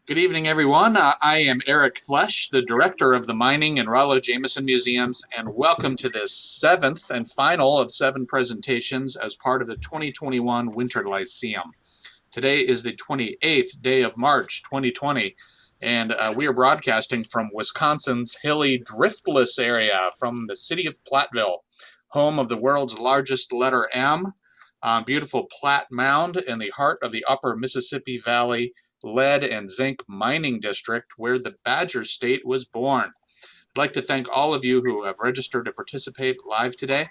Good evening, everyone. I am Erik Flesch, the director of the Mining and Rollo Jameson Museums, and welcome to this seventh and final of 7 presentations as part of the 2021 Winter Lyceum. Today is the 28th day of March, 2020, and we are broadcasting from Wisconsin's hilly, driftless area from the city of Platteville, home of the world's largest letter M, on beautiful Platt Mound in the heart of the upper Mississippi Valley lead and zinc mining district where the Badger State was born. I'd like to thank all of you who have registered to participate live today.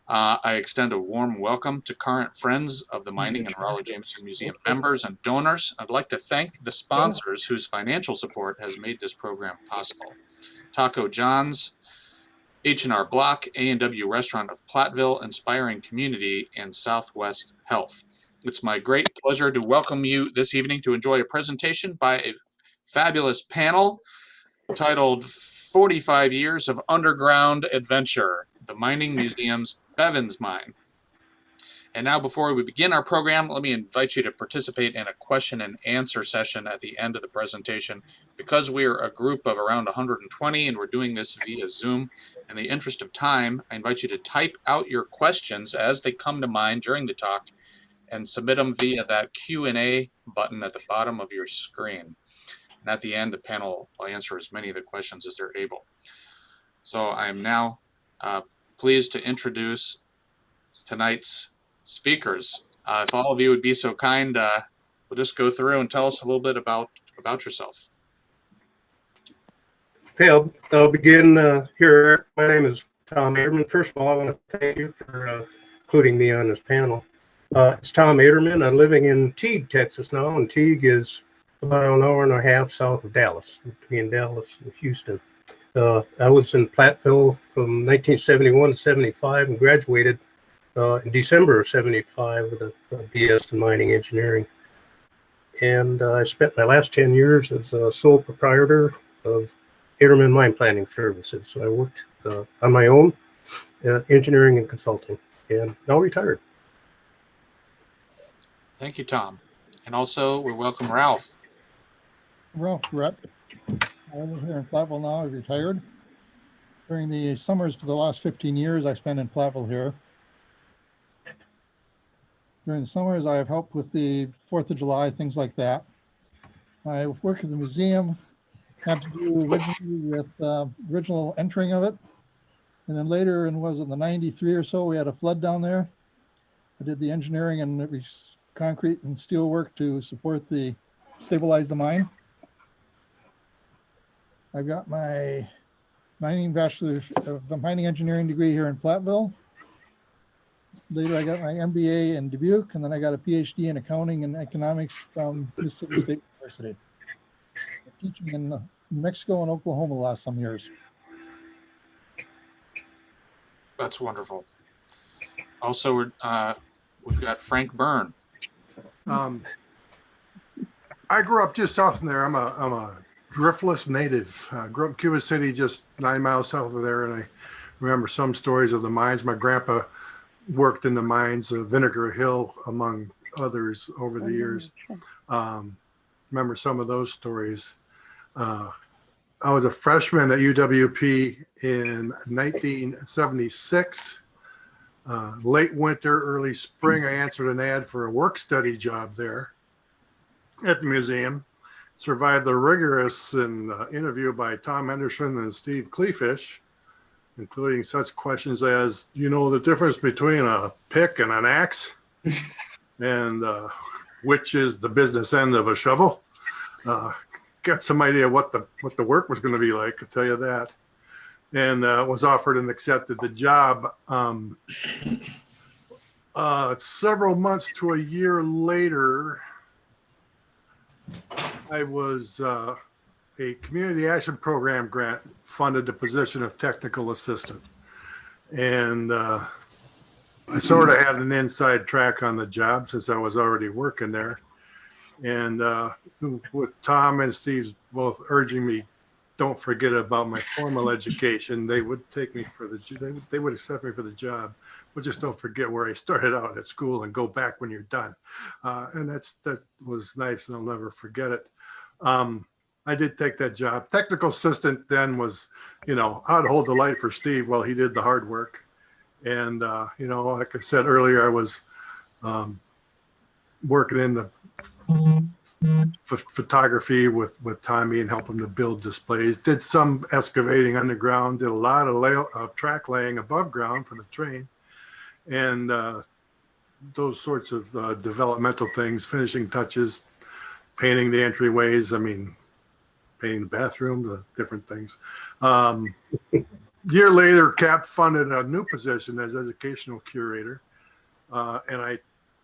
I extend a warm welcome to current friends of the Mining and Rollo Jameson Museum members and donors. I'd like to thank the sponsors whose financial support has made this program possible. Taco John's, H&R Block, A&W Restaurant of Platteville, Inspiring Community, and Southwest Health. It's my great pleasure to welcome you this evening to enjoy a presentation by a fabulous panel titled 45 Years of Underground Adventure, the Mining Museum's Bevans Mine. And now, before we begin our program, let me invite you to participate in a question and answer session at the end of the presentation. Because we are a group of around 120 and we're doing this via Zoom, in the interest of time, I invite you to type out your questions as they come to mind during the talk and submit them via that Q&A button at the bottom of your screen. And at the end, the panel will answer as many of the questions as they're able. So I am now pleased to introduce tonight's speakers. If all of you would be so kind, we'll just go through and tell us a little bit about yourself. Okay, I'll begin here. My name is Tom Aderman. First of all, I want to thank you for including me on this panel. It's Tom Aderman. I'm living in Teague, Texas now, and Teague is about an hour and a half south of Dallas, between Dallas and Houston. I was in Platteville from 1971 to 75 and graduated in December of 75 with a BS in mining engineering. And I spent my last 10 years as a sole proprietor of Aderman Mine Planning Services. So I worked on my own, engineering and consulting, and now retired. Thank you, Tom. And also, we welcome Ralph. Ralph Rep. I live here in Platteville now. I've retired. During the summers for the last 15 years, I spent in Platteville here. During the summers, I have helped with the 4th of July, things like that. I work at the museum, had to do originally with original entering of it. And then later, in was it the 93 or so, we had a flood down there. I did the engineering and concrete and steel work to stabilize the mine. I've got my bachelor's of the mining engineering degree here in Platteville. Later, I got my MBA in Dubuque, and then I got a PhD in accounting and economics from Mississippi State University. I'm teaching in New Mexico and Oklahoma the last some years. That's wonderful. Also, we've got Frank Byrne. I grew up just south of there. I'm a driftless native. Grew up in Cuba City, just 9 miles south of there, and I remember some stories of the mines. My grandpa worked in the mines of Vinegar Hill, among others, over the years. Remember some of those stories. I was a freshman at UWP in 1976. Late winter, early spring, I answered an ad for a work study job there at the museum. Survived the rigorous interview by Tom Henderson and Steve Kleefisch, including such questions as, you know, the difference between a pick and an axe, and which is the business end of a shovel. Got some idea what the work was going to be like, I'll tell you that. And was offered and accepted the job. Several months to a year later, I was a community action program grant funded the position of technical assistant. And I sort of had an inside track on the job since I was already working there. And with Tom and Steve's both urging me, don't forget about my formal education, they would take me for they would accept me for the job, but just don't forget where I started out at school and go back when you're done. And that was nice, and I'll never forget it. I did take that job. Technical assistant then was, I'd hold the light for Steve while he did the hard work. And, like I said earlier, I was working in the photography with Tommy and help him to build displays. Did some excavating underground, did a lot of track laying above ground for the train. And those sorts of developmental things, finishing touches, painting the entryways, painting the bathroom, the different things. Year later, CAP funded a new position as educational curator, and I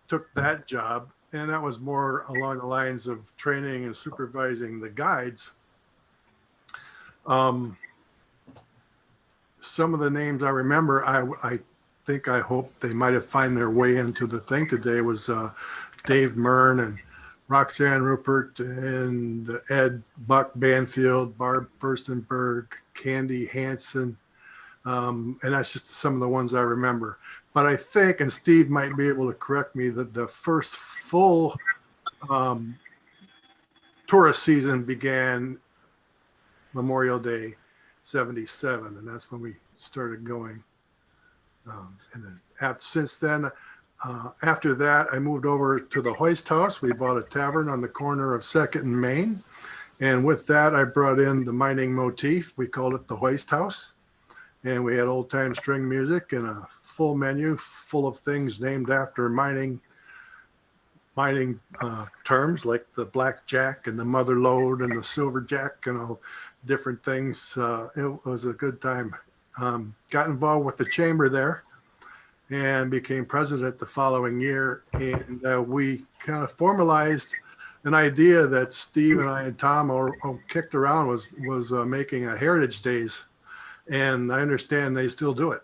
took that job, and that was more along the lines of training and supervising the guides. Some of the names I remember, I hope they might have found their way into the thing today, was Dave Byrne and Roxanne Rupert and Ed Buck Banfield, Barb Furstenberg, Candy Hansen. And that's just some of the ones I remember. But I think, and Steve might be able to correct me, that the first full tourist season began Memorial Day '77, and that's when we started going. And then since then, after that, I moved over to the Hoist House. We bought a tavern on the corner of 2nd and Main. And with that, I brought in the mining motif. We called it the Hoist House. And we had old time string music and a full menu full of things named after mining terms like the blackjack and the mother lode and the silver jack and all different things. It was a good time. Got involved with the chamber there and became president the following year. And we kind of formalized an idea that Steve and I and Tom kicked around was making a Heritage Days. And I understand they still do it.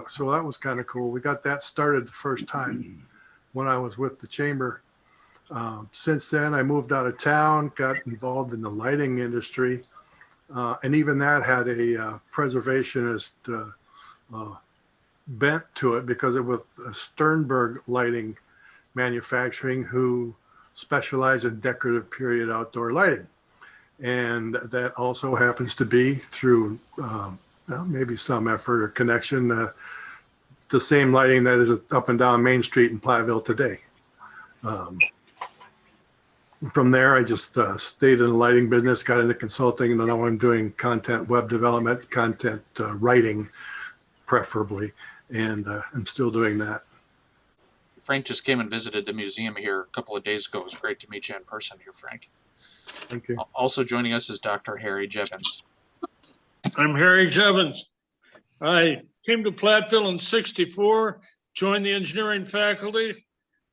So that was kind of cool. We got that started the first time when I was with the chamber. Since then, I moved out of town, got involved in the lighting industry. And even that had a preservationist bent to it because it was Sternberg Lighting Manufacturing, who specialize in decorative period outdoor lighting. And that also happens to be through maybe some effort or connection, the same lighting that is up and down Main Street in Platteville today. From there, I just stayed in the lighting business, got into consulting, and now I'm doing content web development, content writing, preferably, and I'm still doing that. Frank just came and visited the museum here a couple of days ago. It was great to meet you in person here, Frank. Thank you. Also joining us is Dr. Harry Jebens. I'm Harry Jebens. I came to Platteville in '64, joined the engineering faculty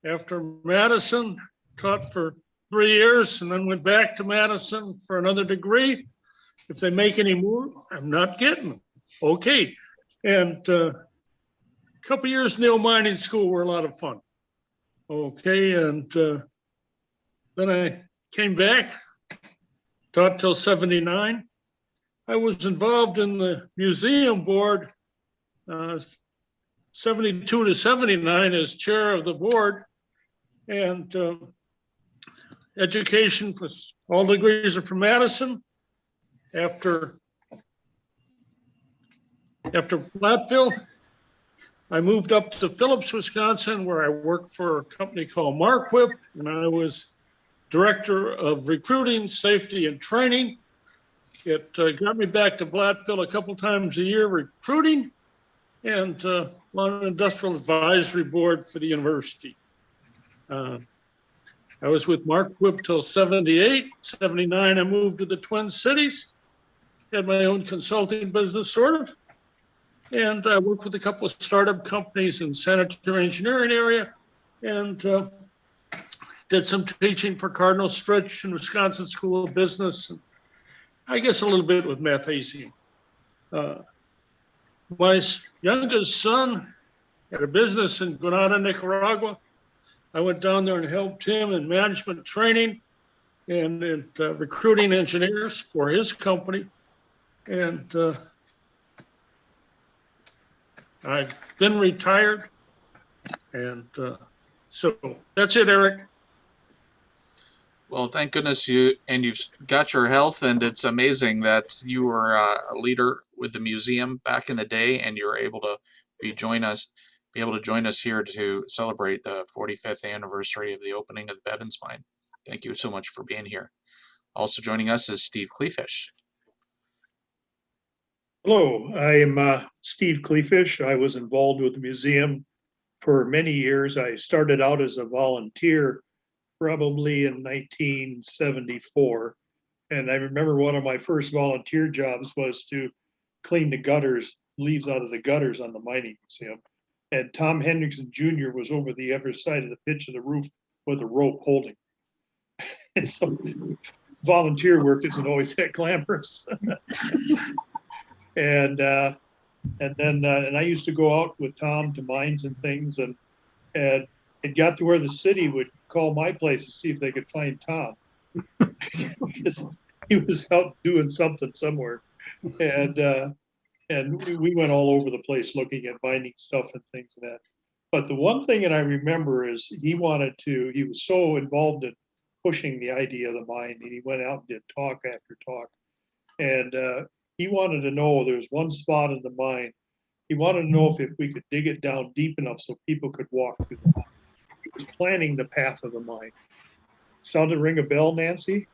after Madison, taught for 3 years, and then went back to Madison for another degree. If they make any more, I'm not getting them. Okay. And a couple years in the old mining school were a lot of fun. Okay. And then I came back, taught till '79. I was involved in the museum board 72 to '79 as chair of the board, and education was all degrees are from Madison. After Platteville, I moved up to Phillips, Wisconsin, where I worked for a company called Marquip, and I was director of recruiting, safety, and training. It got me back to Platteville a couple times a year recruiting, and on an industrial advisory board for the university. I was with Marquip till '78. '79, I moved to the Twin Cities, had my own consulting business, sort of. And I worked with a couple of startup companies in sanitary engineering area, and did some teaching for Cardinal Stritch and Wisconsin School of Business, and I guess a little bit with magnesium. My youngest son had a business in Granada, Nicaragua. I went down there and helped him in management training and recruiting engineers for his company. And I've been retired. And so that's it, Erik. Well, thank goodness you've got your health, and it's amazing that you were a leader with the museum back in the day, and you're able to be able to join us here to celebrate the 45th anniversary of the opening of the Bevans Mine. Thank you so much for being here. Also joining us is Steve Kleefisch. Hello, I am Steve Kleefisch. I was involved with the museum for many years. I started out as a volunteer probably in 1974. And I remember one of my first volunteer jobs was to clean the gutters, leaves out of the gutters on the mining museum. And Tom Hendrickson Jr. was over the other side of the pitch of the roof with a rope holding. And so volunteer work isn't always that glamorous. And then I used to go out with Tom to mines and things, and it got to where the city would call my place to see if they could find Tom because he was out doing something somewhere, and we went all over the place looking at mining stuff and things and that. But the one thing that I remember is he was so involved in pushing the idea of the mine, and he went out and did talk after talk, and he wanted to know there was one spot in the mine. He wanted to know if we could dig it down deep enough so people could walk through the mine. He was planning the path of the mine. Sound to ring a bell, Nancy?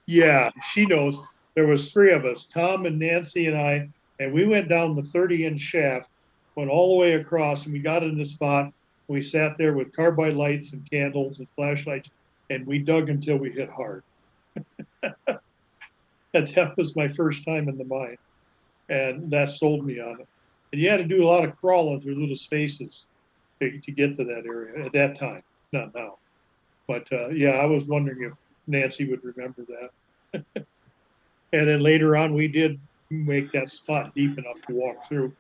Yeah, she knows. There was three of us, Tom and Nancy and I, and we went down the 30-inch shaft, went all the way across, and we got in the spot. We sat there with carbide lights and candles and flashlights, and we dug until we hit hard. And that was my first time in the mine, and that sold me on it. And you had to do a lot of crawling through little spaces to get to that area at that time, not now. But yeah, I was wondering if Nancy would remember that. And then later on, we did make that spot deep enough to walk through.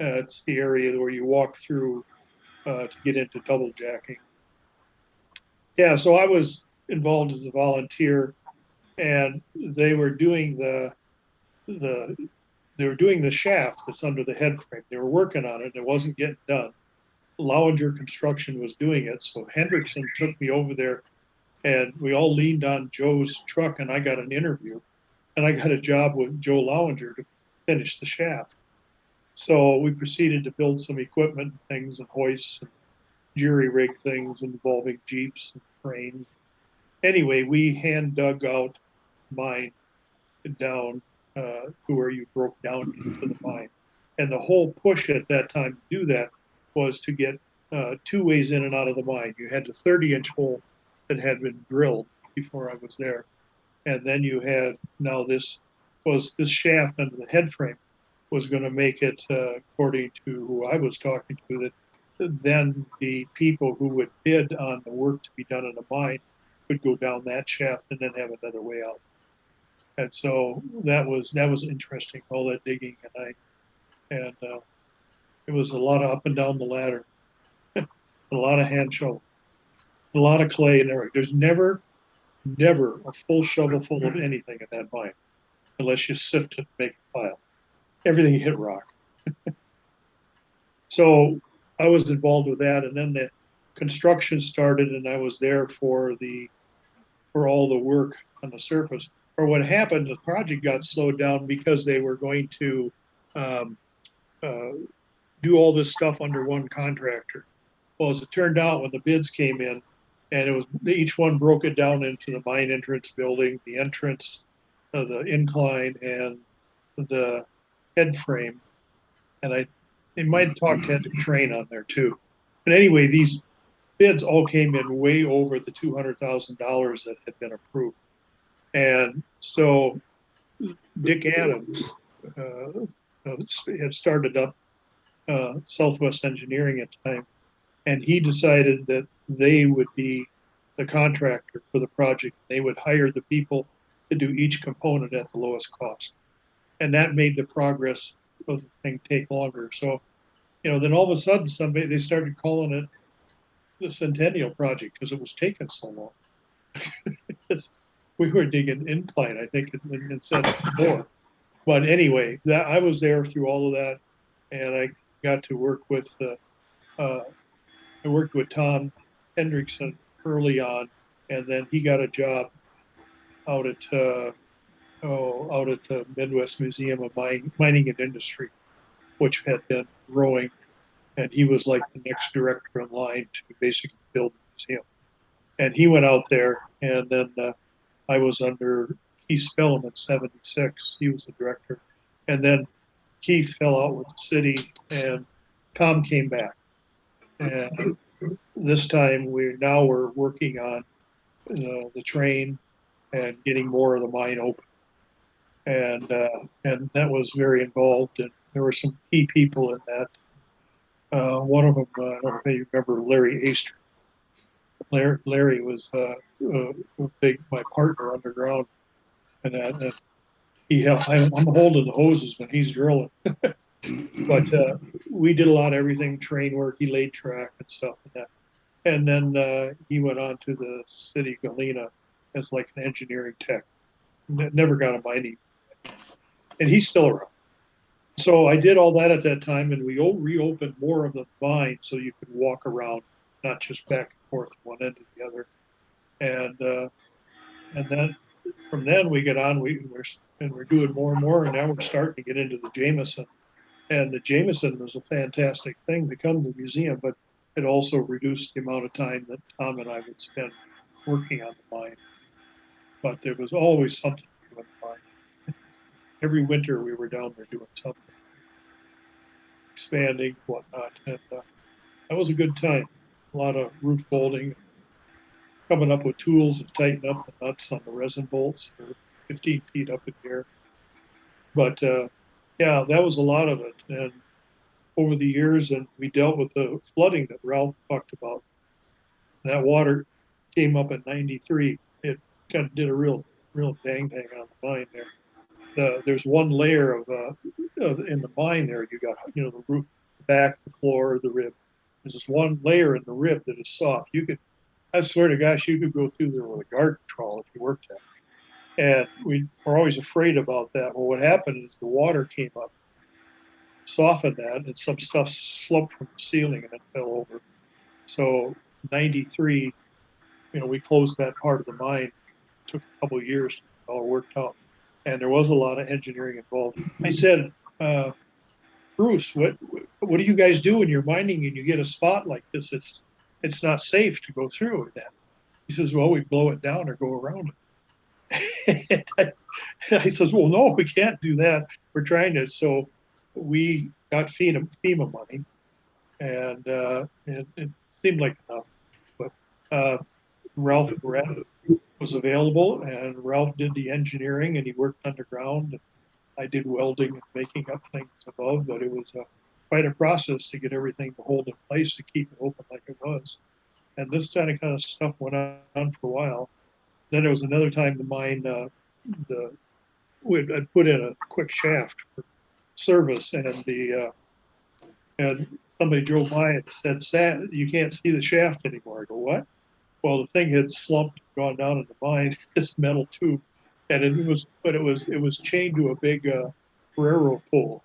It's the area where you walk through to get into double jacking. Yeah, so I was involved as a volunteer, and they were doing the shaft that's under the head frame. They were working on it. It wasn't getting done. Lowinger Construction was doing it. So Hendrickson took me over there, and we all leaned on Joe's truck, and I got an interview, and I got a job with Joe Lowinger to finish the shaft. So we proceeded to build some equipment and things and hoists and jury rig things involving Jeeps and cranes. Anyway, we hand dug out mine down to where you broke down into the mine. And the whole push at that time to do that was to get two ways in and out of the mine. You had the 30-inch hole that had been drilled before I was there. And then you had now this shaft under the head frame was going to make it, according to who I was talking to, that then the people who would bid on the work to be done in the mine would go down that shaft and then have another way out. And so that was interesting, all that digging, and it was a lot of up and down the ladder, a lot of hand shovel, a lot of clay and everything. There's never a full shovel full of anything in that mine, unless you sift it and make a pile. Everything hit rock. So I was involved with that, and then the construction started, and I was there for all the work on the surface. Or what happened, the project got slowed down because they were going to do all this stuff under one contractor. Well, as it turned out, when the bids came in, and each one broke it down into the mine entrance building, the entrance, the incline, and the head frame. And they might have talked had to train on there too. But anyway, these bids all came in way over the $200,000 that had been approved. And so Dick Adams had started up Southwest Engineering at the time, and he decided that they would be the contractor for the project. They would hire the people to do each component at the lowest cost. And that made the progress of the thing take longer. So, then all of a sudden they started calling it the Centennial Project because it was taking so long. We were digging incline, I think, instead of north. But anyway, I was there through all of that, and I got to work with Tom Hendrickson early on, And then he got a job out at the Midwest Museum of Mining and Industry, which had been growing. And he was like the next director in line to basically build the museum. And he went out there, and then I was under Keith Spelum in '76. He was the director. And then Keith fell out with the city, and Tom came back. And this time we're working on the train and getting more of the mine open. And that was very involved, and there were some key people in that. One of them, I don't know if you remember Larry Aster. Larry was my partner underground, and that I'm holding the hoses when he's drilling. But we did a lot of everything, train work. He laid track and stuff and that. And then he went on to the city of Galena as like an engineering tech. Never got a mining, and he's still around. So I did all that at that time, and we reopened more of the mine so you could walk around, not just back and forth from one end to the other. And then from then we get on, we're doing more and more, and now we're starting to get into the Jameson. And the Jameson was a fantastic thing to come to the museum, but it also reduced the amount of time that Tom and I would spend working on the mine. But there was always something to do in the mine. Every winter we were down there doing something, expanding, whatnot. And that was a good time. A lot of roof bolting, coming up with tools to tighten up the nuts on the resin bolts. They're 15 feet up in the air. But yeah, that was a lot of it. And over the years, and we dealt with the flooding that Ralph talked about. And that water came up in '93. It kind of did a real bang on the mine there. There's one layer of in the mine there. You got the roof, the back, the floor, the rib. There's this one layer in the rib that is soft. I swear to gosh, you could go through there with a garden trowel if you worked at it. And we were always afraid about that. Well, what happened is the water came up, softened that, and some stuff slumped from the ceiling and it fell over. So '93, we closed that part of the mine. It took a couple of years to get it all worked out. And there was a lot of engineering involved. I said, Bruce, what do you guys do when you're mining and you get a spot like this? It's not safe to go through that. He says, well, we blow it down or go around it. I says, well, no, we can't do that. We're trying to. So we got FEMA money, and it seemed like enough. But Ralph was available, and Ralph did the engineering, and he worked underground. And I did welding and making up things above, but it was quite a process to get everything to hold in place to keep it open like it was. And this kind of stuff went on for a while. Then there was another time the mine, I'd put in a quick shaft for service, and somebody drove by and said, you can't see the shaft anymore. I go, what? Well, the thing had slumped, gone down in the mine, this metal tube, and it was chained to a big railroad pole,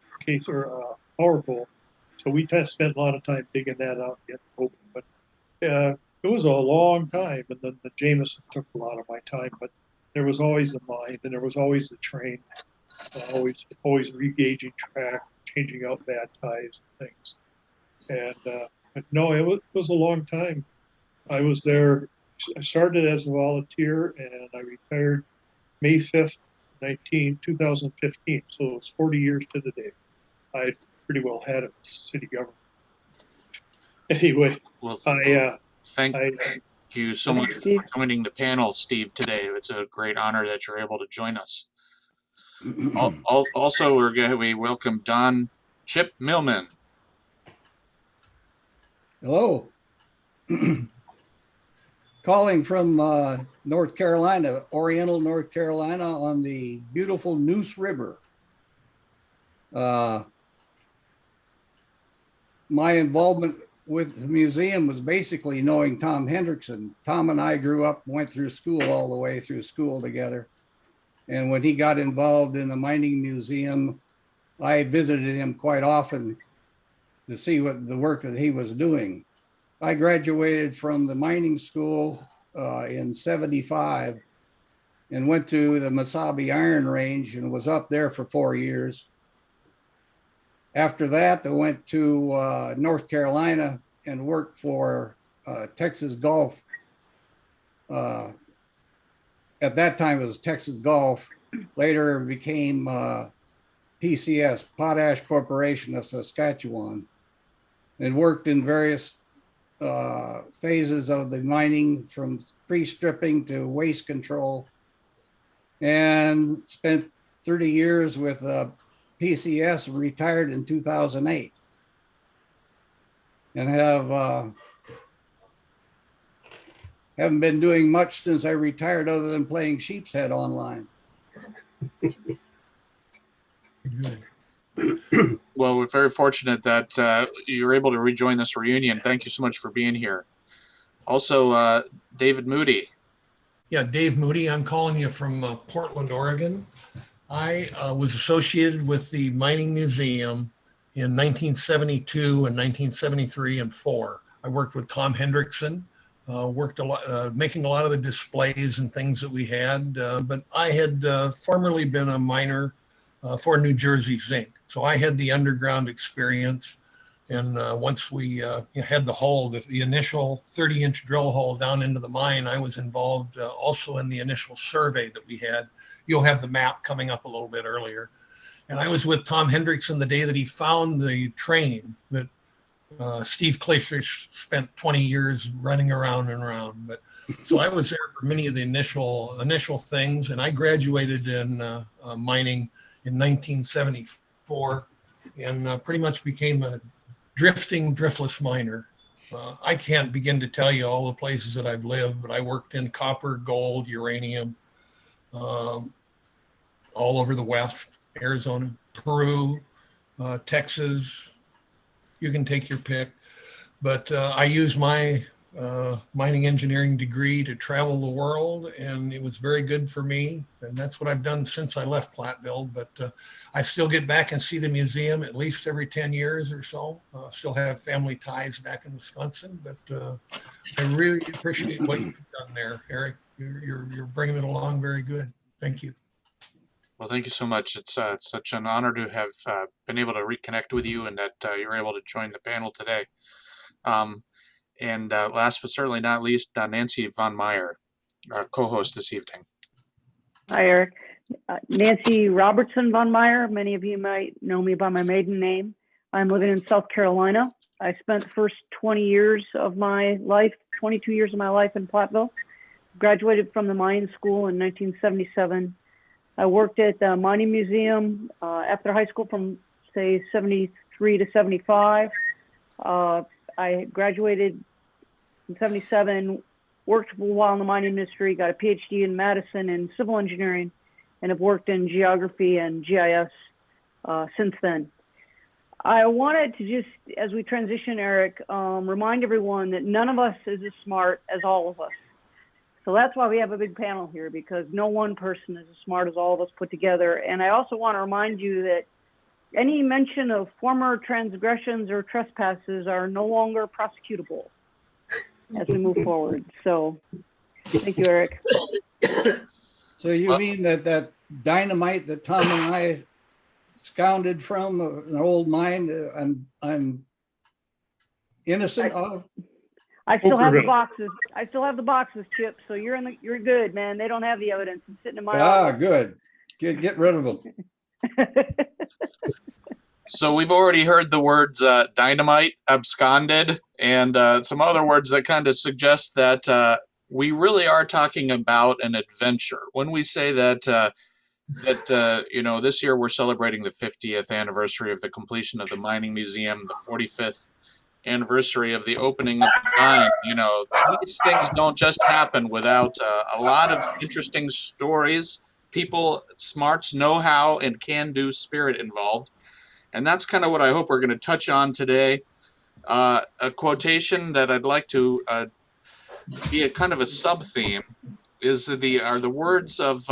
or power pole. So we spent a lot of time digging that out and getting it open. But it was a long time, and then the Jameson took a lot of my time. But there was always the mine, and there was always the train, always re-gauging track, changing out bad ties and things. And no, it was a long time. I was there. I started as a volunteer, and I retired May 5th, 2015. So it was 40 years to the day. I had pretty well had it in city government. Anyway, Well, thank you so much for joining the panel, Steve, today. It's a great honor that you're able to join us. Also, we welcome Don Chip Millman. Hello. Calling from North Carolina, Oriental North Carolina, on the beautiful Neuse River. My involvement with the museum was basically knowing Tom Hendrickson. Tom and I grew up, went through school all the way through school together. And when he got involved in the mining museum, I visited him quite often to see what the work that he was doing. I graduated from the mining school in 75 and went to the Mesabi Iron Range and was up there for 4 years. After that, I went to North Carolina and worked for Texas Gulf. At that time, it was Texas Gulf. Later, it became PCS, Potash Corporation of Saskatchewan, and worked in various phases of the mining, from pre-stripping to waste control, and spent 30 years with PCS, retired in 2008, and haven't been doing much since I retired other than playing sheep's head online. Well, we're very fortunate that you're able to rejoin this reunion. Thank you so much for being here. Also, David Moody. Yeah, Dave Moody. I'm calling you from Portland, Oregon. I was associated with the Mining Museum in 1972 and 1973 and 4. I worked with Tom Hendrickson, worked a lot, making a lot of the displays and things that we had. But I had formerly been a miner for New Jersey Zinc. So I had the underground experience. And once we had the hole, the initial 30-inch drill hole down into the mine, I was involved also in the initial survey that we had. You'll have the map coming up a little bit earlier. And I was with Tom Hendrickson the day that he found the train that Steve Kleefisch spent 20 years running around and around. But so I was there for many of the initial things, and I graduated in mining in 1974 and pretty much became a driftless miner. I can't begin to tell you all the places that I've lived, but I worked in copper, gold, uranium, all over the West, Arizona, Peru, Texas. You can take your pick. But I used my mining engineering degree to travel the world, and it was very good for me. And that's what I've done since I left Platteville. But I still get back and see the museum at least every 10 years or so. Still have family ties back in Wisconsin, but I really appreciate what you've done there, Erik. You're bringing it along very good. Thank you. Well, thank you so much. It's such an honor to have been able to reconnect with you, and that you're able to join the panel today. And last but certainly not least, Nancy Von Meyer, our co-host this evening. Hi, Erik. Nancy Robertson Von Meyer. Many of you might know me by my maiden name. I'm living in South Carolina. I spent the first 20 years of my life, 22 years of my life in Platteville. Graduated from the mining school in 1977. I worked at the Mining Museum after high school from, say, 73 to 75. I graduated in 77, worked for a while in the mining industry, got a PhD in Madison in civil engineering, and have worked in geography and GIS since then. I wanted to just, as we transition, Erik, remind everyone that none of us is as smart as all of us. So that's why we have a big panel here, because no one person is as smart as all of us put together. And I also want to remind you that any mention of former transgressions or trespasses are no longer prosecutable as we move forward. So thank you, Erik. So you mean that dynamite that Tom and I scounded from an old mine, I'm innocent of? I still have the boxes. I still have the boxes, Chip. So you're good, man. They don't have the evidence. It's sitting in my office. Good. Get rid of them. So we've already heard the words dynamite, absconded, and some other words that kind of suggest that we really are talking about an adventure. When we say that this year we're celebrating the 50th anniversary of the completion of the Mining Museum, the 45th anniversary of the opening of the mine, these things don't just happen without a lot of interesting stories, people, smarts, know-how, and can-do spirit involved. And that's kind of what I hope we're going to touch on today. A quotation that I'd like to be a kind of a sub-theme are the words of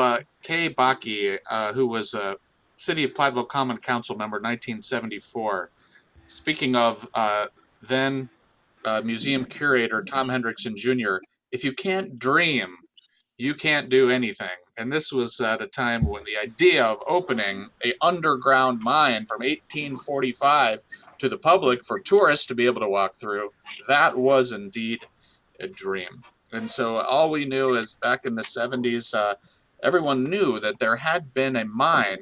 Kay Baki, who was a City of Platteville Common Council member in 1974. Speaking of then museum curator Tom Hendrickson Jr., if you can't dream, you can't do anything. And this was at a time when the idea of opening a underground mine from 1845 to the public for tourists to be able to walk through, that was indeed a dream. And so all we knew is back in the 70s, everyone knew that there had been a mine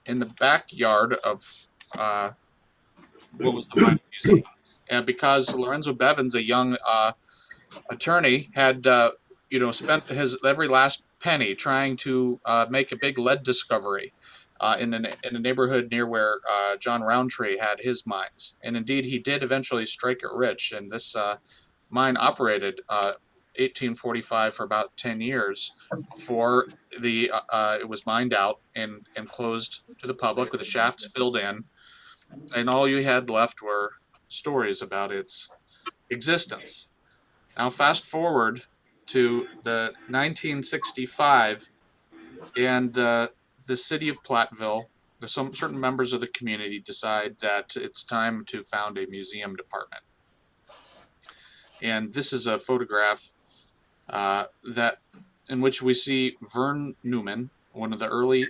in the backyard of what was the mining museum. And because Lorenzo Bevans, a young attorney, had spent his every last penny trying to make a big lead discovery in a neighborhood near where John Roundtree had his mines. And indeed, he did eventually strike it rich. And this mine operated 1845 for about 10 years before it was mined out and closed to the public with the shafts filled in. And all you had left were stories about its existence. Now, fast forward to the 1965, and the city of Platteville, some certain members of the community decide that it's time to found a museum department. And this is a photograph that in which we see Vern Newman, one of the early,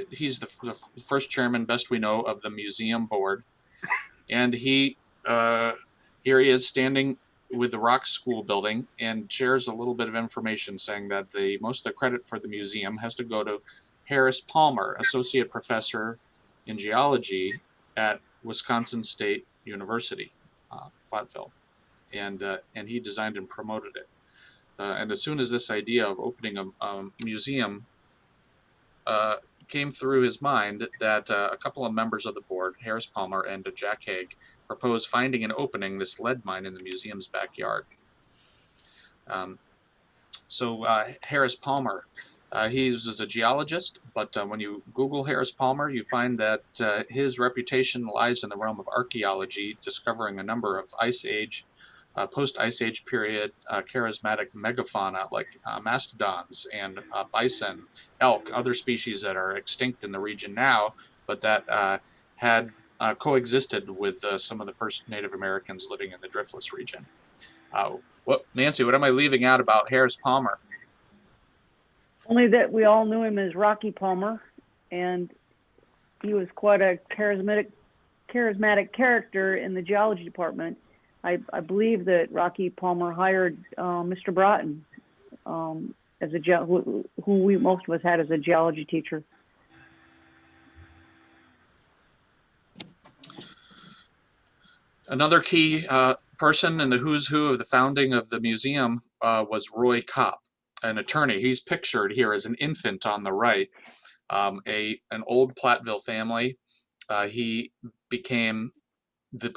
he's the first chairman, best we know, of the museum board, and here he is standing with the Rock School building and shares a little bit of information saying that most of the credit for the museum has to go to Harris Palmer, associate professor in geology at Wisconsin State University, Platteville, and he designed and promoted it. And as soon as this idea of opening a museum came through his mind, that a couple of members of the board, Harris Palmer and Jack Haig, proposed finding and opening this lead mine in the museum's backyard. So Harris Palmer, he was a geologist, but when you Google Harris Palmer, you find that his reputation lies in the realm of archaeology, discovering a number of Ice Age, post-Ice Age period charismatic megafauna like mastodons and bison, elk, other species that are extinct in the region now, but that had coexisted with some of the first Native Americans living in the Driftless region. Nancy, what am I leaving out about Harris Palmer? Only that we all knew him as Rocky Palmer, and he was quite a charismatic character in the geology department. I believe that Rocky Palmer hired Mr. Broughton as who most of us had as a geology teacher. Another key person in the who's who of the founding of the museum was Roy Kopp, an attorney. He's pictured here as an infant on the right, an old Platteville family. He became the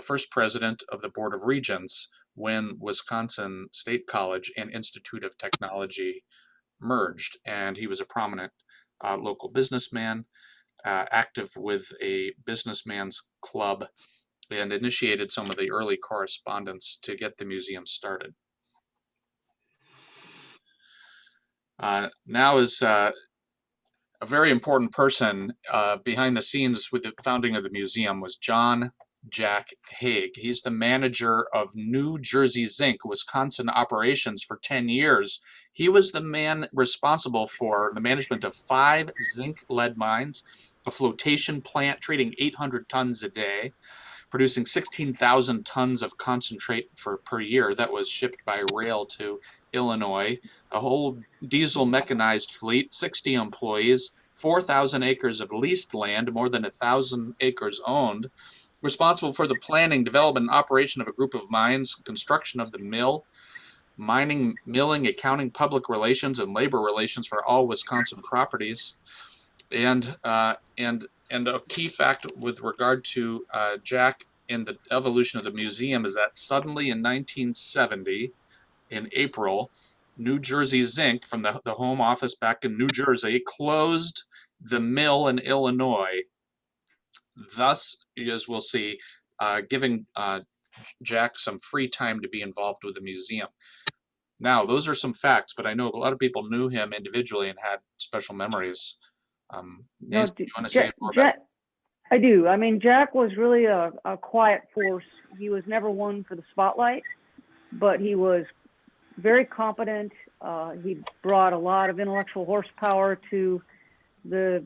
first president of the Board of Regents when Wisconsin State College and Institute of Technology merged, and he was a prominent local businessman, active with a businessman's club, and initiated some of the early correspondence to get the museum started. Now is a very important person behind the scenes with the founding of the museum was John Jack Haig. He's the manager of New Jersey Zinc, Wisconsin operations for 10 years. He was the man responsible for the management of 5 zinc lead mines, a flotation plant treating 800 tons a day, producing 16,000 tons of concentrate per year that was shipped by rail to Illinois, a whole diesel mechanized fleet, 60 employees, 4,000 acres of leased land, more than 1,000 acres owned, responsible for the planning, development, and operation of a group of mines, construction of the mill, mining, milling, accounting, public relations, and labor relations for all Wisconsin properties. And a key fact with regard to Jack in the evolution of the museum is that suddenly in 1970, in April, New Jersey Zinc, from the home office back in New Jersey, closed the mill in Illinois, thus, as we'll see, giving Jack some free time to be involved with the museum. Now, those are some facts, but I know a lot of people knew him individually and had special memories. Nancy, do you want to say more about it? I do. I mean, Jack was really a quiet force. He was never one for the spotlight. but he was very competent. He brought a lot of intellectual horsepower to the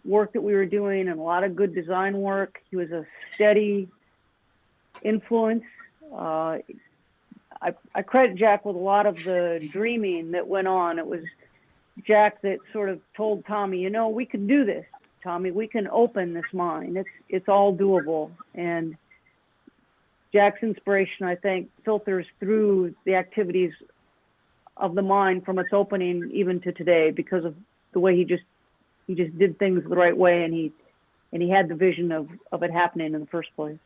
work that we were doing and a lot of good design work. He was a steady influence. I credit Jack with a lot of the dreaming that went on. It was Jack that sort of told Tommy, you know, we can do this, Tommy. We can open this mine. It's all doable. And Jack's inspiration, I think, filters through the activities of the mine from its opening even to today because of the way he just did things the right way, and he had the vision of it happening in the first place.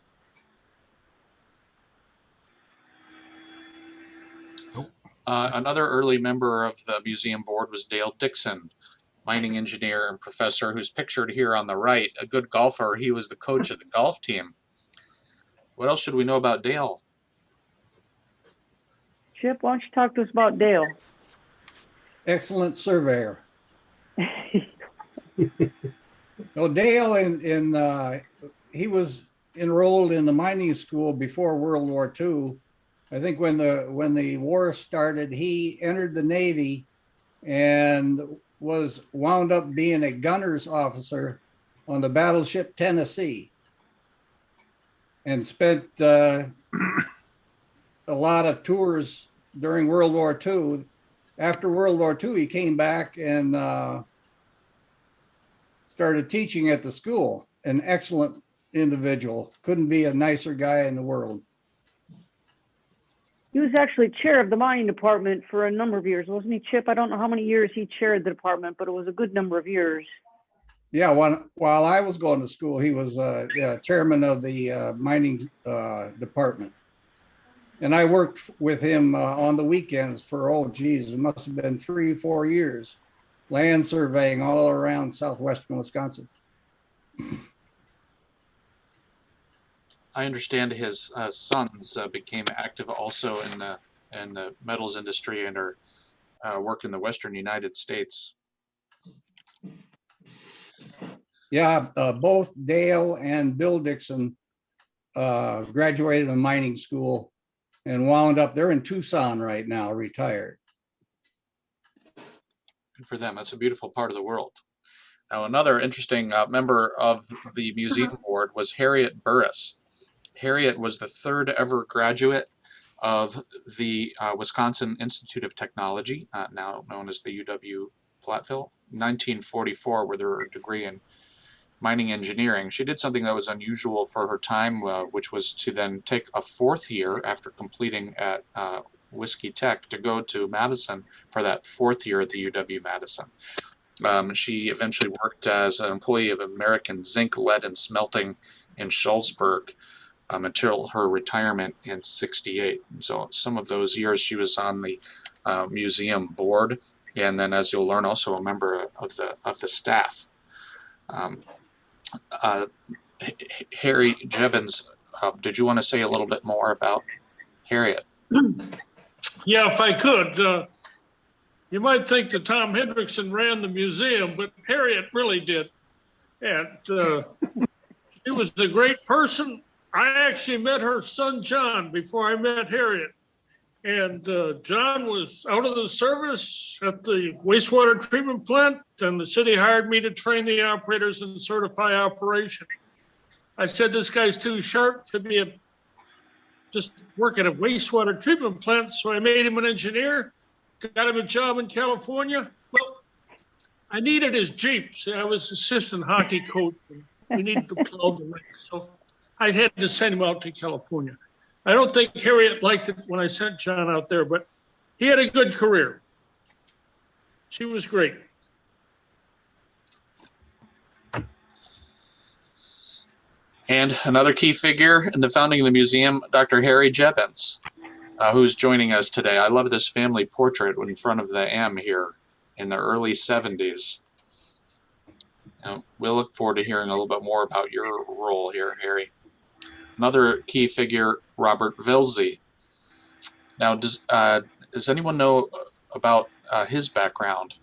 Another early member of the museum board was Dale Dixon, mining engineer and professor, who's pictured here on the right. A good golfer. He was the coach of the golf team. What else should we know about Dale? Chip, why don't you talk to us about Dale? Excellent surveyor. Well, Dale, he was enrolled in the mining school before World War II. I think when the war started, he entered the Navy and was wound up being a gunner's officer on the battleship Tennessee, and spent a lot of tours during World War II. After World War II, he came back and started teaching at the school. An excellent individual. Couldn't be a nicer guy in the world. He was actually chair of the mining department for a number of years, wasn't he, Chip? I don't know how many years he chaired the department, but it was a good number of years. Yeah, while I was going to school, he was chairman of the mining department. And I worked with him on the weekends for, oh geez, it must have been 3-4 years, land surveying all around southwestern Wisconsin. I understand his sons became active also in the metals industry and are work in the Western United States. Yeah, both Dale and Bill Dixon graduated in mining school and wound up, they're in Tucson right now, retired. Good for them. That's a beautiful part of the world. Now, another interesting member of the museum board was Harriet Burris. Harriet was the third ever graduate of the Wisconsin Institute of Technology, now known as the UW Platteville, 1944, with her degree in mining engineering. She did something that was unusual for her time, which was to then take a fourth year after completing at Whiskey Tech to go to Madison for that fourth year at the UW-Madison. She eventually worked as an employee of American Zinc, Lead, and Smelting in Schulzburg until her retirement in '68. So some of those years she was on the museum board, and then, as you'll learn, also a member of the staff. Harry Jebens, did you want to say a little bit more about Harriet? Yeah, if I could. You might think that Tom Hendrickson ran the museum, but Harriet really did. And he was a great person. I actually met her son, John, before I met Harriet. And John was out of the service at the wastewater treatment plant, and the city hired me to train the operators and certify operation. I said, this guy's too sharp to be just work at a wastewater treatment plant, so I made him an engineer, got him a job in California. Well, I needed his Jeep. See, I was assistant hockey coach, and we needed to plow the rink, so I had to send him out to California. I don't think Harriet liked it when I sent John out there, but he had a good career. She was great. And another key figure in the founding of the museum, Dr. Harry Jebens, who's joining us today. I love this family portrait in front of the M here in the early 70s. We'll look forward to hearing a little bit more about your role here, Harry. Another key figure, Robert Vilsey. Now, does anyone know about his background?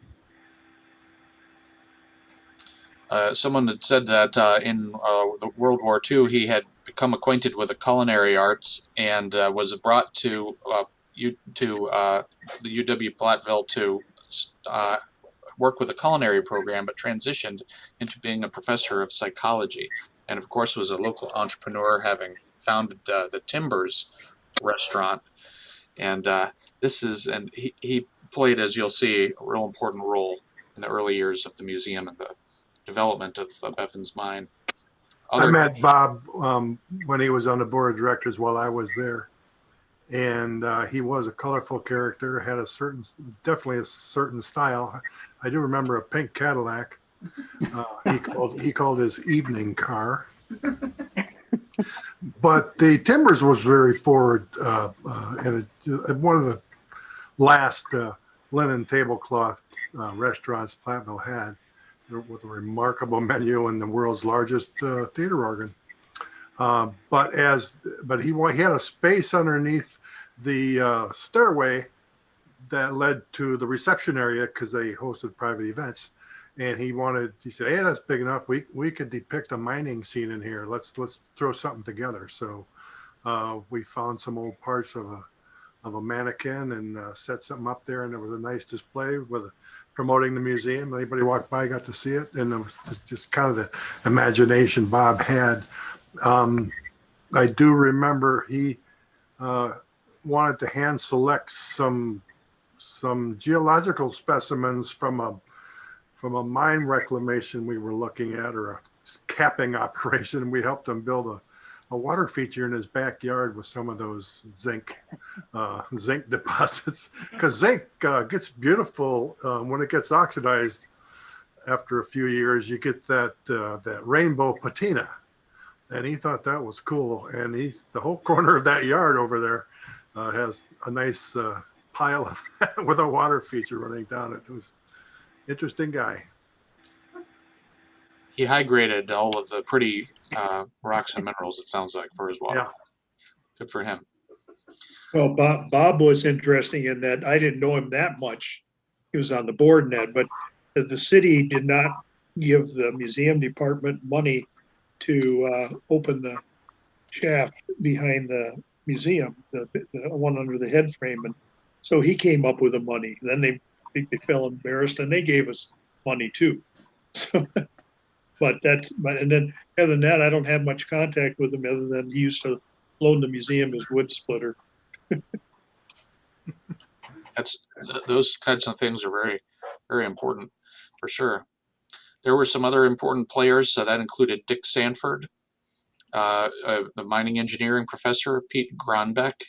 Someone had said that in the World War II, he had become acquainted with the culinary arts and was brought to the UW Platteville to work with a culinary program, but transitioned into being a professor of psychology. And of course, was a local entrepreneur, having founded the Timbers restaurant. And he played, as you'll see, a real important role in the early years of the museum and the development of Bevans Mine. I met Bob when he was on the board of directors while I was there. And he was a colorful character, had definitely a certain style. I do remember a pink Cadillac. He called his evening car. But the Timbers was very forward, and one of the last linen tablecloth restaurants Platteville had, with a remarkable menu and the world's largest theater organ. But he had a space underneath the stairway that led to the reception area because they hosted private events. And he said, hey, that's big enough. We could depict a mining scene in here. Let's throw something together. So we found some old parts of a mannequin and set something up there. And there was a nice display with promoting the museum. Anybody walked by got to see it. And it was just kind of the imagination Bob had. I do remember he wanted to hand select some geological specimens from a mine reclamation we were looking at, or a capping operation. We helped him build a water feature in his backyard with some of those zinc deposits, because zinc gets beautiful when it gets oxidized. After a few years, you get that rainbow patina. And he thought that was cool. And the whole corner of that yard over there has a nice pile of that with a water feature running down it. It was an interesting guy. He high graded all of the pretty rocks and minerals, it sounds like, for his water. Yeah. Good for him. Well, Bob was interesting in that I didn't know him that much. He was on the board in that, but the city did not give the museum department money to open the shaft behind the museum, the one under the head frame. And so he came up with the money. Then they felt embarrassed and they gave us money too. So, and then other than that, I don't have much contact with him other than he used to loan the museum his wood splitter. Those kinds of things are very, very important for sure. There were some other important players, so that included Dick Sanford, the mining engineering professor, Pete Gronbeck,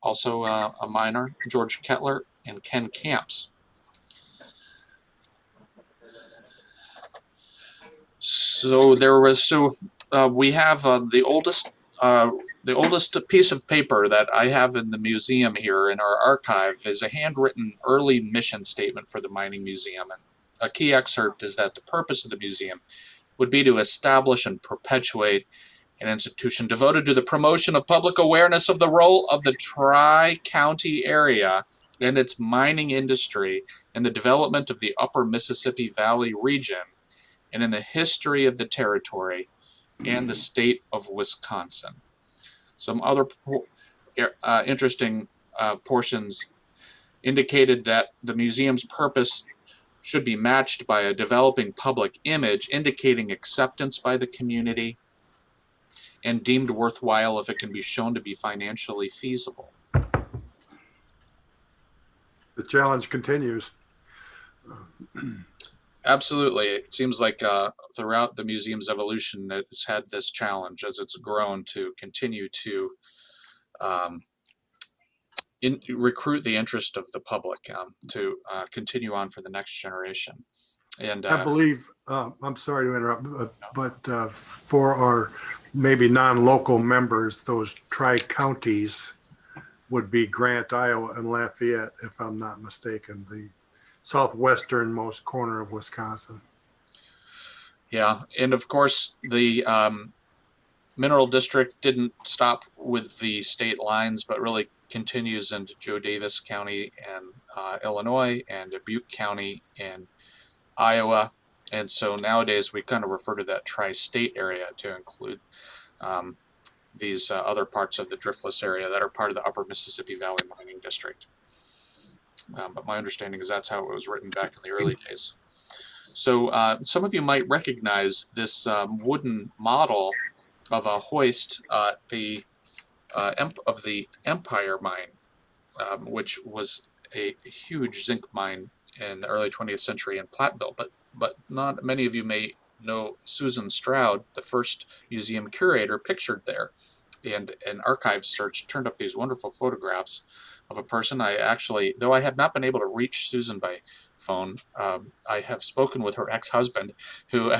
also a miner, George Kettler, and Ken Camps. So we have the oldest piece of paper that I have in the museum here in our archive is a handwritten early mission statement for the mining museum. And a key excerpt is that the purpose of the museum would be to establish and perpetuate an institution devoted to the promotion of public awareness of the role of the Tri-County area and its mining industry in the development of the upper Mississippi Valley region and in the history of the territory and the state of Wisconsin. Some other interesting portions indicated that the museum's purpose should be matched by a developing public image indicating acceptance by the community and deemed worthwhile if it can be shown to be financially feasible. The challenge continues. Absolutely. It seems like throughout the museum's evolution, it's had this challenge as it's grown to continue to recruit the interest of the public to continue on for the next generation. And I believe, I'm sorry to interrupt, but for our maybe non-local members, those tri-counties would be Grant, Iowa, and Lafayette, if I'm not mistaken, the southwesternmost corner of Wisconsin. Yeah, and of course, the mineral district didn't stop with the state lines, but really continues into Joe Davis County and Illinois and Butte County in Iowa And so nowadays we kind of refer to that tri-state area to include these other parts of the driftless area that are part of the Upper Mississippi Valley Mining District. But my understanding is that's how it was written back in the early days. So some of you might recognize this wooden model of a hoist of the Empire Mine, which was a huge zinc mine in the early 20th century in Platteville. But not many of you may know Susan Stroud, the first museum curator, pictured there. And an archive search turned up these wonderful photographs of a person. I actually, though I have not been able to reach Susan by phone, I have spoken with her ex-husband, who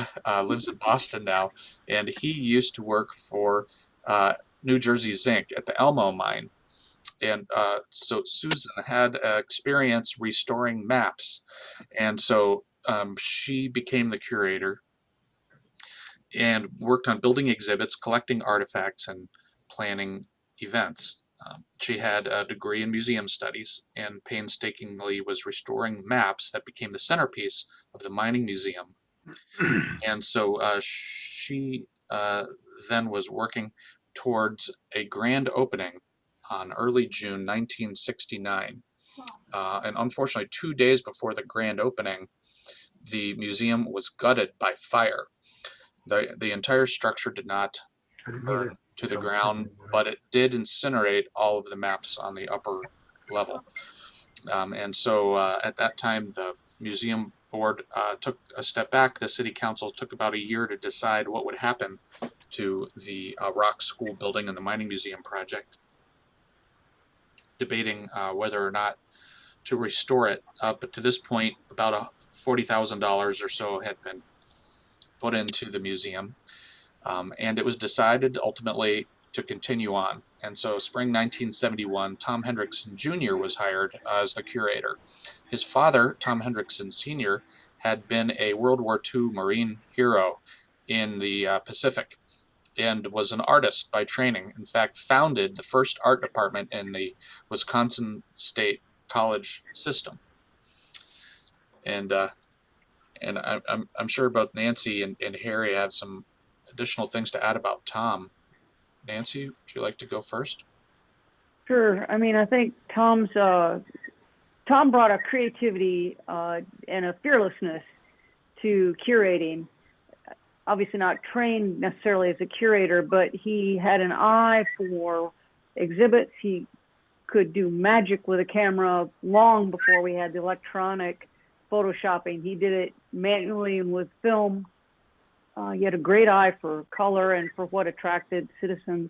lives in Boston now, and he used to work for New Jersey Zinc at the Elmo mine. And so Susan had experience restoring maps, and so she became the curator and worked on building exhibits, collecting artifacts, and planning events. She had a degree in museum studies and painstakingly was restoring maps that became the centerpiece of the mining museum. And so she then was working towards a grand opening on early June 1969. And unfortunately, 2 days before the grand opening, the museum was gutted by fire. The entire structure did not burn to the ground, but it did incinerate all of the maps on the upper level. And so at that time, the museum board took a step back. The city council took about a year to decide what would happen to the rock school building and the mining museum project, debating whether or not to restore it. But to this point, about $40,000 or so had been put into the museum. And it was decided ultimately to continue on. And so spring 1971, Tom Hendrickson Jr. was hired as the curator. His father, Tom Hendrickson Sr., had been a World War II Marine hero in the Pacific and was an artist by training. In fact, founded the first art department in the Wisconsin State College system. And I'm sure both Nancy and Harry have some additional things to add about Tom. Nancy, would you like to go first? Sure. I mean, I think Tom brought a creativity and a fearlessness to curating. Obviously not trained necessarily as a curator, but he had an eye for exhibits. He could do magic with a camera long before we had the electronic photoshopping. He did it manually and with film. He had a great eye for color and for what attracted citizens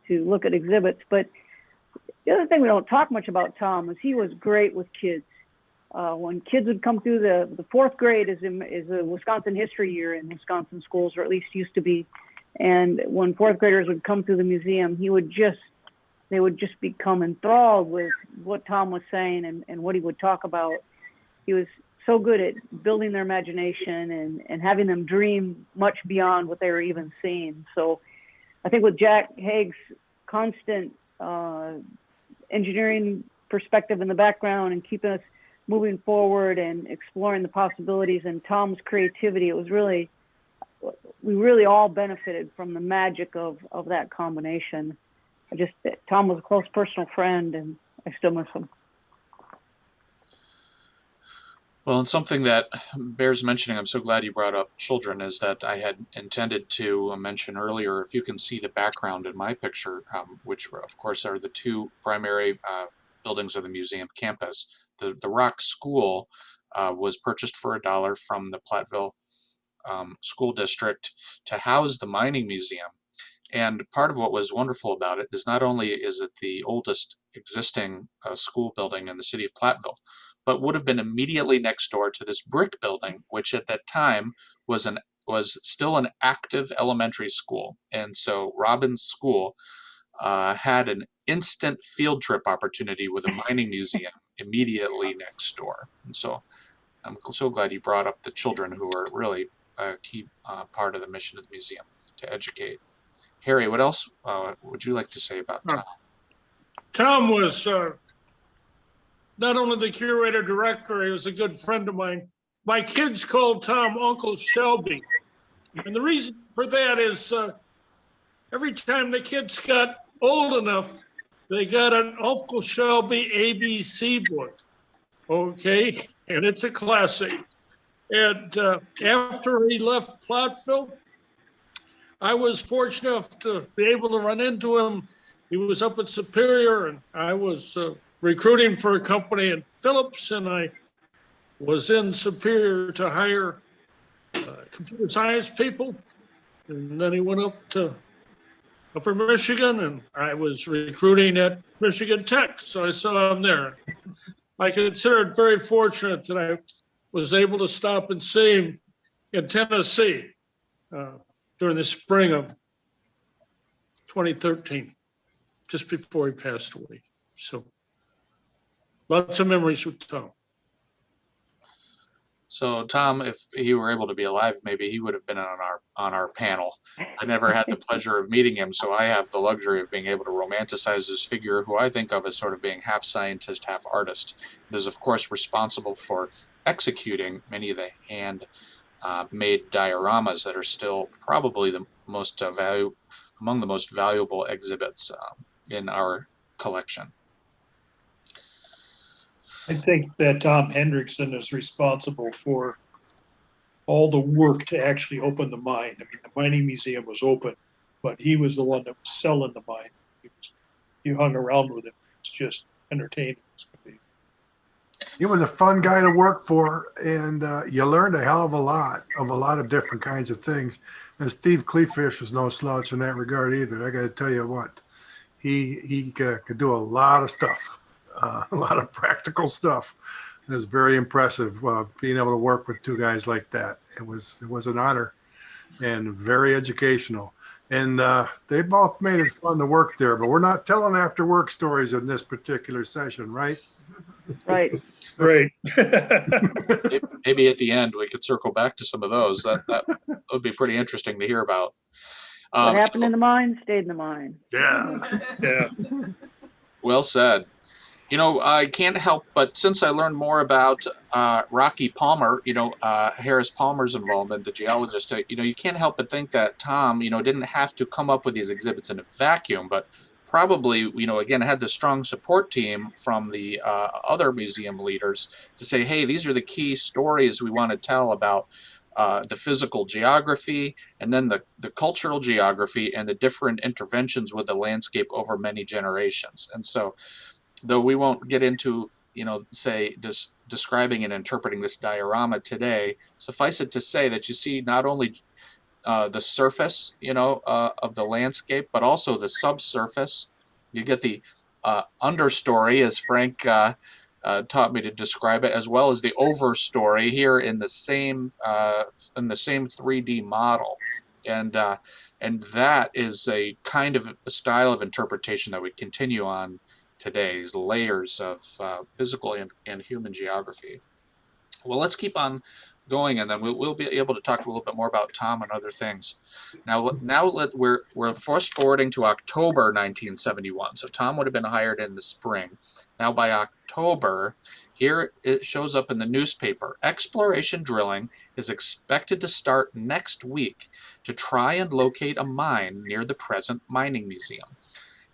to look at exhibits. But the other thing we don't talk much about Tom is he was great with kids. When kids would come through the fourth grade is a Wisconsin history year in Wisconsin schools, or at least used to be. And when fourth graders would come through the museum, they would just become enthralled with what Tom was saying and what he would talk about. He was so good at building their imagination and having them dream much beyond what they were even seeing. So I think with Jack Haig's constant engineering perspective in the background and keeping us moving forward and exploring the possibilities, and Tom's creativity, we really all benefited from the magic of that combination. Tom was a close personal friend, and I still miss him. Well, and something that bears mentioning, I'm so glad you brought up children, is that I had intended to mention earlier, if you can see the background in my picture, which of course are the two primary buildings of the museum campus. The Rock School was purchased for $1 from the Platteville School District to house the mining museum. And part of what was wonderful about it is not only is it the oldest existing school building in the city of Platteville, but would have been immediately next door to this brick building, which at that time was still an active elementary school. And so Robbins School had an instant field trip opportunity with a mining museum immediately next door. And so I'm so glad you brought up the children, who are really a key part of the mission of the museum, to educate. Harry, what else would you like to say about Tom? Tom was not only the curator director, he was a good friend of mine, my kids called Tom Uncle Shelby. And the reason for that is every time the kids got old enough, they got an Uncle Shelby ABC book. Okay, and it's a classic. And after he left Platteville, I was fortunate enough to be able to run into him. He was up at Superior, and I was recruiting for a company in Phillips, and I was in Superior to hire computer science people. And then he went up to Upper Michigan, and I was recruiting at Michigan Tech, so I saw him there. I consider it very fortunate that I was able to stop and see him in Tennessee during the spring of 2013, just before he passed away. So lots of memories with Tom. So Tom, if he were able to be alive, maybe he would have been on our panel. I never had the pleasure of meeting him, so I have the luxury of being able to romanticize his figure, who I think of as sort of being half scientist, half artist, and is of course responsible for executing many of the hand-made dioramas that are still probably the most among the most valuable exhibits in our collection. I think that Tom Hendrickson is responsible for all the work to actually open the mine. I mean, the mining museum was open, but he was the one that was selling the mine. You hung around with him. It's just entertaining. He was a fun guy to work for, and you learned a hell of a lot of different kinds of things. And Steve Kleefisch was no slouch in that regard either. I got to tell you what, he could do a lot of stuff. A lot of practical stuff. It was very impressive being able to work with two guys like that. It was an honor and very educational. And they both made it fun to work there, but we're not telling after work stories in this particular session, right? Right. Right. Maybe at the end we could circle back to some of those. That would be pretty interesting to hear about. What happened in the mine stayed in the mine. Yeah. Yeah. Well said. You know, I can't help but, since I learned more about Rocky Palmer, Harris Palmer's involvement, the geologist, you can't help but think that Tom, didn't have to come up with these exhibits in a vacuum, but probably, again, had the strong support team from the other museum leaders to say, hey, these are the key stories we want to tell about the physical geography, and then the cultural geography, and the different interventions with the landscape over many generations. And so, though we won't get into, say, describing and interpreting this diorama today, suffice it to say that you see not only the surface, of the landscape, but also the subsurface. You get the understory, as Frank taught me to describe it, as well as the overstory here in the same 3D model. And that is a kind of a style of interpretation that we continue on today's layers of physical and human geography. Well, let's keep on going, and then we'll be able to talk a little bit more about Tom and other things. Now we're fast forwarding to October 1971. So Tom would have been hired in the spring. Now by October, here it shows up in the newspaper. Exploration drilling is expected to start next week to try and locate a mine near the present mining museum.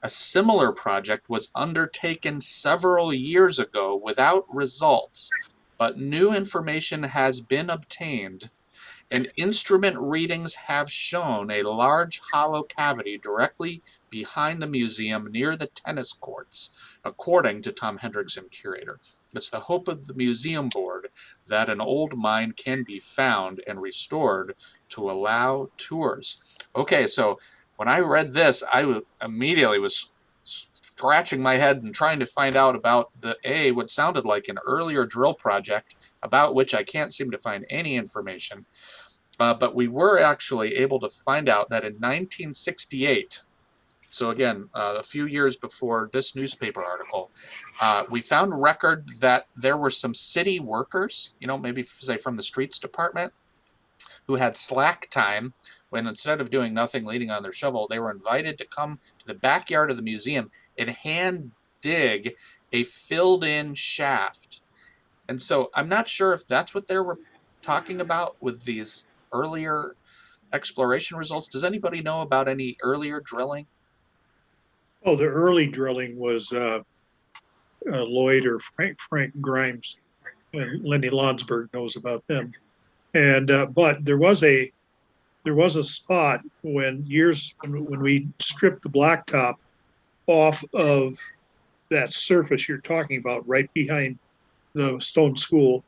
A similar project was undertaken several years ago without results, but new information has been obtained, and instrument readings have shown a large hollow cavity directly behind the museum near the tennis courts, according to Tom Hendrickson, curator. It's the hope of the museum board that an old mine can be found and restored to allow tours. Okay, so when I read this, I immediately was scratching my head and trying to find out about what sounded like an earlier drill project about which I can't seem to find any information. But we were actually able to find out that in 1968, so again, a few years before this newspaper article, we found record that there were some city workers, maybe say from the streets department, who had slack time when instead of doing nothing, leaning on their shovel, they were invited to come to the backyard of the museum and hand dig a filled-in shaft. And so I'm not sure if that's what they're talking about with these earlier exploration results? Does anybody know about any earlier drilling? Oh, the early drilling was Lloyd or Frank Grimes, and Lenny Lonsberg knows about them. And but there was a spot when we stripped the blacktop off of that surface you're talking about, right behind the stone school,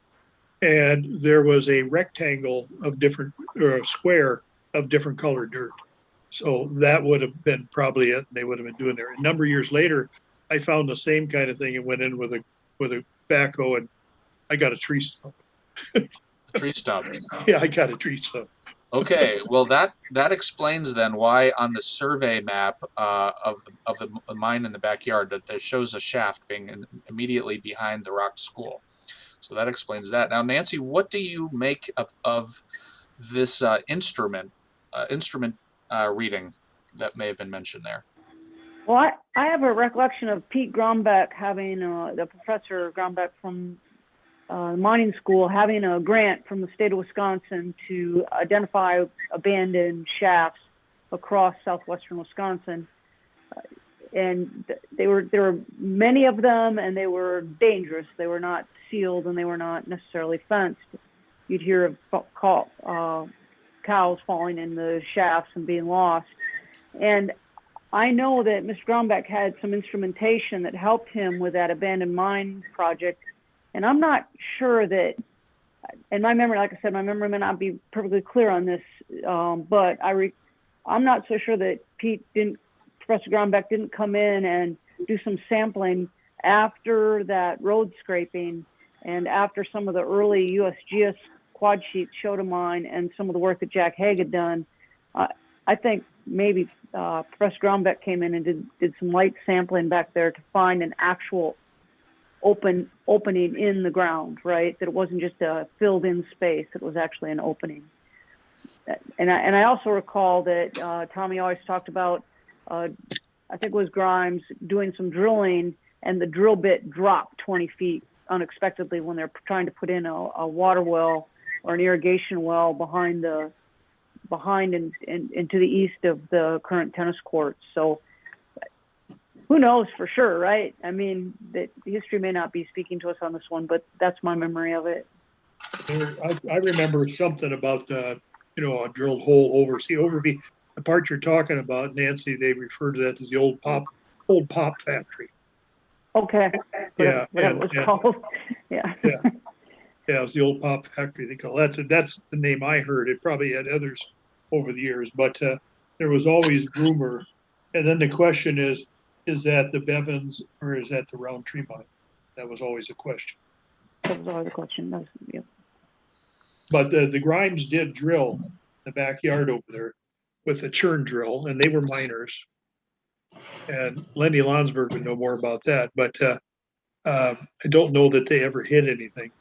and there was a rectangle of different, or a square of different colored dirt. So that would have been probably it. They would have been doing there. A number of years later, I found the same kind of thing and went in with a backhoe, and I got a tree stump. A tree stump. Yeah, I got a tree stump. Okay, well that explains then why on the survey map of the mine in the backyard that it shows a shaft being immediately behind the rock school. So that explains that. Now, Nancy, what do you make of this instrument reading that may have been mentioned there? Well, I have a recollection of Pete Grombeck having, the professor Grombeck from mining school, having a grant from the state of Wisconsin to identify abandoned shafts across southwestern Wisconsin. And there were many of them, and they were dangerous. They were not sealed, and they were not necessarily fenced. You'd hear of cows falling in the shafts and being lost. And I know that Mr. Grombeck had some instrumentation that helped him with that abandoned mine project. And I'm not sure that, and my memory, like I said, my memory may not be perfectly clear on this, but I'm not so sure that Professor Grombeck didn't come in and do some sampling after that road scraping and after some of the early USGS quad sheets showed a mine and some of the work that Jack Haig had done. I think maybe Professor Grombeck came in and did some light sampling back there to find an actual opening in the ground, right? That it wasn't just a filled in space, it was actually an opening. And I also recall that Tommy always talked about, I think it was Grimes, doing some drilling, and the drill bit dropped 20 feet unexpectedly when they're trying to put in a water well or an irrigation well behind and to the east of the current tennis courts. So who knows for sure, right? I mean, that history may not be speaking to us on this one, but that's my memory of it. I remember something about a drilled hole over. See, the part you're talking about, Nancy, they refer to that as the old pop factory. Okay. Yeah. Whatever it was called. Yeah. Yeah. Yeah, it's the old pop factory. They call that's the name I heard. It probably had others over the years, but there was always rumor. And then the question is that the Bevans or is that the Roundtree mine? That was always a question. That was always a question. Yeah. But the Grimes did drill the backyard over there with a churn drill, and they were miners. And Lenny Lonsberg would know more about that, but I don't know that they ever hit anything.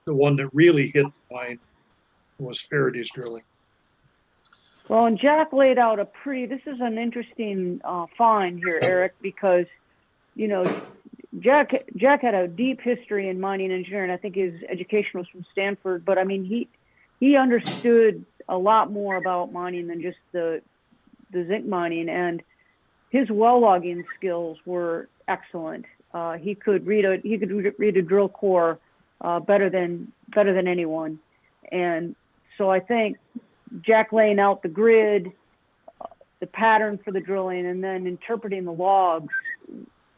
The one that really hit the mine was Faraday's drilling. Well, and Jack laid out this is an interesting find here, Erik, because, Jack had a deep history in mining engineering. I think his education was from Stanford, but I mean, he understood a lot more about mining than just the zinc mining, and his well logging skills were excellent. He could read a drill core better than anyone, and so I think Jack laying out the grid, the pattern for the drilling, and then interpreting the logs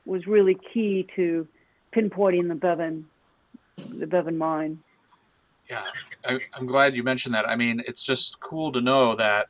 was really key to pinpointing the Bevan mine. Yeah, I'm glad you mentioned that. I mean, it's just cool to know that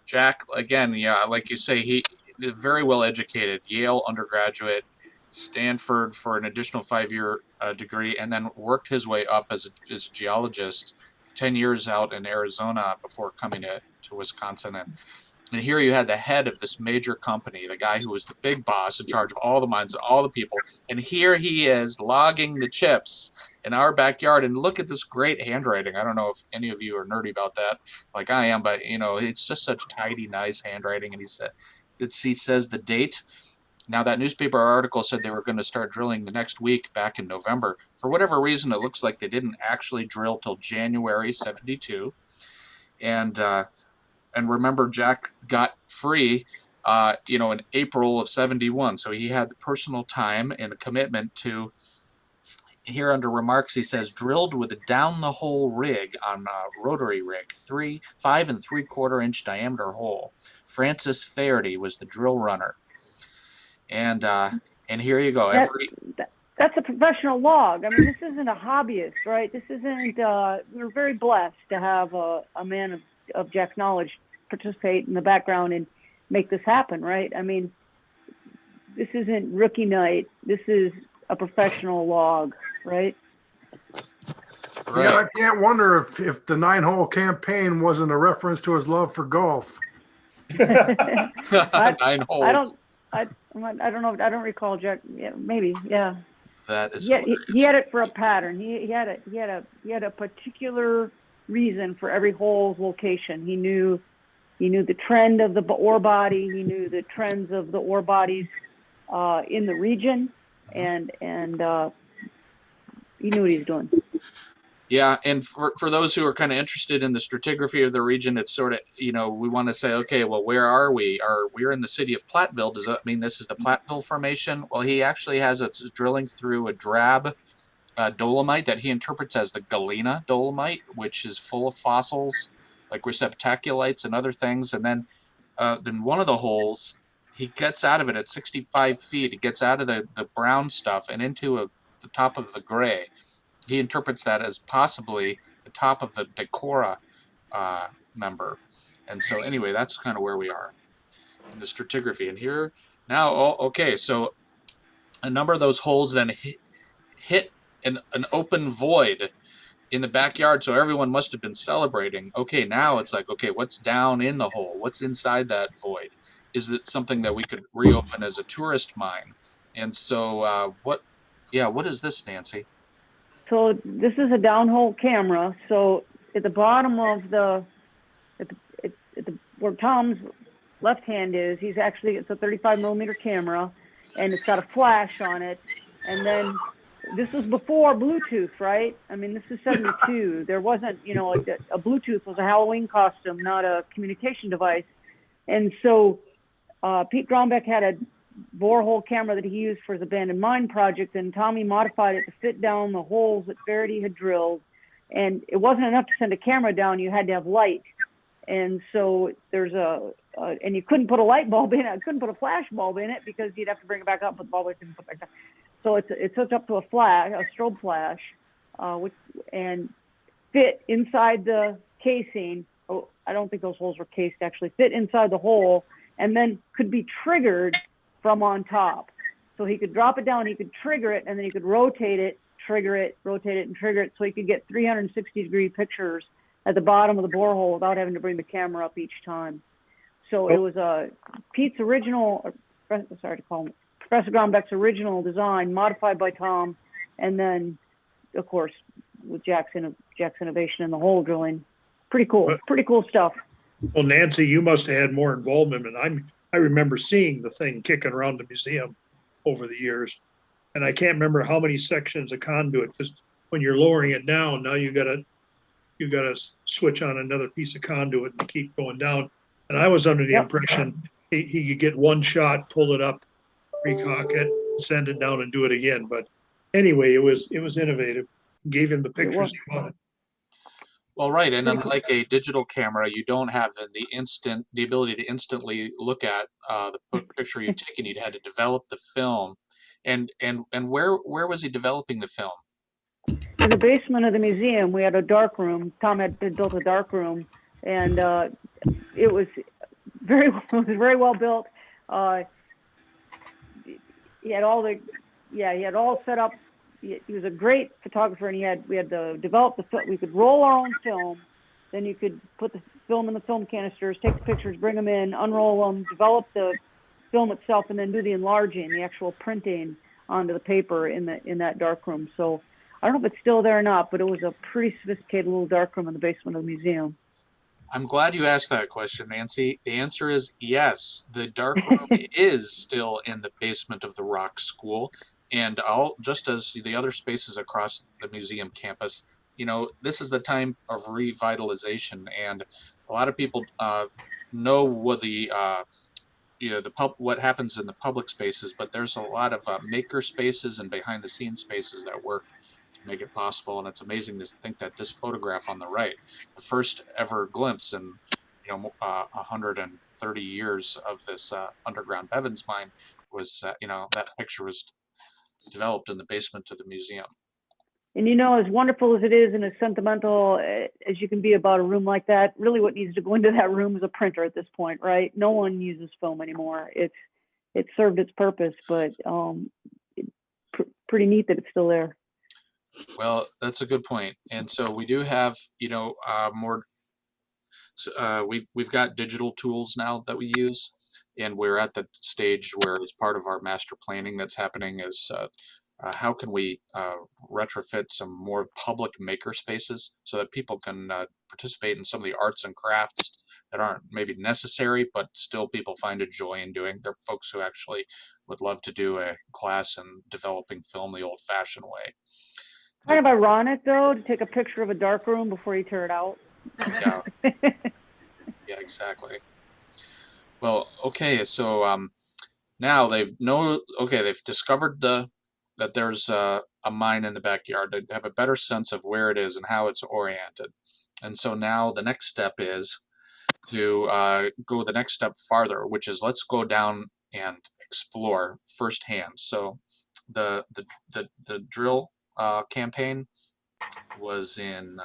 Jack, again, yeah, like you say, he very well educated, Yale undergraduate, Stanford for an additional 5-year degree, and then worked his way up as a geologist, 10 years out in Arizona before coming to Wisconsin. And here you had the head of this major company, the guy who was the big boss in charge of all the mines and all the people. And here he is logging the chips in our backyard. And look at this great handwriting. I don't know if any of you are nerdy about that like I am, but it's just such tidy, nice handwriting. And he says the date Now, that newspaper article said they were going to start drilling the next week back in November. For whatever reason, it looks like they didn't actually drill till January 72. And remember, Jack got free, in April of 71. So he had the personal time and a commitment to, here under remarks, he says, drilled with a down-the-hole rig on a rotary rig, 5 3/4 inch diameter hole. Francis Faherty was the drill runner. And here you go. That's a professional log. I mean, this isn't a hobbyist, right? This isn't. We're very blessed to have a man of Jack's knowledge participate in the background and make this happen, right? I mean, this isn't rookie night. This is a professional log, right? Right. Yeah, I can't wonder if the 9-hole campaign wasn't a reference to his love for golf. 9 holes. I don't know. I don't recall Jack. Yeah, maybe. Yeah. That is. He had it for a pattern. He had a particular reason for every hole's location. He knew the trend of the ore body. He knew the trends of the ore bodies in the region, and he knew what he was doing. Yeah, and for those who are kind of interested in the stratigraphy of the region, it's sort of, we want to say, okay, well, where are we? We're in the city of Platteville. Does that mean this is the Platteville Formation? Well, he actually has it's drilling through a drab dolomite that he interprets as the Galena dolomite, which is full of fossils like receptaculites and other things. And then one of the holes, he gets out of it at 65 feet. He gets out of the brown stuff and into the top of the gray. He interprets that as possibly the top of the Decora member. And so anyway, that's kind of where we are in the stratigraphy. And here now, okay, so a number of those holes then hit an open void in the backyard, so everyone must have been celebrating. Okay, now it's like, okay, what's down in the hole? What's inside that void? Is it something that we could reopen as a tourist mine? And so what is this, Nancy? So this is a downhole camera. So at the bottom of where Tom's left hand is, it's a 35 millimeter camera, and it's got a flash on it. And then this was before Bluetooth, right? I mean, this is 72. There wasn't, like a Bluetooth was a Halloween costume, not a communication device. And so Pete Grombeck had a borehole camera that he used for his abandoned mine project, and Tommy modified it to fit down the holes that Faherty had drilled. And it wasn't enough to send a camera down, you had to have light. And so there's and you couldn't put a light bulb in it, couldn't put a flash bulb in it because you'd have to bring it back up, put the bulb in, put it back down. So it's hooked up to a strobe flash, and fit inside the casing. Oh, I don't think those holes were cased, actually fit inside the hole, and then could be triggered from on top. So he could drop it down, he could trigger it, and then he could rotate it, trigger it, rotate it, and trigger it, so he could get 360-degree pictures at the bottom of the borehole without having to bring the camera up each time. So it was Pete's original, sorry to call him, Professor Grombeck's original design, modified by Tom, and then, of course, with Jack's innovation in the hole drilling. Pretty cool stuff. Well, Nancy, you must have had more involvement, and I remember seeing the thing kicking around the museum over the years, and I can't remember how many sections of conduit, because when you're lowering it down, now you gotta switch on another piece of conduit and keep going down. And I was under the impression he could get one shot, pull it up, recock it, send it down, and do it again. But anyway, it was innovative. Gave him the pictures he wanted. Well, right, and unlike a digital camera, you don't have the ability to instantly look at the picture you've taken. You'd had to develop the film, and where was he developing the film? In the basement of the museum, we had a dark room. Tom had built a dark room, and it was very well built. He had all set up. He was a great photographer, and we had to develop the film. We could roll our own film, then you could put the film in the film canisters, take the pictures, bring them in, unroll them, develop the film itself, and then do the enlarging, the actual printing onto the paper in that dark room. So I don't know if it's still there or not, but it was a pretty sophisticated little dark room in the basement of the museum. I'm glad you asked that question, Nancy. The answer is yes. The dark room is still in the basement of the Rock School, and all just as the other spaces across the museum campus. You know, this is the time of revitalization, and a lot of people know what what happens in the public spaces, but there's a lot of maker spaces and behind the scenes spaces that work to make it possible. And it's amazing to think that this photograph on the right, the first ever glimpse in 130 years of this underground Bevans mine, was that picture was developed in the basement of the museum. And as wonderful as it is and as sentimental as you can be about a room like that, really what needs to go into that room is a printer at this point, right? No one uses film anymore. It served its purpose, but pretty neat that it's still there. Well, that's a good point. And so we do have, more. We've got digital tools now that we use, and we're at the stage where, as part of our master planning that's happening, is how can we retrofit some more public maker spaces so that people can participate in some of the arts and crafts that aren't maybe necessary, but still people find a joy in doing. There are folks who actually would love to do a class in developing film the old-fashioned way. Kind of ironic, though, to take a picture of a dark room before you tear it out. Yeah, yeah, exactly. Well, okay, so now they've discovered that there's a mine in the backyard. They have a better sense of where it is and how it's oriented. And so now the next step is to go the next step farther, which is let's go down and explore firsthand. So the drill campaign was in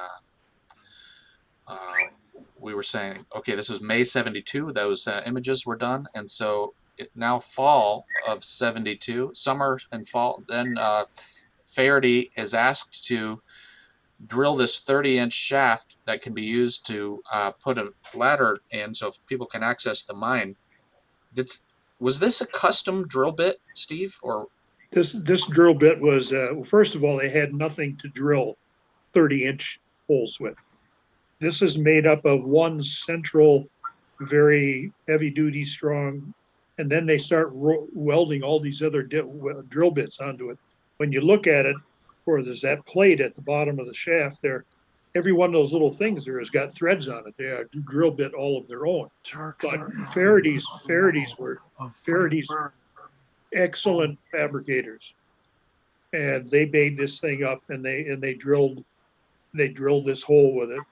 we were saying, okay, this was May 72, those images were done, and so now fall of 72, summer and fall, then Faraday is asked to drill this 30-inch shaft that can be used to put a ladder in so people can access the mine. Was this a custom drill bit, Steve, or? This drill bit was, first of all, they had nothing to drill 30-inch holes with. This is made up of one central, very heavy-duty, strong, and then they start welding all these other drill bits onto it. When you look at it, where there's that plate at the bottom of the shaft there, every one of those little things there has got threads on it. They are drill bit all of their own. But Faraday's were excellent fabricators, and they made this thing up, and they drilled this hole with it.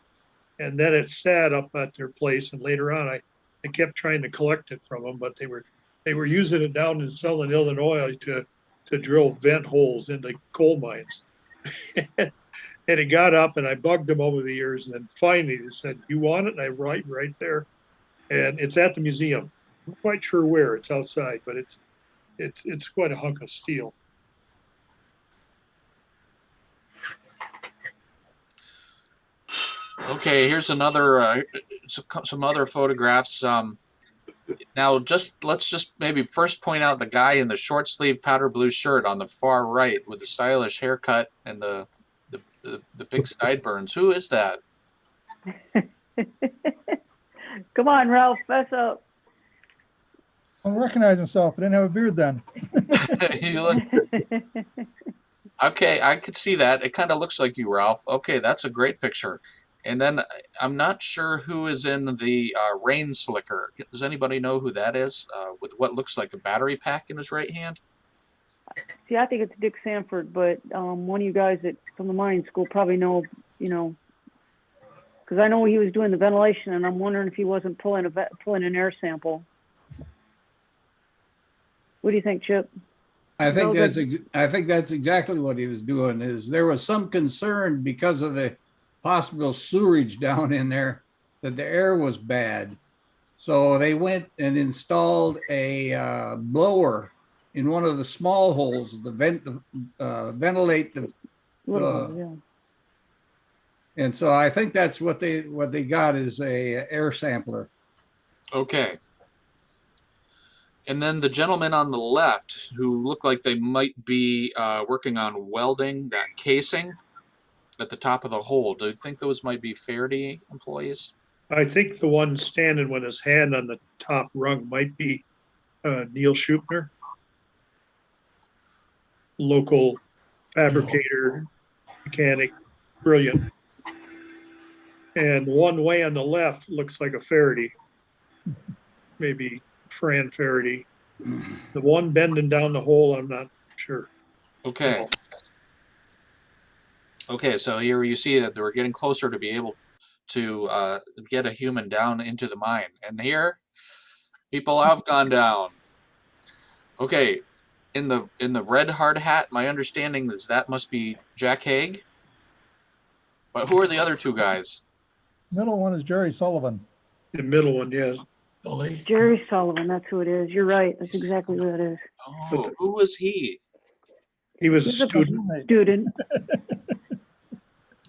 And then it sat up at their place, and later on I kept trying to collect it from them, but they were using it down in Southern Illinois to drill vent holes into coal mines. And it got up, and I bugged them over the years, and then finally they said, "You want it?" And I right there, and it's at the museum. I'm not quite sure where. It's outside, but it's quite a hunk of steel. Okay, here's another some other photographs. Now, let's just maybe first point out the guy in the short sleeve powder blue shirt on the far right with the stylish haircut and the big sideburns. Who is that? Come on, Ralph, fess up. I don't recognize himself. I didn't have a beard then. You look... Okay, I could see that. It kind of looks like you, Ralph. Okay, that's a great picture. And then I'm not sure who is in the rain slicker. Does anybody know who that is? With what looks like a battery pack in his right hand? See, I think it's Dick Sanford, but one of you guys from the mining school probably know, because I know he was doing the ventilation, and I'm wondering if he wasn't pulling an air sample. What do you think, Chip? I think that's exactly what he was doing. Is there was some concern because of the possible sewerage down in there that the air was bad, so they went and installed a blower in one of the small holes to ventilate the. Yeah. And so I think that's what they got is a air sampler. Okay. And then the gentleman on the left, who look like they might be working on welding that casing at the top of the hole. Do you think those might be Faraday employees? I think the one standing with his hand on the top rung might be Neil Schupner, local fabricator, mechanic, brilliant. And one way on the left looks like a Faraday, maybe Fran Faraday. The one bending down the hole, I'm not sure. Okay. Okay, so here you see that we're getting closer to be able to get a human down into the mine. And here, people have gone down. Okay, in the red hard hat, my understanding is that must be Jack Haig. But who are the other two guys? Middle one is Jerry Sullivan. The middle one, yes. Billy? Jerry Sullivan, that's who it is. You're right. That's exactly who it is. Oh, who was he? He was a He's a student. roommate. Student. I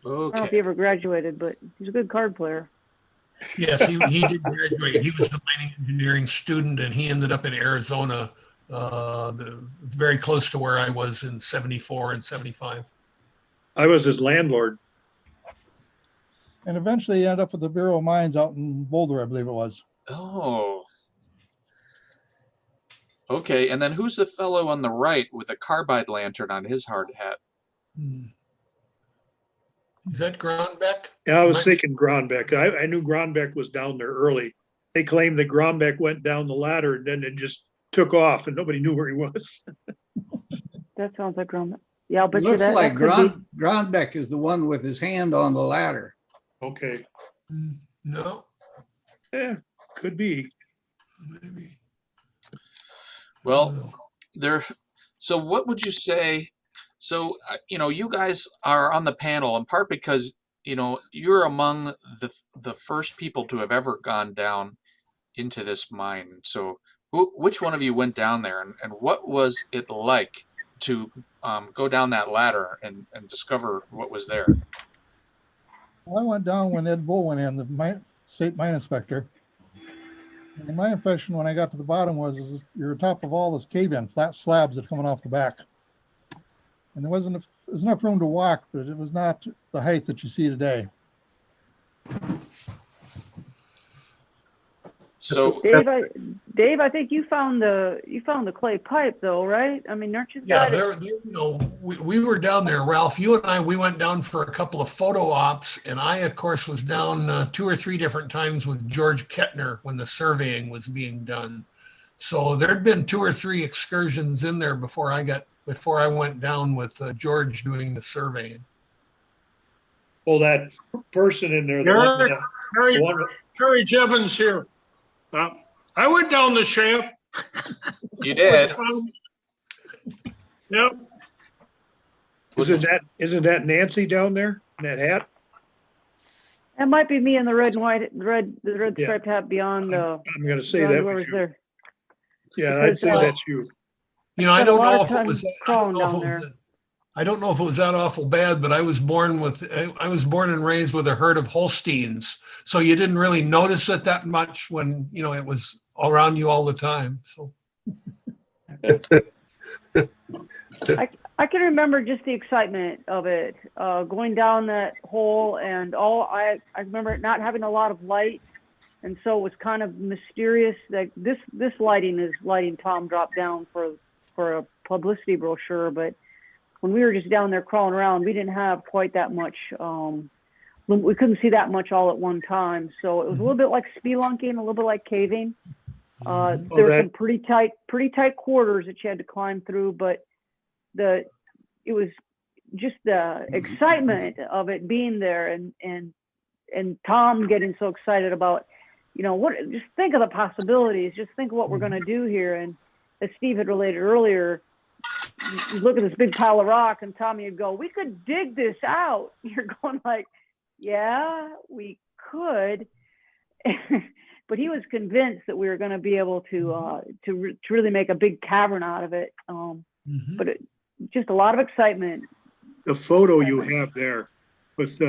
don't know if he Okay. ever graduated, but he's a good card player. Yes, he did graduate. He was a mining engineering student, and he ended up in Arizona, very close to where I was in 74 and 75. I was his landlord. And eventually he ended up with the Bureau of Mines out in Boulder, I believe it was. Oh. Okay, and then who's the fellow on the right with a carbide lantern on his hard hat? Is that Gronbeck? Yeah, I was thinking Gronbeck. I knew Gronbeck was down there early. They claimed that Gronbeck went down the ladder and then it just took off and nobody knew where he was. That sounds like Grumman. Yeah, I'll bet you Looks that. like that could be. Gronbeck is the one with his hand on the ladder. Okay. No, Yeah, could be. maybe. Well, there. So what would you say? So you guys are on the panel in part because you're among the first people to have ever gone down into this mine. So which one of you went down there, and what was it like to go down that ladder and discover what was there? I went down when Ed Bull went in, the state mine inspector. And my impression when I got to the bottom was you're on top of all this cave-in, flat slabs that are coming off the back. And there was enough room to walk, but it was not the height that you see today. So Dave, I think you found the clay pipe though, right? I mean, aren't you? Yeah, we were down there, Ralph. You and I, we went down for a couple of photo ops, and I, of course, was down 2 or 3 different times with George Kettner when the surveying was being done. So there'd been 2 or 3 excursions in there before I went down with George doing the surveying. Well, that person in there, Harry Jebens here. I went down the shaft. you did. Yep. isn't that Nancy down there in that hat? That might be me in the red and white, the red Yeah. striped hat beyond. I'm going to say beyond that whoever's was you. there. Yeah, I'd say that's you. I Spent a don't lot know of if it time was. crawling down there. I don't know if it was that awful bad, but I was born and raised with a herd of Holsteins, so you didn't really notice it that much when it was around you all the time. So I can remember just the excitement of it, going down that hole, and I remember it not having a lot of light, and so it was kind of mysterious. That this lighting is lighting Tom dropped down for a publicity brochure, but when we were just down there crawling around, we didn't have quite that much. We couldn't see that much all at one time, so it was a little bit like spelunking, a little bit like caving. There were some pretty tight quarters that you had to climb through, but it was just the excitement of it being there, and Tom getting so excited about, just think of the possibilities, just think of what we're going to do here. And as Steve had related earlier, you look at this big pile of rock, and Tommy would go, "We could dig this out." You're going like, "Yeah, we could," but he was convinced that we were going to be able to really make a big cavern out of it. But just a lot of excitement. The photo you have there with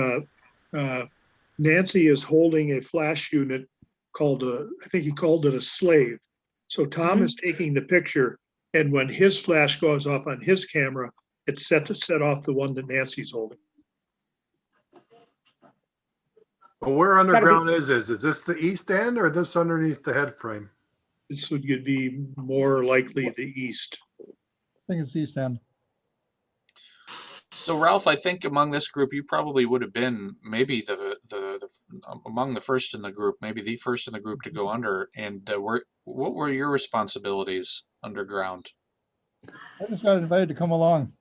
Nancy is holding a flash unit called I think he called it a slave. So Tom is taking the picture, and when his flash goes off on his camera, it's set to set off the one that Nancy's holding. Well, where gotta be- underground is this? Is this the east end or this underneath the head frame? This would be more likely the east. I think it's East End. So Ralph, I think among this group, you probably would have been maybe the among the first in the group, maybe the first in the group to go under. And what were your responsibilities underground? I just got invited to come along.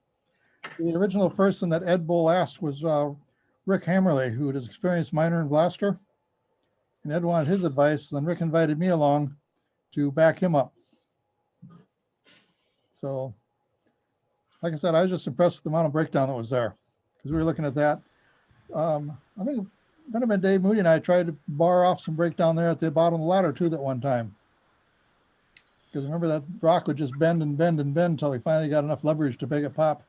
The original person that Ed Bull asked was Rick Hammerley, who was an experienced miner and blaster. And Ed wanted his advice, then Rick invited me along to back him up. So, like I said, I was just impressed with the amount of breakdown that was there, because we were looking at that. I think it might have been Dave Moody and I tried to bar off some breakdown there at the bottom of the ladder too that one time. Because remember that rock would just bend and bend and bend until we finally got enough leverage to make it pop.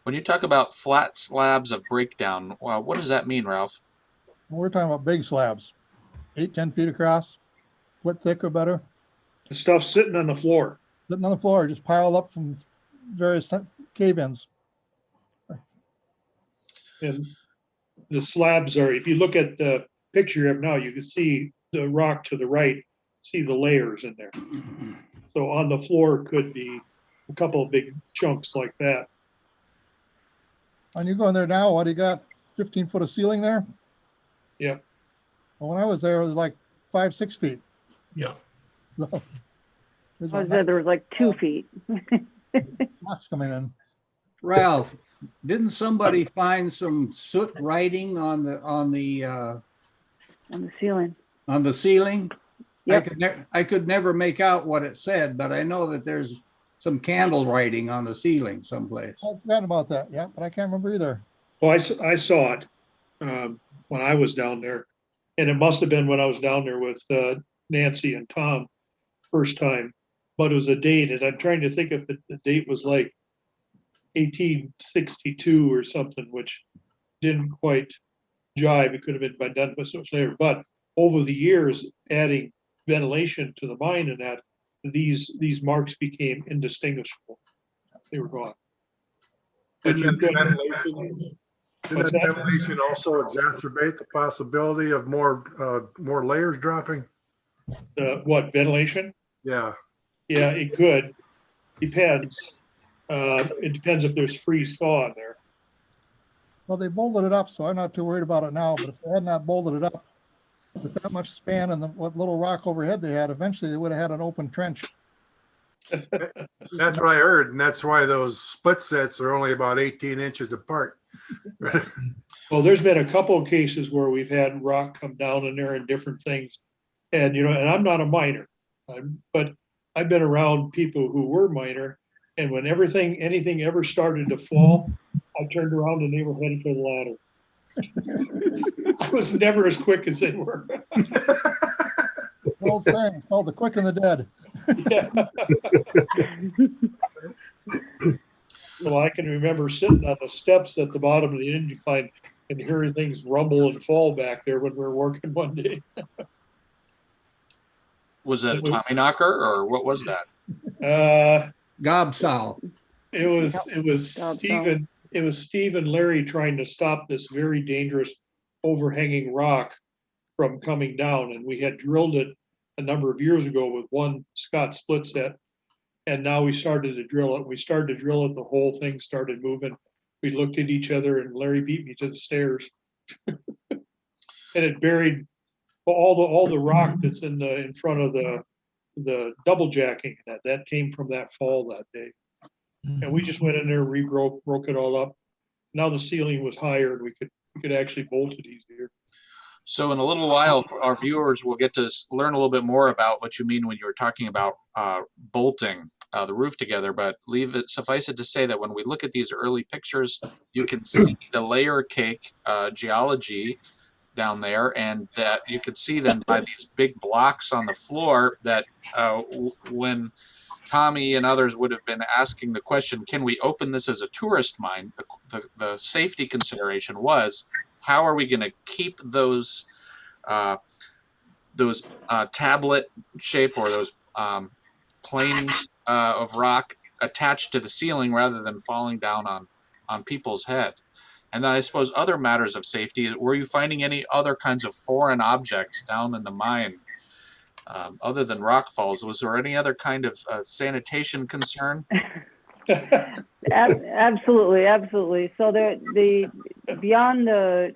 When you talk about flat slabs of breakdown, well, what does that mean, Ralph? We're talking about big slabs, 8-10 feet across, foot thick or better, The stuff sitting on the floor. sitting on the floor, just piled up from various cave-ins. And the slabs are, if you look at the picture you have now, you can see the rock to the right, see the layers in there. So on the floor could be a couple of big chunks like that. When you go in there now, what do you got? 15 foot of ceiling there? Yep. Well, when I was there, it was like 5-6 feet. Yeah. So, there's I said there was like 2 feet. rocks coming in. Ralph, didn't somebody find some soot writing on the On the ceiling. ceiling? Yep. I could never make out what it said, but I know that there's some candle writing on the ceiling someplace. I forgot about that, yeah, but I can't remember either. Well, I saw it when I was down there. And it must have been when I was down there with Nancy and Tom first time. But it was a date, and I'm trying to think if the date was like 1862 or something, which didn't quite jive. It could have been done so much later. But over the years, adding ventilation to the mine and that, these marks became indistinguishable. They were gone. But you could, Didn't that ventilation also exacerbate the possibility of more layers dropping? what, ventilation? Yeah. Yeah, it could. Depends. It depends if there's freeze thaw in there. Well, they bolted it up, so I'm not too worried about it now, but if they had not bolted it up with that much span and what little rock overhead they had, eventually they would have had an open trench. That's what I heard, and that's why those split sets are only about 18 inches apart. Well, there's been a couple of cases where we've had rock come down in there and different things. And, and I'm not a miner, but I've been around people who were miner. And when anything ever started to fall, I turned around and they were headed for the ladder. I was never as quick as they were. Old saying, it's called the quick and the dead. Yeah. Well, I can remember sitting on the steps at the bottom of the incline and hearing things rumble and fall back there when we were working one day. Was that a Tommy knocker or what was that? Gobsow. It was Steve and Larry trying to stop this very dangerous overhanging rock from coming down. And we had drilled it a number of years ago with one Scott split set. And now we started to drill it. We started to drill it. The whole thing started moving. We looked at each other and Larry beat me to the stairs. And it buried all the rock that's in front of the double jacking. That came from that fall that day. And we just went in there, broke it all up. Now the ceiling was higher and we could actually bolt it easier. So in a little while, our viewers will get to learn a little bit more about what you mean when you were talking about bolting the roof together. But suffice it to say that when we look at these early pictures, you can see the layer cake geology down there, and that you could see then by these big blocks on the floor that when Tommy and others would have been asking the question, can we open this as a tourist mine? The safety consideration was, how are we going to keep those tablet shape or those planes of rock attached to the ceiling rather than falling down on people's head? And then I suppose other matters of safety, were you finding any other kinds of foreign objects down in the mine other than rock falls? Was there any other kind of sanitation concern? Absolutely. So the beyond the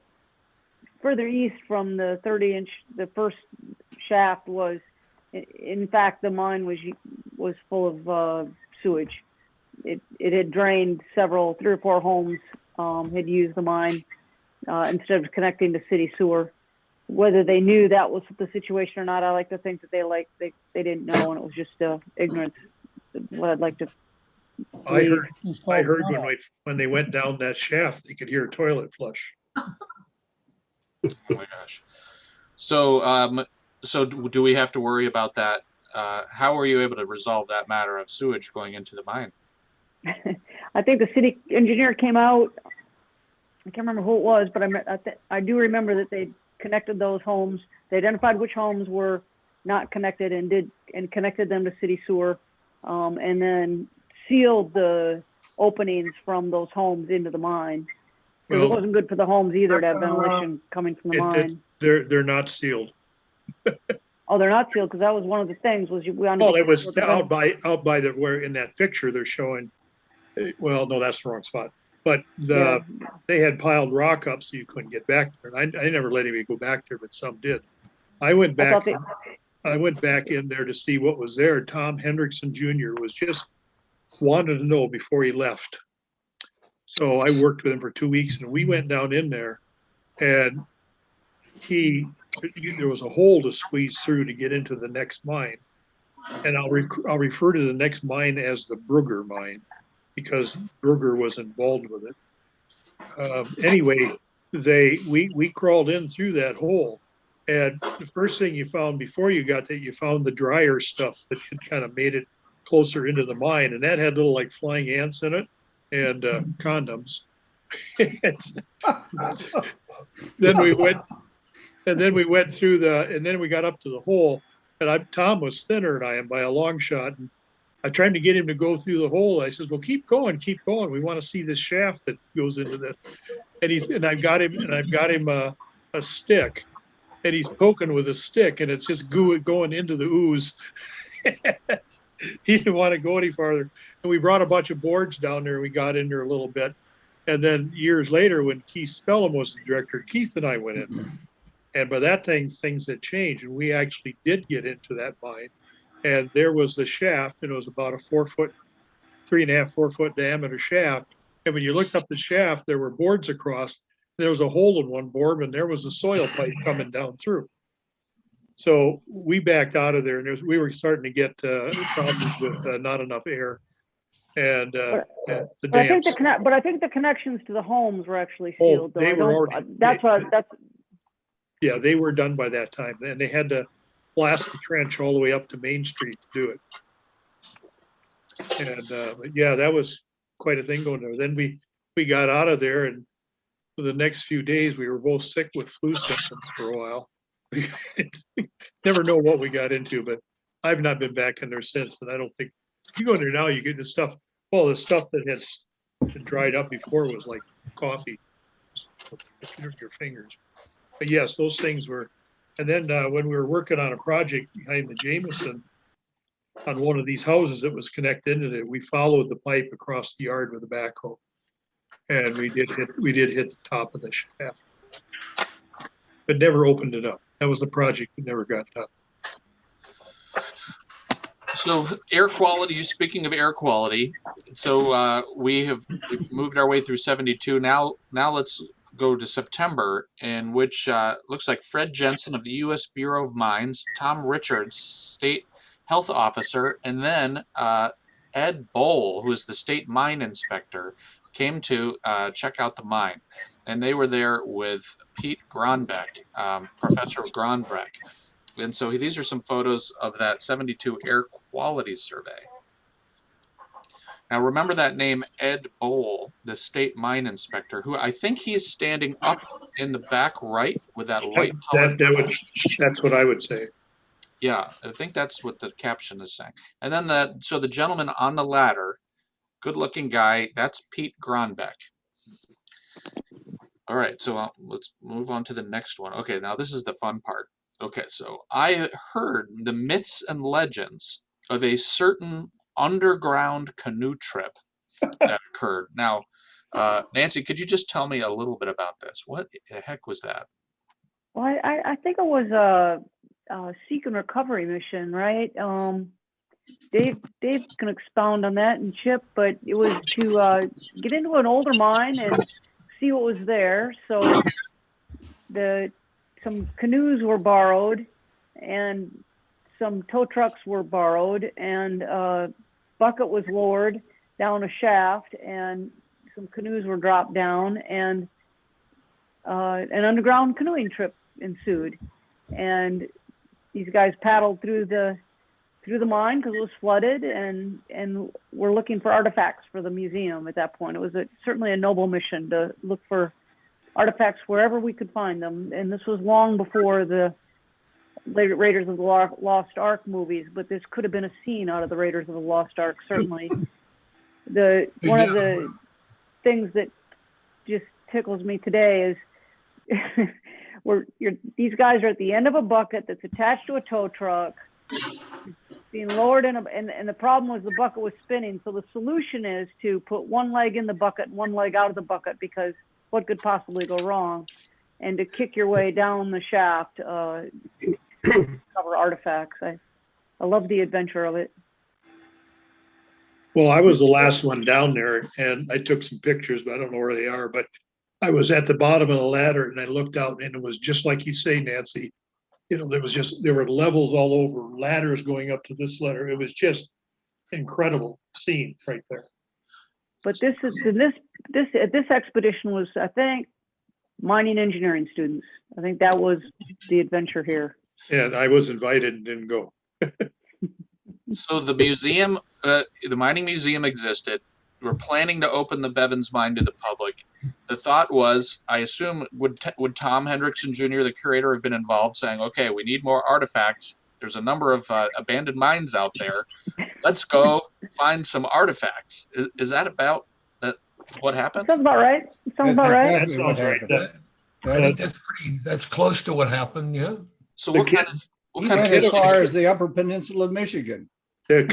further east from the 30-inch, the first shaft was, in fact, the mine was full of sewage. It had drained 3 or 4 homes had used the mine instead of connecting to city sewer. Whether they knew that was the situation or not, I like to think that they didn't know, and it was just ignorance. What I'd like to. I heard when they went down that shaft, they could hear a toilet flush. Oh my gosh. So, so do we have to worry about that? How were you able to resolve that matter of sewage going into the mine? I think the city engineer came out. I can't remember who it was, but I do remember that they connected those homes. They identified which homes were not connected and connected them to city sewer, and then sealed the openings from those homes into the mine. Well, it wasn't good for the homes either to have ventilation coming from the mine. They're not sealed. Oh, they're not sealed, because that was one of the things was we. Oh, it was out by the where in that picture they're showing. Well, no, that's the wrong spot. But they had piled rock up so you couldn't get back there. And I never let anybody go back there, but some did. I went back in there to see what was there. Tom Hendrickson Jr. was just wanted to know before he left. So I worked with him for 2 weeks, and we went down in there, and there was a hole to squeeze through to get into the next mine. And I'll refer to the next mine as the Brooker Mine, because Brooker was involved with it. Anyway, we crawled in through that hole, and the first thing you found before you got there, you found the dryer stuff that had kind of made it closer into the mine, and that had little like flying ants in it and condoms. Then we went through and then we got up to the hole, and Tom was thinner than I am by a long shot, and I tried to get him to go through the hole. I said, well, keep going. We want to see this shaft that goes into this. And I've got him a stick, and he's poking with a stick, and it's just going into the ooze. He didn't want to go any farther. And we brought a bunch of boards down there, and we got in there a little bit. And then years later, when Keith Spelum was the director, Keith and I went in there. And by that time, things had changed, and we actually did get into that mine. And there was the shaft, and it was about a 3.5, 4 foot diameter shaft. And when you looked up the shaft, there were boards across. There was a hole in one board, and there was a soil pipe coming down through. So we backed out of there, and we were starting to get problems with not enough air and the dams. But I think the connections to the homes were actually sealed. They were already. Yeah, they were done by that time, and they had to blast the trench all the way up to Main Street to do it. And yeah, that was quite a thing going there. Then we got out of there, and for the next few days we were both sick with flu symptoms for a while. Never know what we got into, but I've not been back in there since, and I don't think you go in there now, you get the stuff. Well, the stuff that has dried up before was like coffee, your fingers. But yes, those things were. And then when we were working on a project behind the Jameson on one of these houses that was connected into it, we followed the pipe across the yard with a backhoe, and we did hit the top of the shaft, but never opened it up. That was the project that never got done. So air quality, speaking of air quality, so we've moved our way through 72. Now let's go to September, in which looks like Fred Jensen of the U.S. Bureau of Mines, Tom Richards, State Health Officer, and then Ed Bohl, who is the State Mine Inspector, came to check out the mine. And they were there with Pete Gronbeck, Professor Gronbeck. And so these are some photos of that 72 air quality survey. Now remember that name, Ed Bohl, the State Mine Inspector, who I think he's standing up in the back right with that light color. That's what I would say. Yeah, I think that's what the caption is saying. And then so the gentleman on the ladder, good-looking guy, that's Pete Gronbeck. All right, so let's move on to the next one. Okay, now this is the fun part. Okay, so I heard the myths and legends of a certain underground canoe trip that occurred. Now, Nancy, could you just tell me a little bit about this? What the heck was that? Well, I think it was a seek and recovery mission, right? Dave can expound on that, and Chip, but it was to get into an older mine and see what was there. So some canoes were borrowed, and some tow trucks were borrowed, and a bucket was lowered down a shaft, and some canoes were dropped down, and an underground canoeing trip ensued. And these guys paddled through the mine because it was flooded, and we're looking for artifacts for the museum at that point. It was certainly a noble mission to look for artifacts wherever we could find them. And this was long before the Raiders of the Lost Ark movies, but this could have been a scene out of the Raiders of the Lost Ark, certainly. One of the things that just tickles me today is these guys are at the end of a bucket that's attached to a tow truck, being lowered in and the problem was the bucket was spinning. So the solution is to put one leg in the bucket and one leg out of the bucket, because what could possibly go wrong? And to kick your way down the shaft to cover artifacts. I love the adventure of it. Well, I was the last one down there, and I took some pictures, but I don't know where they are. But I was at the bottom of the ladder, and I looked out, and it was just like you say, Nancy. You know, there were levels all over, ladders going up to this ladder. It was just incredible scene right there. But this expedition was, I think, mining engineering students. I think that was the adventure here. And I was invited and didn't go. So the museum, the mining museum existed. We're planning to open the Bevans Mine to the public. The thought was, I assume, would Tom Hendrickson Jr., the curator, have been involved, saying, okay, we need more artifacts. There's a number of abandoned mines out there. Let's go find some artifacts. Is that about what happened? Sounds about right. Sounds about right. That sounds right. I think that's close to what happened, yeah. So what kind of as far as the Upper Peninsula of Michigan. The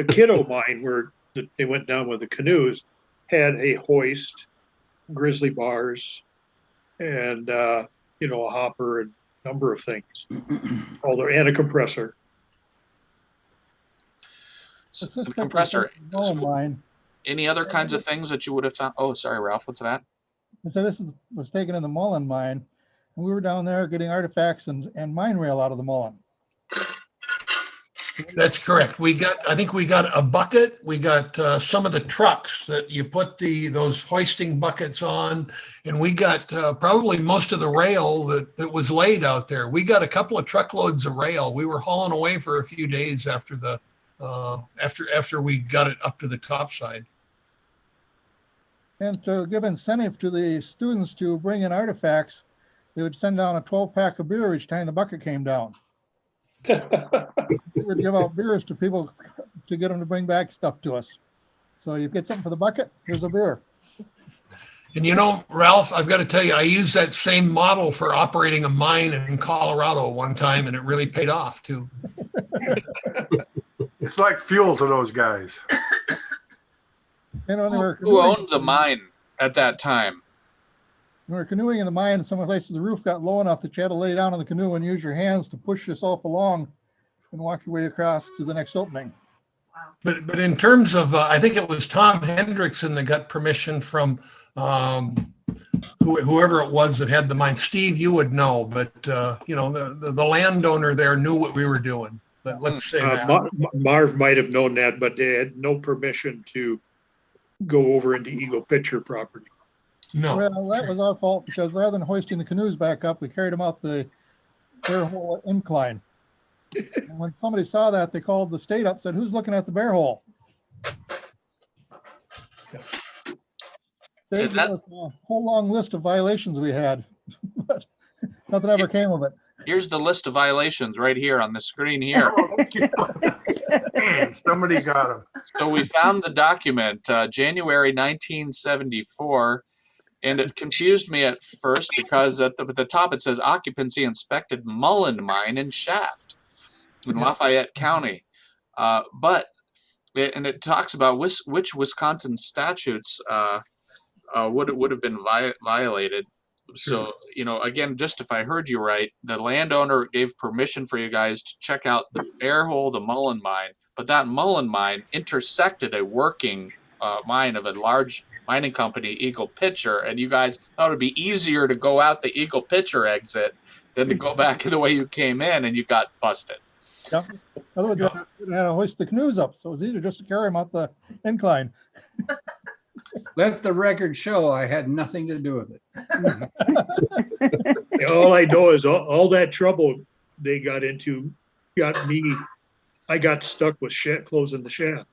Kiddo mine where they went down with the canoes had a hoist, grizzly bars, and a hopper and a number of things. And a compressor. The compressor. Mine. Any other kinds of things that you would have found? Oh, sorry, Ralph. What's that? So this was taken in the Mullen mine, and we were down there getting artifacts and mine rail out of the Mullen. That's correct. I think we got a bucket. We got some of the trucks that you put those hoisting buckets on, and we got probably most of the rail that was laid out there. We got a couple of truckloads of rail. We were hauling away for a few days after after we got it up to the top side. And to give incentive to the students to bring in artifacts, they would send down a 12-pack of beer each time the bucket came down. We would give out beers to people to get them to bring back stuff to us. So you get something for the bucket, here's a beer. And Ralph, I've got to tell you, I used that same model for operating a mine in Colorado one time, and it really paid off too. It's like fuel to those guys. Who owned the mine at that time? We were canoeing in the mine, and some places the roof got low enough that you had to lay down in the canoe and use your hands to push yourself along and walk your way across to the next opening. But in terms of, I think it was Tom Hendrickson that got permission from whoever it was that had the mine. Steve, you would know, but the landowner there knew what we were doing. But let's say that. Marv might have known that, but they had no permission to go over into Eagle Pitcher property. No. Well, that was our fault, because rather than hoisting the canoes back up, we carried them out the bear hole incline. And when somebody saw that, they called the state up, said, "Who's looking at the bear hole?" They gave us a whole long list of violations we had, but nothing ever came of it. Here's the list of violations right here on the screen here. Man, somebody got him. So we found the document, January 1974. And it confused me at first because at the top it says occupancy inspected Mullen Mine and Shaft in Lafayette County. And it talks about which Wisconsin statutes would have been violated. So, again, just if I heard you right, the landowner gave permission for you guys to check out the Bear Hole, the Mullen Mine, but that Mullen Mine intersected a working mine of a large mining company, Eagle Pitcher, and you guys thought it'd be easier to go out the Eagle Pitcher exit than to go back the way you came in, and you got busted. Yep. Otherwise, they had to hoist the canoes up, so it was easier just to carry them up the incline. Let the record show I had nothing to do with it. All I know is all that trouble they got into got me. I got stuck with closing the shaft.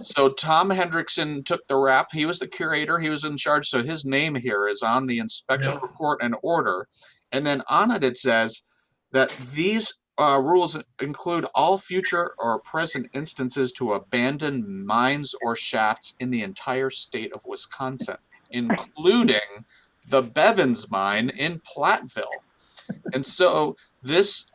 So Tom Hendrickson took the rap. He was the curator. He was in charge. So his name here is on the inspection report and order. And then on it, it says that these rules include all future or present instances to abandon mines or shafts in the entire state of Wisconsin, including the Bevans Mine in Platteville. And so this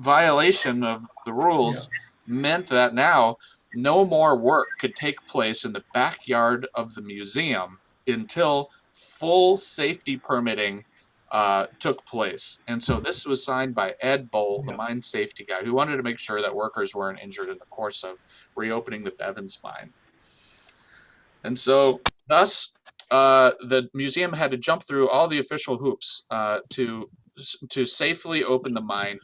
violation of the rules meant that now no more work could take place in the backyard of the museum until full safety permitting took place. And so this was signed by Ed Bowl, the mine safety guy, who wanted to make sure that workers weren't injured in the course of reopening the Bevans Mine. And so thus, the museum had to jump through all the official hoops to safely open the mine,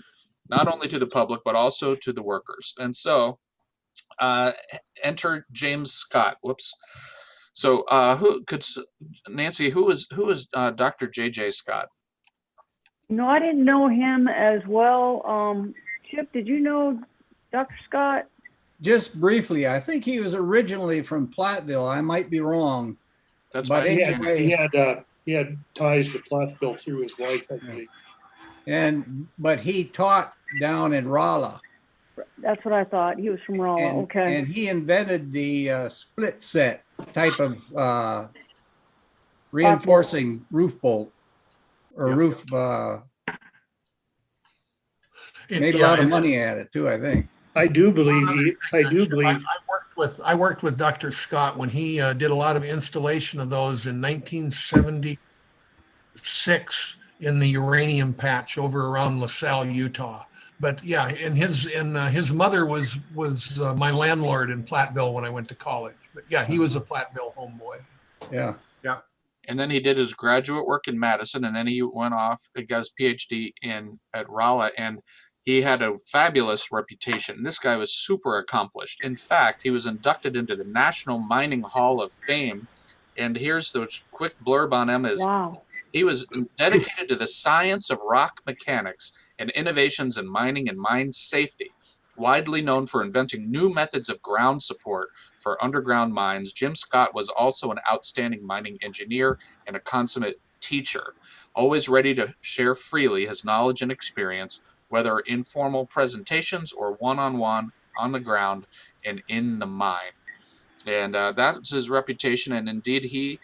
not only to the public, but also to the workers. And so enter James Scott. Whoops. So Nancy, who is Dr. J.J. Scott? No, I didn't know him as well. Chip, did you know Dr. Scott? Just briefly, I think he was originally from Platteville. I might be wrong. That's but anyway, he had ties to Platteville through his wife, I believe. But he taught down in Rolla. That's what I thought. He was from Rolla. Okay. And he invented the split set type of reinforcing roof bolt or roof. Made a lot of money at it too, I think. I do believe. I worked with Dr. Scott when he did a lot of installation of those in 1976 in the uranium patch over around LaSalle, Utah. But yeah, and his mother was my landlord in Platteville when I went to college. But yeah, he was a Platteville homeboy. Yeah. Yeah. And then he did his graduate work in Madison, and then he went off and got his PhD at Rolla, and he had a fabulous reputation. This guy was super accomplished. In fact, he was inducted into the National Mining Hall of Fame. And here's the quick blurb on him is he was dedicated to the science of rock mechanics and innovations in mining and mine safety. Widely known for inventing new methods of ground support for underground mines, Jim Scott was also an outstanding mining engineer and a consummate teacher, always ready to share freely his knowledge and experience, whether informal presentations or one-on-one on the ground and in the mine. And that's his reputation. And indeed, he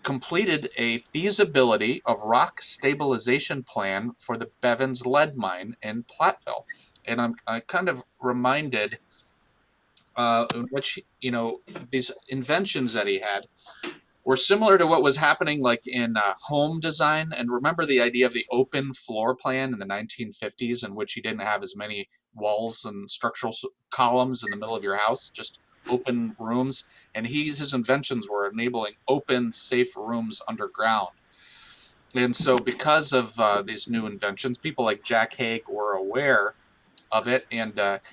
completed a feasibility of rock stabilization plan for the Bevans lead mine in Platteville. And I'm kind of reminded which, these inventions that he had were similar to what was happening like in home design. And remember the idea of the open floor plan in the 1950s, in which you didn't have as many walls and structural columns in the middle of your house, just open rooms. And his inventions were enabling open, safe rooms underground. And so because of these new inventions, people like Jack Haig were aware of it, and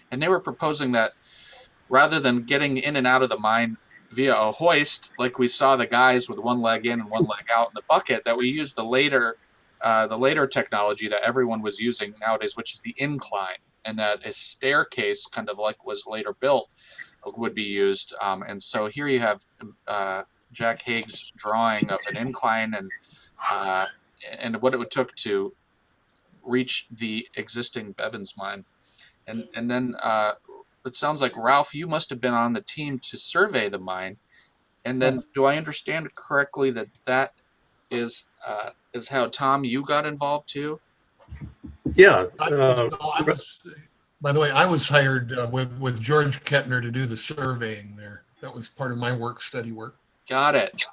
they were proposing that rather than getting in and out of the mine via a hoist, like we saw the guys with one leg in and one leg out in the bucket, that we use the later technology that everyone was using nowadays, which is the incline, and that a staircase, kind of like was later built, would be used. And so here you have Jack Haig's drawing of an incline and what it would took to reach the existing Bevans mine. And then it sounds like, Ralph, you must have been on the team to survey the mine. And then, do I understand correctly that that is how Tom, you got involved too? Yeah. By the way, I was hired with George Kettner to do the surveying there. That was part of my study work. Got it.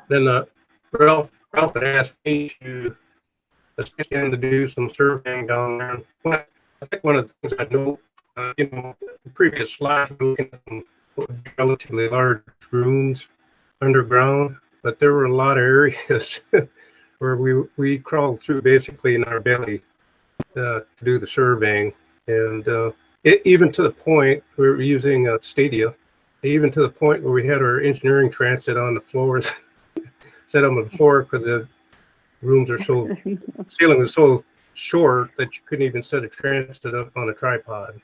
Then Ralph had asked me to assist him to do some surveying down there. And I think one of the things I know, the previous slide, we were looking at some relatively large rooms underground, but there were a lot of areas where we crawled through basically in our belly to do the surveying. And even to the point, we were using Stadia, even to the point where we had our engineering transit on the floors, set them on the floor because the rooms are so, ceiling was so short that you couldn't even set a transit up on a tripod.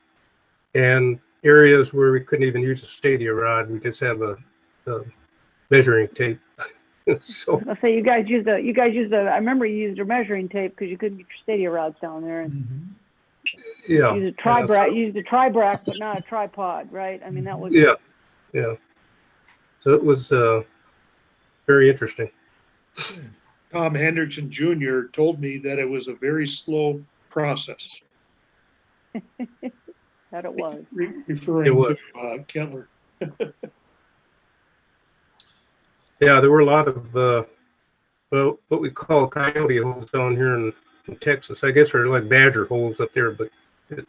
And areas where we couldn't even use a Stadia rod, we just have a measuring tape. So I'll say you guys used I remember you used a measuring tape because you couldn't get your Stadia rods down there. And yeah, used a tribrac, but not a tripod, right? I mean, that was yeah. So it was very interesting. Tom Hendrickson Jr. told me that it was a very slow process. that it was. Referring It was. to Kettler. Yeah, there were a lot of what we call coyote holes down here in Texas. I guess they're like badger holes up there, but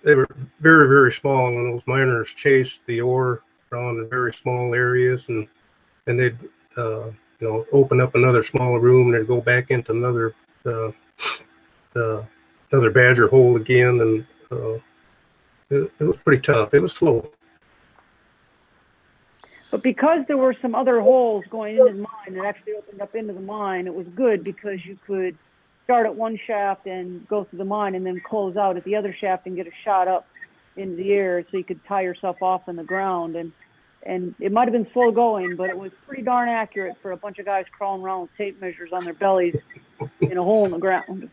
they were very, very small. And those miners chased the ore around in very small areas, and they'd open up another small room, and they'd go back into another badger hole again, and it was pretty tough. It was slow. But because there were some other holes going into the mine that actually opened up into the mine, it was good because you could start at one shaft and go through the mine and then close out at the other shaft and get a shot up into the air so you could tie yourself off in the ground. And it might have been slow going, but it was pretty darn accurate for a bunch of guys crawling around with tape measures on their bellies in a hole in the ground.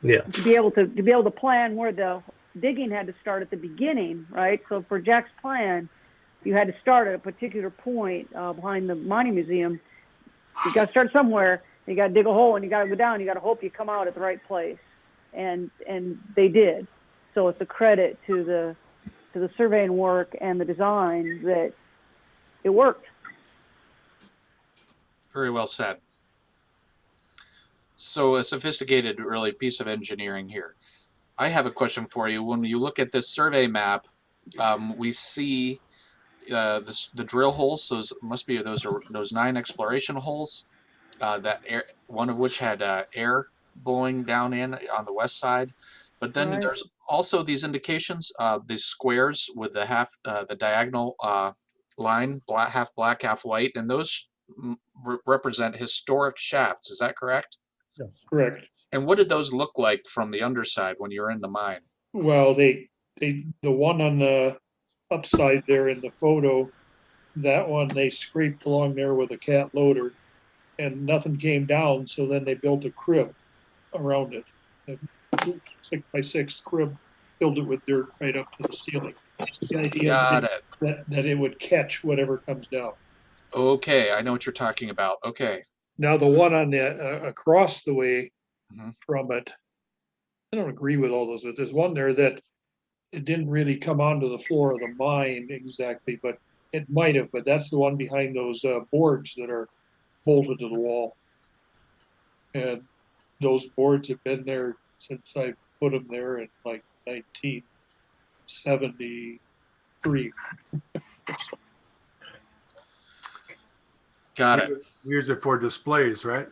Yeah. To be able to plan where the digging had to start at the beginning, right? So for Jack's plan, you had to start at a particular point behind the mining museum. You got to start somewhere. You got to dig a hole, and you got to go down. You got to hope you come out at the right place, and they did. So it's a credit to the surveying work and the design that it worked. Very well said. So a sophisticated, really, piece of engineering here. I have a question for you. When you look at this survey map, we see the drill holes. Those must be those 9 exploration holes. One of which had air blowing down in on the west side. But then there's also these indications, these squares with the diagonal line, half black, half white, and those represent historic shafts. Is that correct? Yes. Correct. And what did those look like from the underside when you're in the mine? Well, the one on the upside there in the photo, that one they scraped along there with a cat loader, and nothing came down. So then they built a crib around it, a 6x6 crib, filled it with dirt right up to the ceiling. The idea that it would catch whatever comes down. Okay, I know what you're talking about. Okay. Now the one on the across the way from it, I don't agree with all those. But there's one there that it didn't really come onto the floor of the mine exactly, but it might have. But that's the one behind those boards that are bolted to the wall, and those boards have been there since I put them there in like 1973. Got it. Use it for displays, right?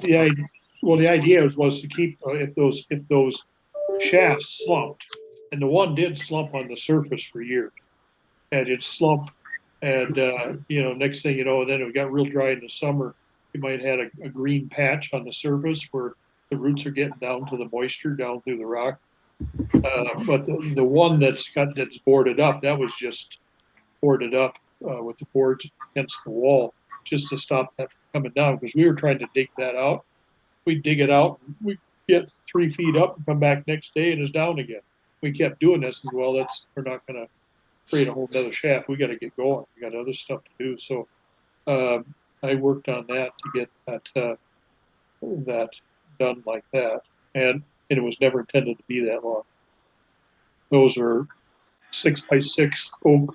The idea was to keep if those shafts slumped, and the one did slump on the surface for years, and it slumped, and next thing you know, then it got real dry in the summer. You might have had a green patch on the surface where the roots are getting down to the moisture down through the rock. But the one that's boarded up, that was just boarded up with the boards against the wall just to stop that from coming down, because we were trying to dig that out. We dig it out, we get 3 feet up and come back next day and it's down again. We kept doing this, and well, we're not going to create a whole nother shaft. We got to get going. We got other stuff to do. So I worked on that to get that done like that, and it was never intended to be that long. Those are 6x6 oak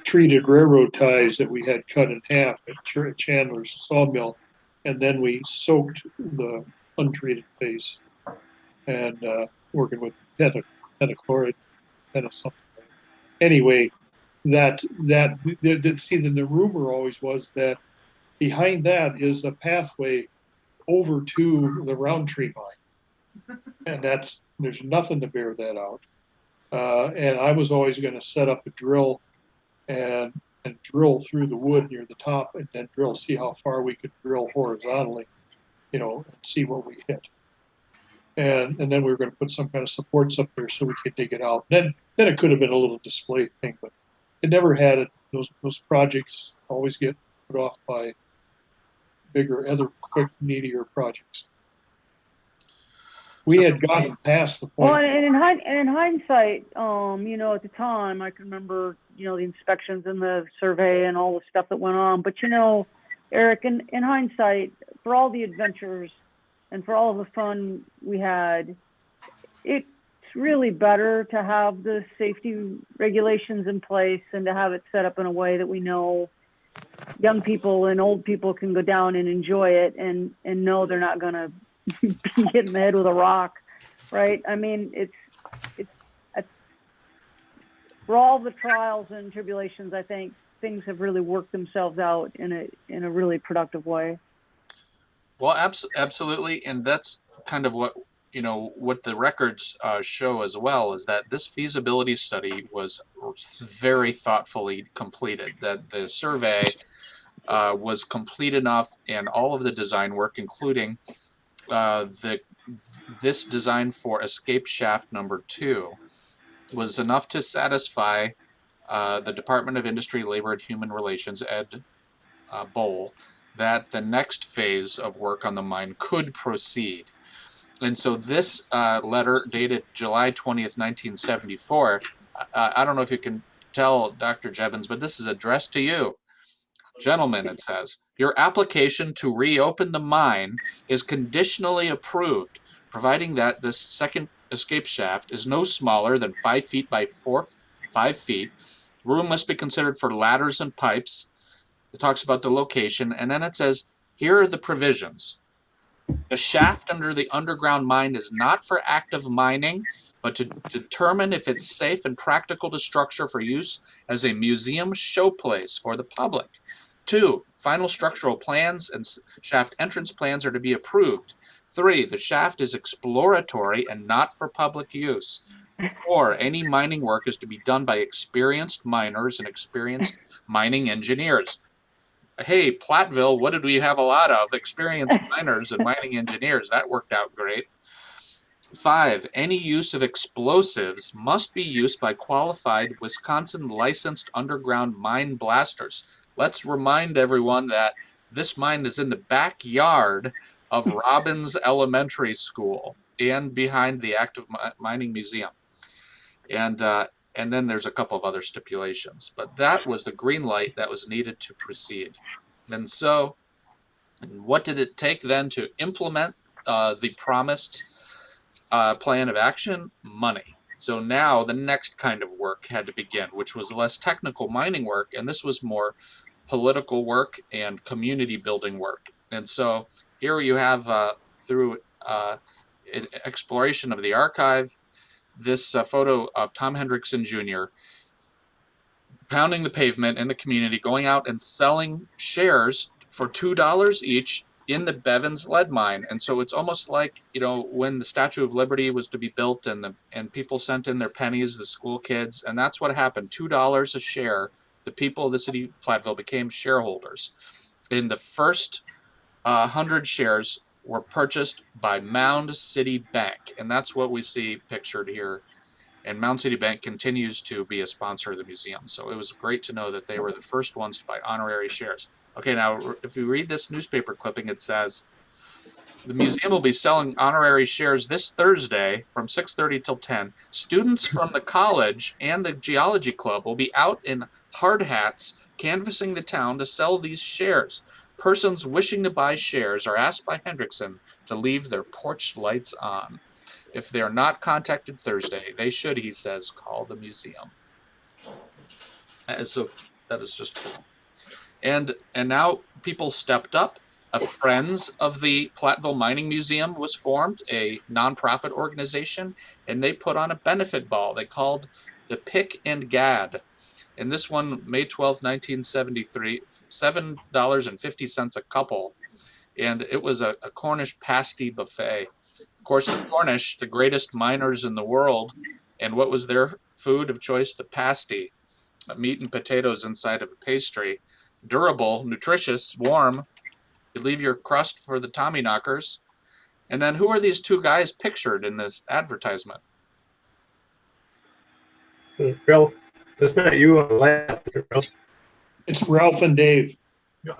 treated railroad ties that we had cut in half at Chandler's sawmill, and then we soaked the untreated face and working with pentachloride, something. Anyway, see, then the rumor always was that behind that is a pathway over to the Roundtree mine, and there's nothing to bear that out. And I was always going to set up a drill and drill through the wood near the top, and then see how far we could drill horizontally, and see what we hit. And then we were going to put some kind of supports up there so we could dig it out. Then it could have been a little display thing, but it never had it. Those projects always get put off by bigger, other quick, needier projects. We had gotten past the point. Well, and in hindsight, at the time, I can remember, the inspections and the survey and all the stuff that went on. But, Erik, in hindsight, for all the adventures and for all the fun we had, it's really better to have the safety regulations in place and to have it set up in a way that we know young people and old people can go down and enjoy it and know they're not going to be hit in the head with a rock, right? I mean, it's for all the trials and tribulations, I think things have really worked themselves out in a really productive way. Well, absolutely, and that's kind of what the records show as well, is that this feasibility study was very thoughtfully completed. That the survey was complete enough, and all of the design work, including this design for escape shaft number 2, was enough to satisfy the Department of Industry, Labor, and Human Relations, Ed Bowl, that the next phase of work on the mine could proceed. And so this letter, dated July 20th, 1974, I don't know if you can tell, Dr. Jebens, but this is addressed to you. Gentlemen, it says, your application to reopen the mine is conditionally approved, providing that this second escape shaft is no smaller than 5 feet by 5 feet. Room must be considered for ladders and pipes. It talks about the location, and then it says, here are the provisions. The shaft under the underground mine is not for active mining, but to determine if it's safe and practical to structure for use as a museum showplace for the public. 2, final structural plans and shaft entrance plans are to be approved. 3, the shaft is exploratory and not for public use. 4, any mining work is to be done by experienced miners and experienced mining engineers. Hey, Platteville, what did we have a lot of? Experienced miners and mining engineers. That worked out great. 5, any use of explosives must be used by qualified Wisconsin licensed underground mine blasters. Let's remind everyone that this mine is in the backyard of Robbins Elementary School and behind the Active Mining Museum. And then there's a couple of other stipulations, but that was the green light that was needed to proceed. And so what did it take then to implement the promised plan of action? Money. So now the next kind of work had to begin, which was less technical mining work, and this was more political work and community building work. And so here you have, through exploration of the archive, this photo of Tom Hendrickson Jr. pounding the pavement in the community, going out and selling shares for $2 each in the Bevans lead mine. And so it's almost like, when the Statue of Liberty was to be built and people sent in their pennies, the school kids, and that's what happened, $2 a share. The people of the city of Platteville became shareholders. In the first 100 shares were purchased by Mound City Bank, and that's what we see pictured here. And Mound City Bank continues to be a sponsor of the museum, so it was great to know that they were the first ones to buy honorary shares. Okay, now if you read this newspaper clipping, it says, The museum will be selling honorary shares this Thursday from 6:30 till 10. Students from the college and the geology club will be out in hard hats canvassing the town to sell these shares. Persons wishing to buy shares are asked by Hendrickson to leave their porch lights on. If they are not contacted Thursday, they should, he says, call the museum. So that is just cool. And now people stepped up. A Friends of the Platteville Mining Museum was formed, a nonprofit organization, and they put on a benefit ball they called the Pick and Gad. And this one, May 12th, 1973, $7.50 a couple. And it was a Cornish pasty buffet. Of course, the Cornish, the greatest miners in the world, and what was their food of choice? The pasty, meat and potatoes inside of a pastry. Durable, nutritious, warm. You leave your crust for the Tommyknockers. And then who are these two guys pictured in this advertisement? Ralph, that's not you on the left, Ralph. It's Ralph and Dave.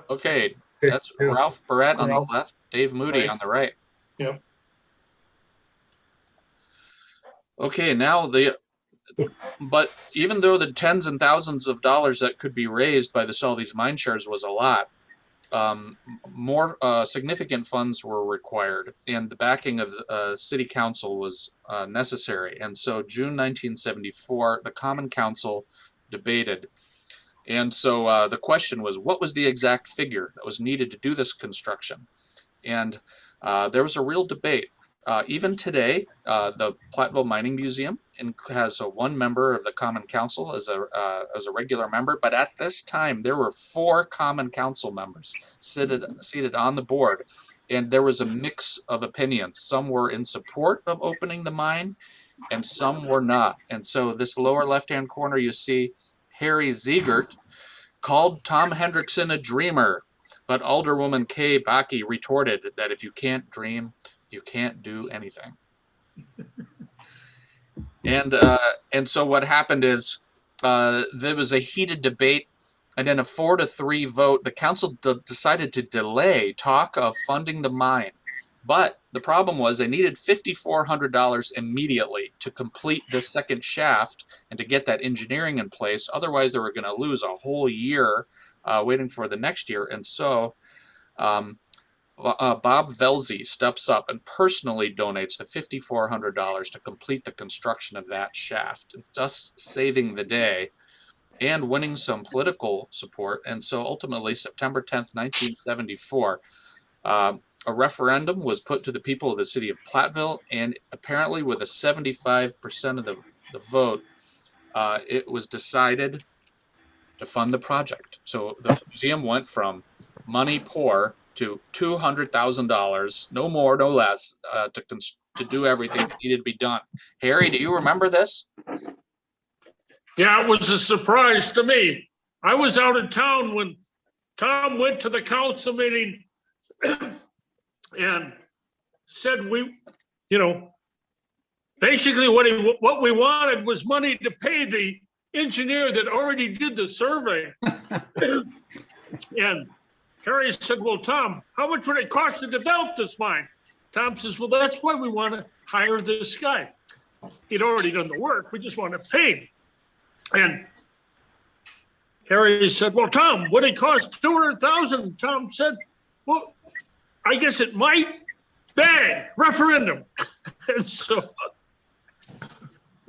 Okay, that's Yeah. Ralph Barrett on Ralph. the left, Dave Moody Right. on the right. Yep. Okay, now but even though the tens and thousands of dollars that could be raised by the sale of these mine shares was a lot, more significant funds were required, and the backing of the city council was necessary. And so June 1974, the Common Council debated. And so the question was, what was the exact figure that was needed to do this construction? And there was a real debate. Even today, the Platteville Mining Museum has one member of the Common Council as a regular member, but at this time there were 4 Common Council members seated on the board, and there was a mix of opinions. Some were in support of opening the mine, and some were not. And so this lower left-hand corner, you see Harry Ziegert called Tom Hendrickson a dreamer, but Alderwoman Kay Bakke retorted that if you can't dream, you can't do anything. And so what happened is there was a heated debate, and in a 4-3 vote, the council decided to delay talk of funding the mine. But the problem was they needed $5,400 immediately to complete this second shaft and to get that engineering in place. Otherwise, they were going to lose a whole year waiting for the next year. And so Bob Velzy steps up and personally donates the $5,400 to complete the construction of that shaft, thus saving the day and winning some political support. And so ultimately, September 10th, 1974, a referendum was put to the people of the city of Platteville, and apparently with a 75% of the vote, it was decided to fund the project. So the museum went from money poor to $200,000, no more, no less, to do everything that needed to be done. Harry, do you remember this? Yeah, it was a surprise to me. I was out of town when Tom went to the council meeting and said basically what we wanted was money to pay the engineer that already did the survey. And Harry said, well, Tom, how much would it cost to develop this mine? Tom says, well, that's why we want to hire this guy. He'd already done the work. We just want to pay him. And Harry said, well, Tom, would it cost $200,000? Tom said, well, I guess it might. Bang, referendum. And so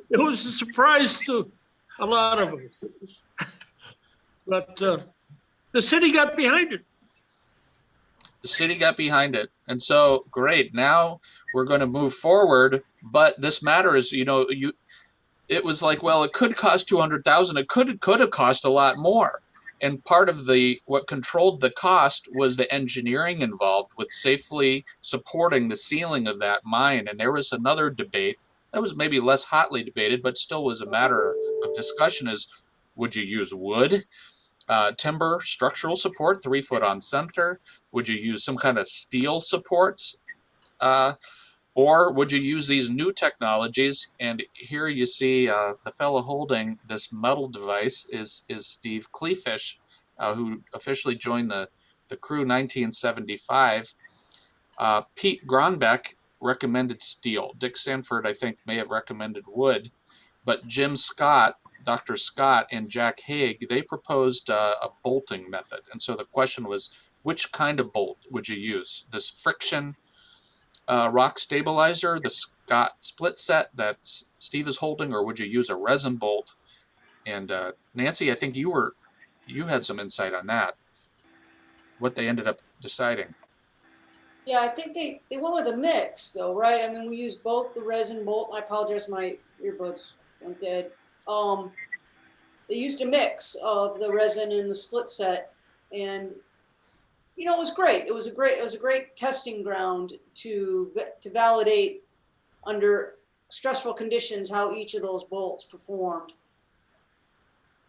it was a surprise to a lot of us. But the city got behind it. The city got behind it. And so, great, now we're going to move forward. But this matters, it was like, well, it could cost $200,000. It could have cost a lot more. And part of what controlled the cost was the engineering involved with safely supporting the ceiling of that mine. And there was another debate that was maybe less hotly debated, but still was a matter of discussion: is would you use wood, timber, structural support, 3 foot on center? Would you use some kind of steel supports? Or would you use these new technologies? And here you see the fellow holding this metal device is Steve Kleefisch, who officially joined the crew 1975. Pete Gronbeck recommended steel. Dick Sanford, I think, may have recommended wood, but Jim Scott, Dr. Scott, and Jack Haig, they proposed a bolting method. And so the question was, which kind of bolt would you use? This friction rock stabilizer, the Scott split set that Steve is holding, or would you use a resin bolt? And Nancy, I think you had some insight on that, what they ended up deciding. Yeah, I think they went with a mix though, right? I mean, we used both the resin bolt. I apologize, my earbuds went dead. They used a mix of the resin and the split set, and you know, it was great. It was a great testing ground to validate under stressful conditions how each of those bolts performed.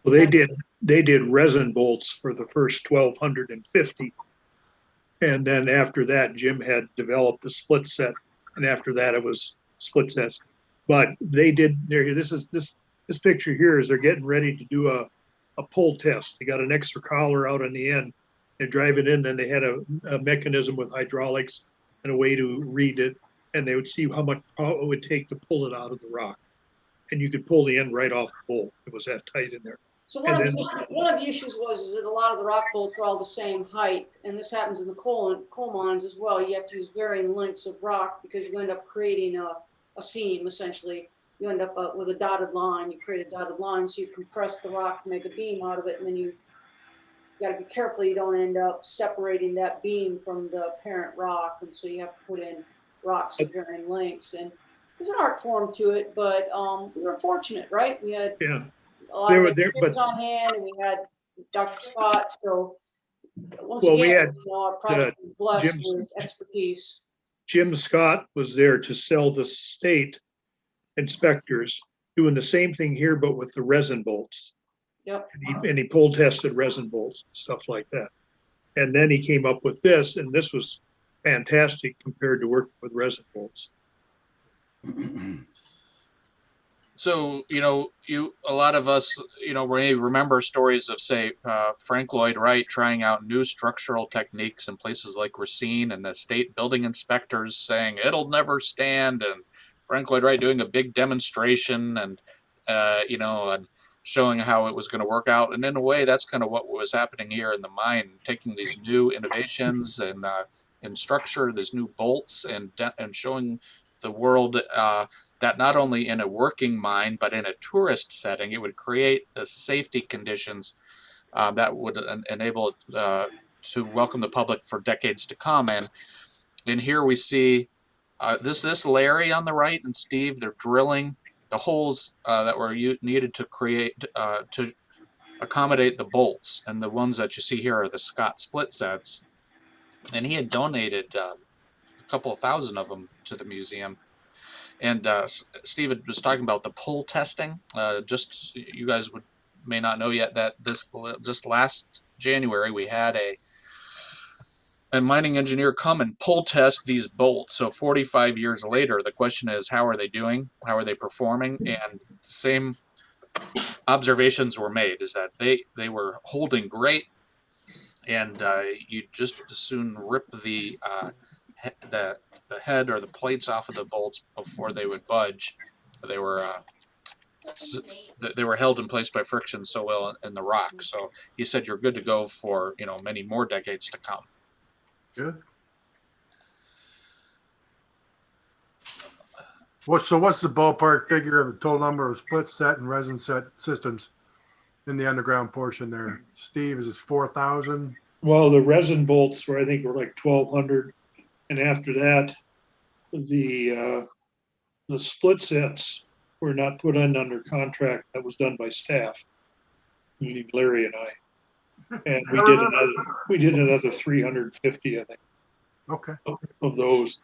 Well, they did resin bolts for the first 1,250. And then after that, Jim had developed the split set. And after that, it was split sets. But they did, this picture here is they're getting ready to do a pull test. They got an extra collar out on the end. They drive it in, then they had a mechanism with hydraulics and a way to read it. And they would see how much power it would take to pull it out of the rock. And you could pull the end right off the bolt. It was that tight in there. So one of the issues was that a lot of the rock bolts are all the same height, and this happens in the coal mines as well. You have to use varying lengths of rock because you end up creating a seam, essentially. You end up with a dotted line. You create a dotted line, so you compress the rock to make a beam out of it, and then you got to be careful you don't end up separating that beam from the parent rock, and so you have to put in rocks of varying lengths. And there's an art form to it, but we were fortunate, right? We had a lot of experience on hand, and we had Dr. Scott. So once again, our project was blessed with expertise. Jim Scott was there to sell the state inspectors, doing the same thing here, but with the resin bolts. Yep. And he pull tested resin bolts and stuff like that. And then he came up with this, and this was fantastic compared to working with resin bolts. So, a lot of us, may remember stories of, say, Frank Lloyd Wright trying out new structural techniques in places like Racine, and the state building inspectors saying it'll never stand, and Frank Lloyd Wright doing a big demonstration and showing how it was going to work out. And in a way, that's kind of what was happening here in the mine, taking these new innovations and in structure, these new bolts, and showing the world that not only in a working mine, but in a tourist setting, it would create the safety conditions that would enable it to welcome the public for decades to come. And here we see this Larry on the right and Steve, they're drilling the holes that were needed to create, to accommodate the bolts. And the ones that you see here are the Scott split sets. And he had donated a couple of thousand of them to the museum. And Steve was talking about the pull testing. Just you guys may not know yet that just last January we had a mining engineer come and pull test these bolts. So 45 years later, the question is, how are they doing? How are they performing? And the same observations were made, is that they were holding great, and you just as soon rip the head or the plates off of the bolts before they would budge. They were held in place by friction so well in the rock. So he said you're good to go for many more decades to come. Good. What's the ballpark figure of the total number of split set and resin set systems in the underground portion there? Steve, is it 4,000? Well, the resin bolts were, I think, were like 1,200. And after that, the split sets were not put in under contract. That was done by staff, including Larry and I. And we did another 350, I think. Okay. Of those.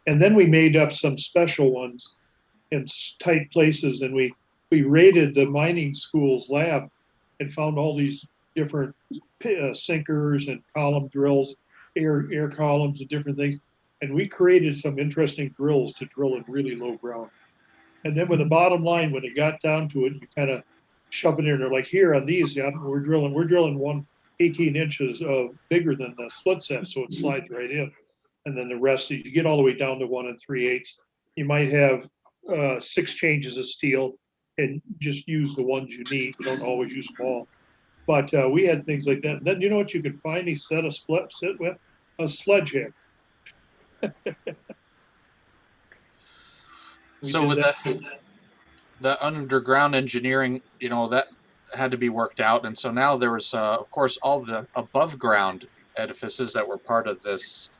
And then we made up some special ones in tight places, and we raided the mining school's lab and found all these different sinkers and column drills, air columns and different things. And we created some interesting drills to drill in really low ground. And then with the bottom line, when it got down to it, you kind of shove it in there. Like here on these, we're drilling 18 inches bigger than the split set, so it slides right in. And then the rest, you get all the way down to 1 3/8. You might have 6 changes of steel and just use the ones you need. You don't always use them all. But we had things like that. And then you know what you could finally sit with? A sledgehammer. So with the underground engineering, you know, that had to be worked out. And so now there was, of course, all the above ground edifices that were part of this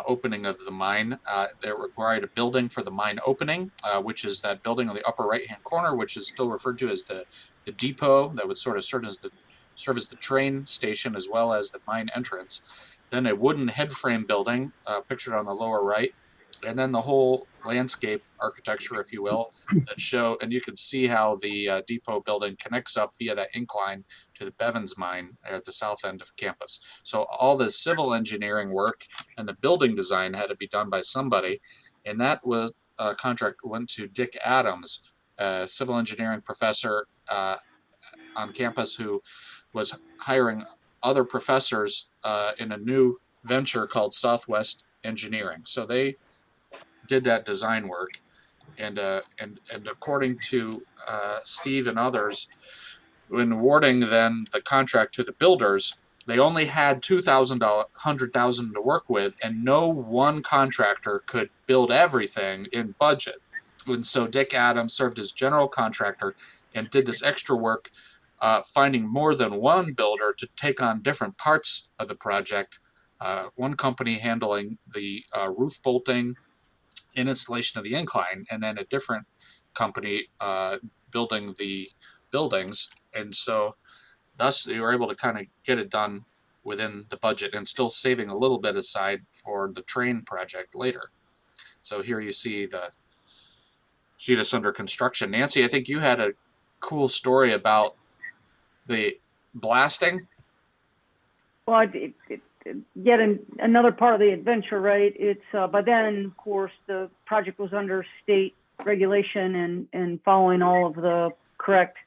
opening of the mine. They required a building for the mine opening, which is that building on the upper right-hand corner, which is still referred to as the depot that would sort of serve as the train station as well as the mine entrance. Then a wooden head frame building pictured on the lower right, and then the whole landscape architecture, if you will, that show, and you can see how the depot building connects up via that incline to the Bevans Mine at the south end of campus. So all the civil engineering work and the building design had to be done by somebody, and that was contract went to Dick Adams, a civil engineering professor on campus who was hiring other professors in a new venture called Southwest Engineering. So they did that design work, and according to Steve and others, when awarding then the contract to the builders, they only had $100,000 to work with, and no one contractor could build everything in budget. And so Dick Adams served as general contractor and did this extra work, finding more than one builder to take on different parts of the project. One company handling the roof bolting and installation of the incline, and then a different company building the buildings. And so thus they were able to kind of get it done within the budget and still saving a little bit aside for the train project later. So here you see this under construction. Nancy, I think you had a cool story about the blasting. Well, yet another part of the adventure, right? It's by then, of course, the project was under state regulation and following all of the correct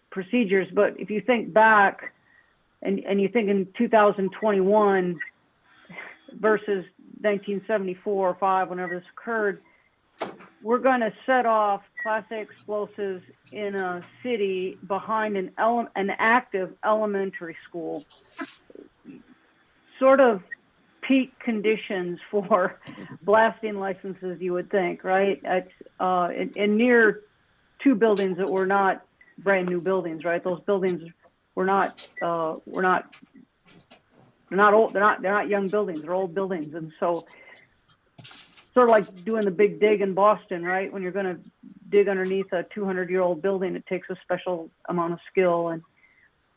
procedures. But if you think back and you think in 2021 versus 1974 or 5, whenever this occurred, we're going to set off Class A explosives in a city behind an active elementary school. Sort of peak conditions for blasting licenses, you would think, right? And near 2 buildings that were not brand new buildings, right? Those buildings were not old. They're not young buildings. They're old buildings, and so sort of like doing the big dig in Boston, right? When you're going to dig underneath a 200-year-old building, it takes a special amount of skill, and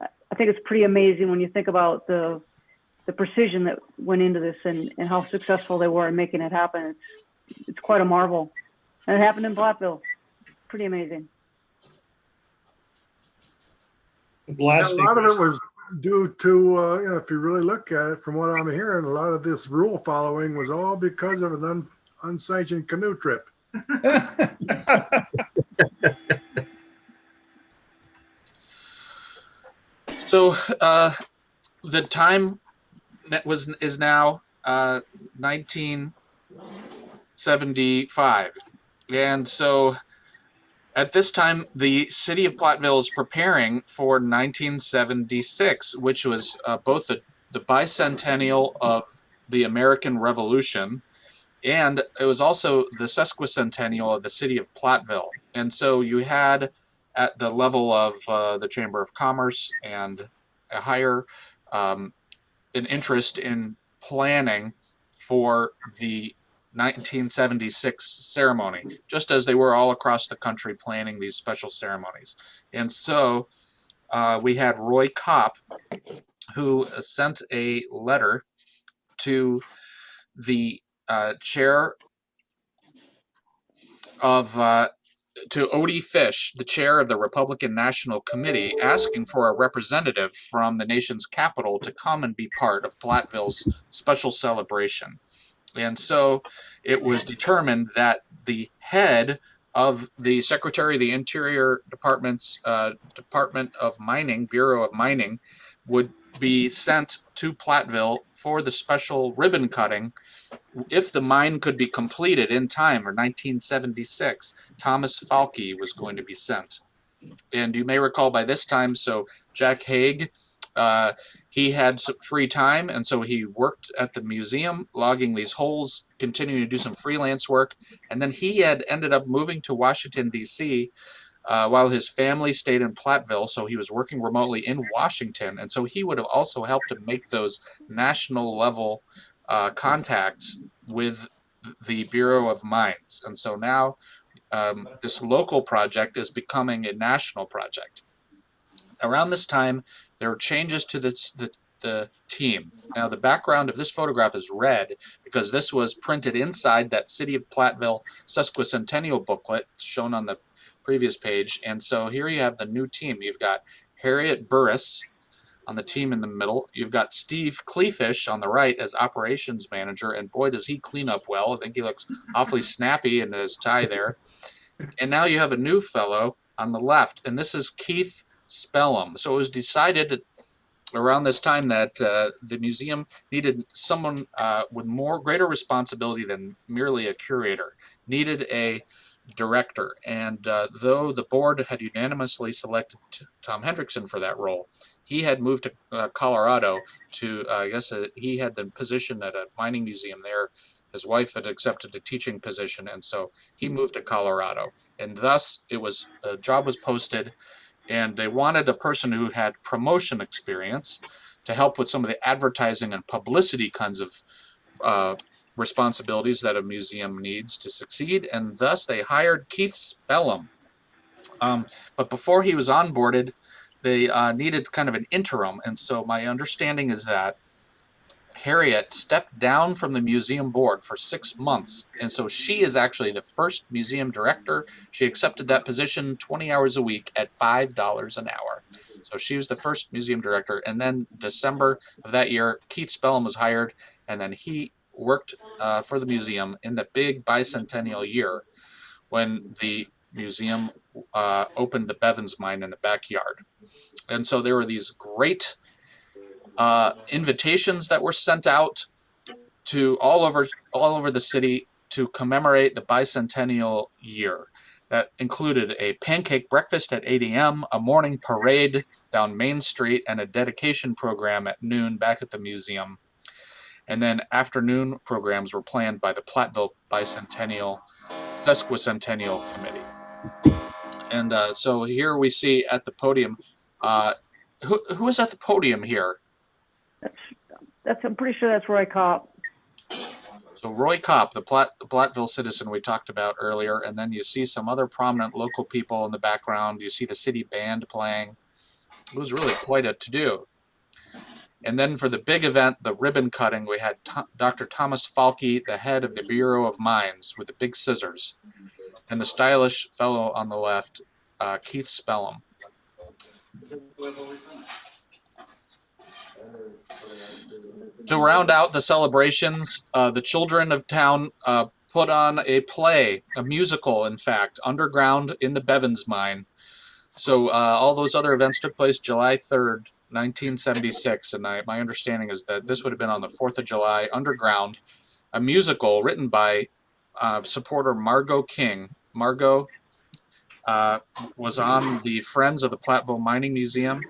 I think it's pretty amazing when you think about the precision that went into this and how successful they were in making it happen. It's quite a marvel. And it happened in Platteville. Pretty amazing. A lot of it was due to, if you really look at it, from what I'm hearing, a lot of this rule following was all because of an unsanctioned canoe trip. So the time is now 1975, and so at this time the city of Platteville is preparing for 1976, which was both the bicentennial of the American Revolution, and it was also the sesquicentennial of the city of Platteville. And so you had at the level of the Chamber of Commerce and a higher an interest in planning for the 1976 ceremony, just as they were all across the country planning these special ceremonies. And so we had Roy Kopp, who sent a letter to the chair of to Kleefisch, the chair of the Republican National Committee, asking for a representative from the nation's capital to come and be part of Platteville's special celebration. And so it was determined that the head of the Secretary of the Interior Department's Department of Mining, Bureau of Mining, would be sent to Platteville for the special ribbon cutting if the mine could be completed in time, or 1976. Thomas Falke was going to be sent. And you may recall by this time, so Jack Haig, he had some free time, and so he worked at the museum, logging these holes, continuing to do some freelance work. And then he had ended up moving to Washington, D.C., while his family stayed in Platteville, so he was working remotely in Washington. And so he would have also helped to make those national level contacts with the Bureau of Mines. And so now this local project is becoming a national project. Around this time, there were changes to the team. Now, the background of this photograph is red because this was printed inside that City of Platteville Sesquicentennial booklet shown on the previous page. And so here you have the new team. You've got Harriet Burris on the team in the middle. You've got Steve Kleefisch on the right as operations manager, and boy, does he clean up well. I think he looks awfully snappy in his tie there. And now you have a new fellow on the left, and this is Keith Spelum. So it was decided around this time that the museum needed someone with greater responsibility than merely a curator, needed a director. And though the board had unanimously selected Tom Hendrickson for that role, he had moved to Colorado to, he had the position at a mining museum there. His wife had accepted a teaching position, and so he moved to Colorado. And thus, a job was posted, and they wanted a person who had promotion experience to help with some of the advertising and publicity kinds of responsibilities that a museum needs to succeed, and thus they hired Keith Spelum. But before he was onboarded, they needed kind of an interim, and so my understanding is that Harriet stepped down from the museum board for 6 months, and so she is actually the first museum director. She accepted that position 20 hours a week at $5 an hour. So she was the first museum director, and then December of that year, Keith Spelum was hired, and then he worked for the museum in the big bicentennial year when the museum opened the Bevans Mine in the backyard. And so there were these great invitations that were sent out to all over the city to commemorate the bicentennial year. That included a pancake breakfast at 8 a.m., a morning parade down Main Street, and a dedication program at noon back at the museum. And then afternoon programs were planned by the Platteville Bicentennial Sesquicentennial Committee. And so here we see at the podium, who is at the podium here? I'm pretty sure that's Roy Kopp. So Roy Kopp, the Platteville citizen we talked about earlier, and then you see some other prominent local people in the background. You see the city band playing. It was really quite a to-do. And then for the big event, the ribbon cutting, we had Dr. Thomas Falke, the head of the Bureau of Mines, with the big scissors, and the stylish fellow on the left, Keith Spelum. To round out the celebrations, the children of town put on a play, a musical, in fact, underground in the Bevans Mine. So all those other events took place July 3rd, 1976, and my understanding is that this would have been on the 4th of July, underground, a musical written by supporter Margot King. Margot was on the Friends of the Platteville Mining Museum,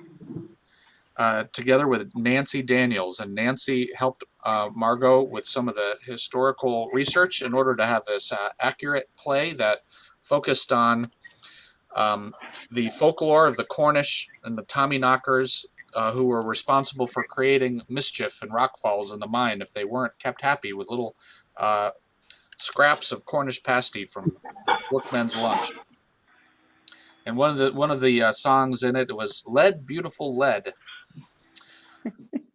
together with Nancy Daniels, and Nancy helped Margot with some of the historical research in order to have this accurate play that focused on the folklore of the Cornish and the Tommyknockers, who were responsible for creating mischief and rockfalls in the mine if they weren't kept happy with little scraps of Cornish pasty from workmen's lunch. And one of the songs in it was "Lead, Beautiful Lead."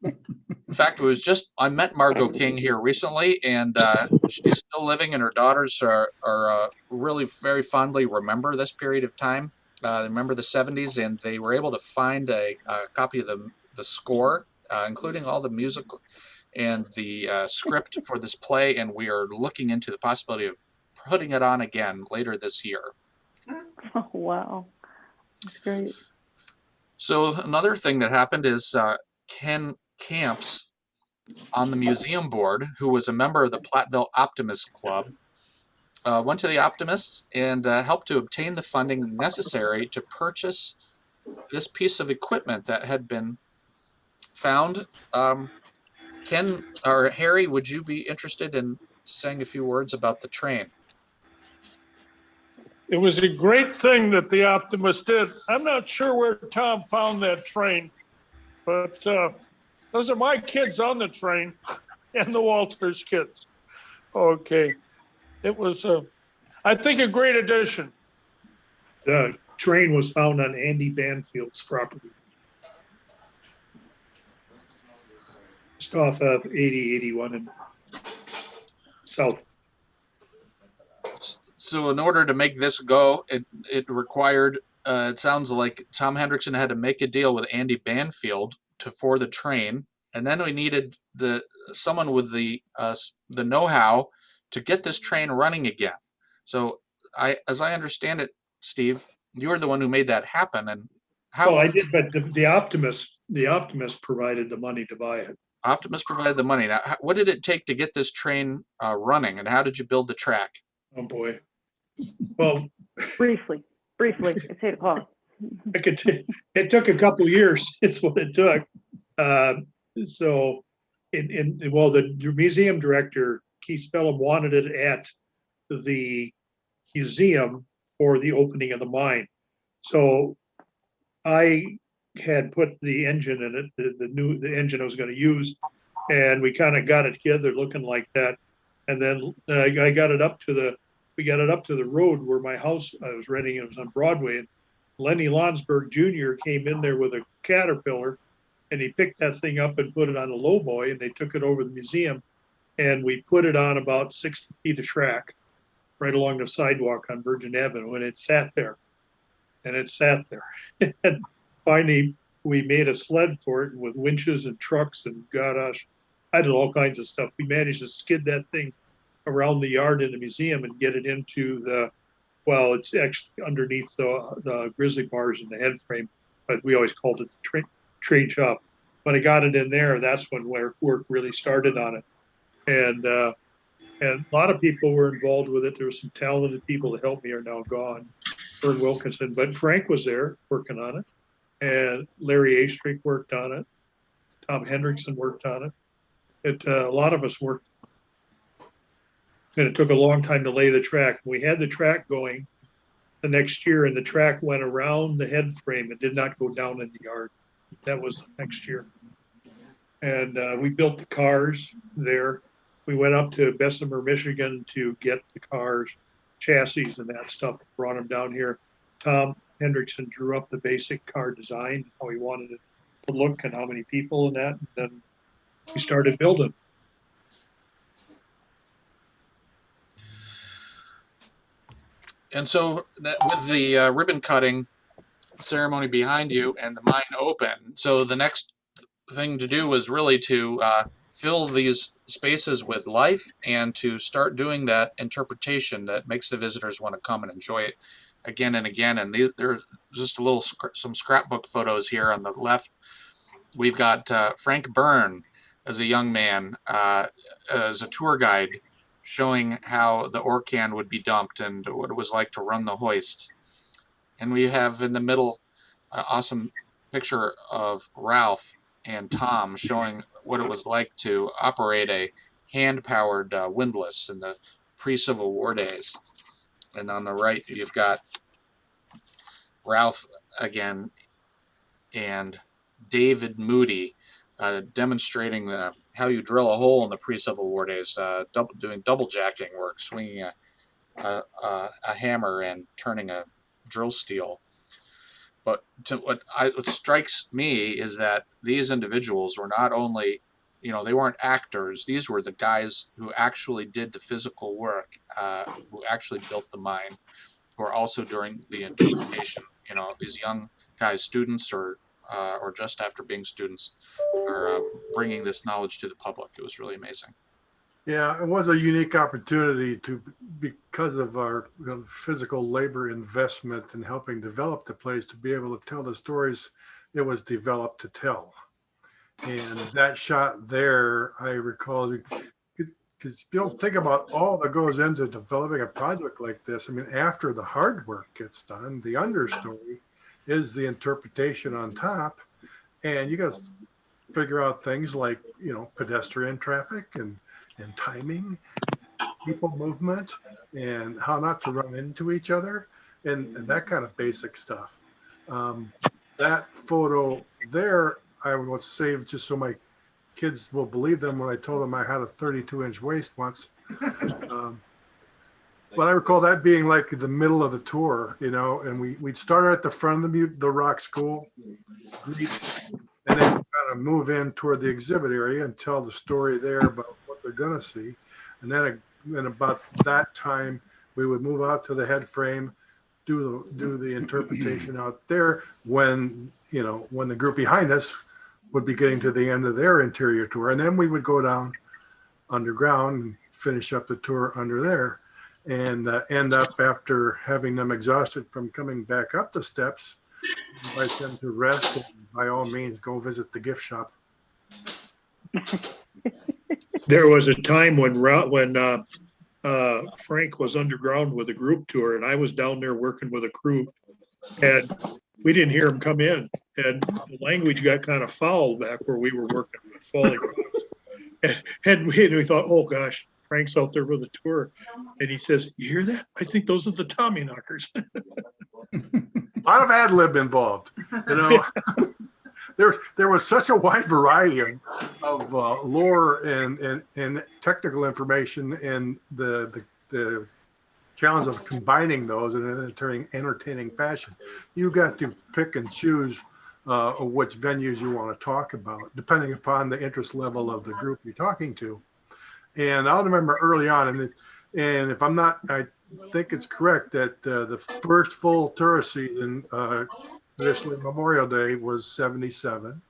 In fact, I met Margot King here recently, and she's still living, and her daughters are really very fondly remember this period of time. They remember the 70s, and they were able to find a copy of the score, including all the music and the script for this play, and we are looking into the possibility of putting it on again later this year. Oh, wow. That's great. So another thing that happened is Ken Camps on the museum board, who was a member of the Platteville Optimist Club, went to the Optimists and helped to obtain the funding necessary to purchase this piece of equipment that had been found. Ken or Harry, would you be interested in saying a few words about the train? It was a great thing that the Optimist did. I'm not sure where Tom found that train, but those are my kids on the train and the Walters kids. Okay. It was, I think, a great addition. The train was found on Andy Banfield's property. Just off of 8081 and south. So in order to make this go, it required, it sounds like Tom Hendrickson had to make a deal with Andy Banfield for the train. And then we needed someone with the know-how to get this train running again. So as I understand it, Steve, you were the one who made that happen. And how? Well, I did, but the Optimist provided the money to buy it. Optimist provided the money. Now, what did it take to get this train running, and how did you build the track? Oh boy. Well, Briefly, it's 8 o'clock. it took a couple of years. It's what it took. So, the museum director, Keith Spelum, wanted it at the museum for the opening of the mine. So I had put the engine in it, the engine I was going to use, and we kind of got it together looking like that. And then I got it up to the road where my house I was renting. It was on Broadway, and Lenny Lonsberg Jr. came in there with a Caterpillar, and he picked that thing up and put it on a lowboy, and they took it over to the museum, and we put it on about 60 feet of track right along the sidewalk on Virgin Avenue, and it sat there. And finally, we made a sled for it with winches and trucks, and gosh, I did all kinds of stuff. We managed to skid that thing around the yard in the museum and get it into it's actually underneath the grizzly bars in the head frame, but we always called it the train shop. When I got it in there, that's when work really started on it. And a lot of people were involved with it. There were some talented people that helped me are now gone. Vern Wilkinson, but Frank was there working on it. And Larry Astrick worked on it. Tom Hendrickson worked on it. A lot of us worked. And it took a long time to lay the track. We had the track going the next year, and the track went around the head frame. It did not go down in the yard. That was next year. And we built the cars there. We went up to Bessemer, Michigan to get the cars, chassis and that stuff, brought them down here. Tom Hendrickson drew up the basic car design, how he wanted it to look and how many people and that. And then we started building. And so with the ribbon cutting ceremony behind you and the mine open, so the next thing to do was really to fill these spaces with life and to start doing that interpretation that makes the visitors want to come and enjoy it again and again. And there's just some scrapbook photos here on the left. We've got Frank Byrne as a young man, as a tour guide, showing how the ore can would be dumped and what it was like to run the hoist. And we have in the middle an awesome picture of Ralph and Tom showing what it was like to operate a hand-powered windlass in the pre-Civil War days. And on the right, you've got Ralph again and David Moody demonstrating how you drill a hole in the pre-Civil War days, doing double jacking work, swinging a hammer and turning a drill steel. But what strikes me is that these individuals were not only, they weren't actors. These were the guys who actually did the physical work, who actually built the mine, who are also doing the interpretation. These young guys, students or just after being students, are bringing this knowledge to the public. It was really amazing. Yeah, it was a unique opportunity because of our physical labor investment in helping develop the place, to be able to tell the stories it was developed to tell. And that shot there, I recall, because you don't think about all that goes into developing a project like this. I mean, after the hard work gets done, the understory is the interpretation on top. And you got to figure out things like, you know, pedestrian traffic and timing, people movement, and how not to run into each other, and that kind of basic stuff. That photo there, I would save just so my kids will believe them when I told them I had a 32-inch waist once. But I recall that being like the middle of the tour, you know, and we'd start at the front of the rock school, and then kind of move in toward the exhibit area and tell the story there about what they're going to see. And then about that time, we would move out to the head frame, do the interpretation out there when, you know, when the group behind us would be getting to the end of their interior tour. And then we would go down underground and finish up the tour under there, and end up, after having them exhausted from coming back up the steps, invite them to rest and by all means go visit the gift shop. There was a time when Frank was underground with a group tour, and I was down there working with a crew, and we didn't hear him come in, and the language got kind of foul back where we were working with falling rocks. And we thought, oh gosh, Frank's out there with a tour, and he says, "You hear that? I think those are the Tommy knockers." A lot of ad lib involved, you know. There was such a wide variety of lore and technical information, and the challenge of combining those in an entertaining fashion. You got to pick and choose which venues you want to talk about, depending upon the interest level of the group you're talking to. And I'll remember early on, and if I'm not, I think it's correct that the first full tourist season, traditionally Memorial Day, was 77,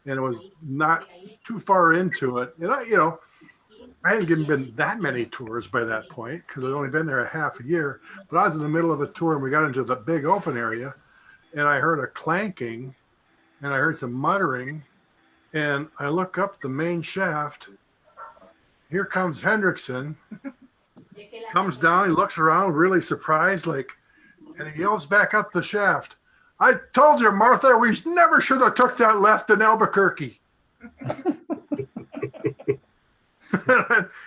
and it was not too far into it. And I hadn't given been that many tours by that point because I'd only been there a half a year. But I was in the middle of a tour, and we got into the big open area, and I heard a clanking, and I heard some muttering, and I look up the main shaft. Here comes Hendrickson, comes down, he looks around really surprised, like, and he yells back up the shaft, "I told you, Martha, we never should have took that left in Albuquerque." And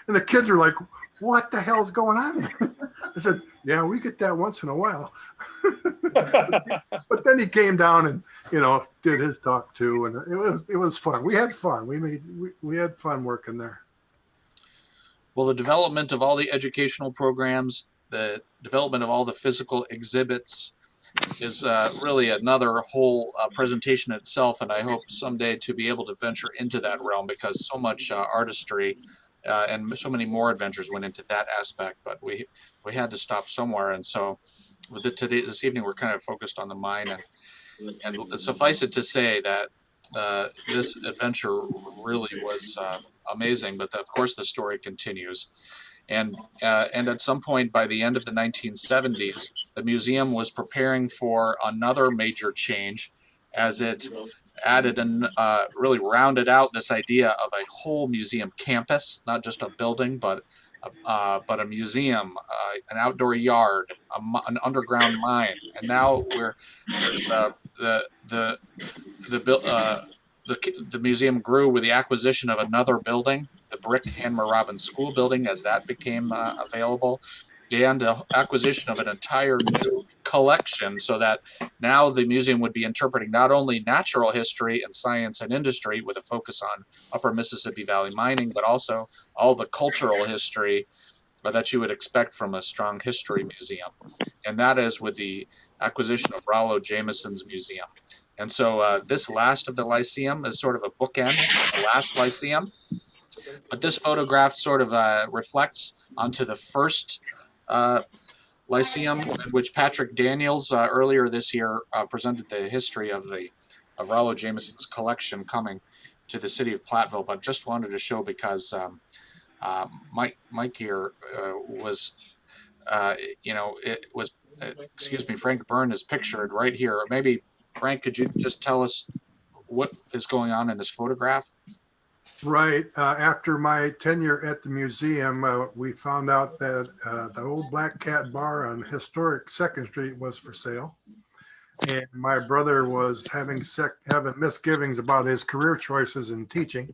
the kids are like, "What the hell's going on there?" I said, "Yeah, we get that once in a while." But then he came down and, did his talk too. And it was fun. We had fun. We had fun working there. Well, the development of all the educational programs, the development of all the physical exhibits is really another whole presentation itself. And I hope someday to be able to venture into that realm, because so much artistry and so many more adventures went into that aspect. But we had to stop somewhere. And so with it this evening, we're kind of focused on the mine. And suffice it to say that this adventure really was amazing. But of course, the story continues. And at some point by the end of the 1970s, the museum was preparing for another major change as it added and really rounded out this idea of a whole museum campus, not just a building, but a museum, an outdoor yard, an underground mine. And now the museum grew with the acquisition of another building, the brick Hanmer Robbins School building, as that became available, and the acquisition of an entire new collection, so that now the museum would be interpreting not only natural history and science and industry with a focus on Upper Mississippi Valley mining, but also all the cultural history that you would expect from a strong history museum. And that is with the acquisition of Rollo Jameson's museum. And so this last of the Lyceum is sort of a bookend, the last Lyceum. But this photograph sort of reflects onto the first Lyceum, in which Patrick Daniels earlier this year presented the history of Rollo Jameson's collection coming to the city of Platteville. But just wanted to show, because Mike here was, Frank Byrne is pictured right here. Maybe, Frank, could you just tell us what is going on in this photograph? Right. After my tenure at the museum, we found out that the old Black Cat Bar on historic 2nd Street was for sale. And my brother was having misgivings about his career choices in teaching.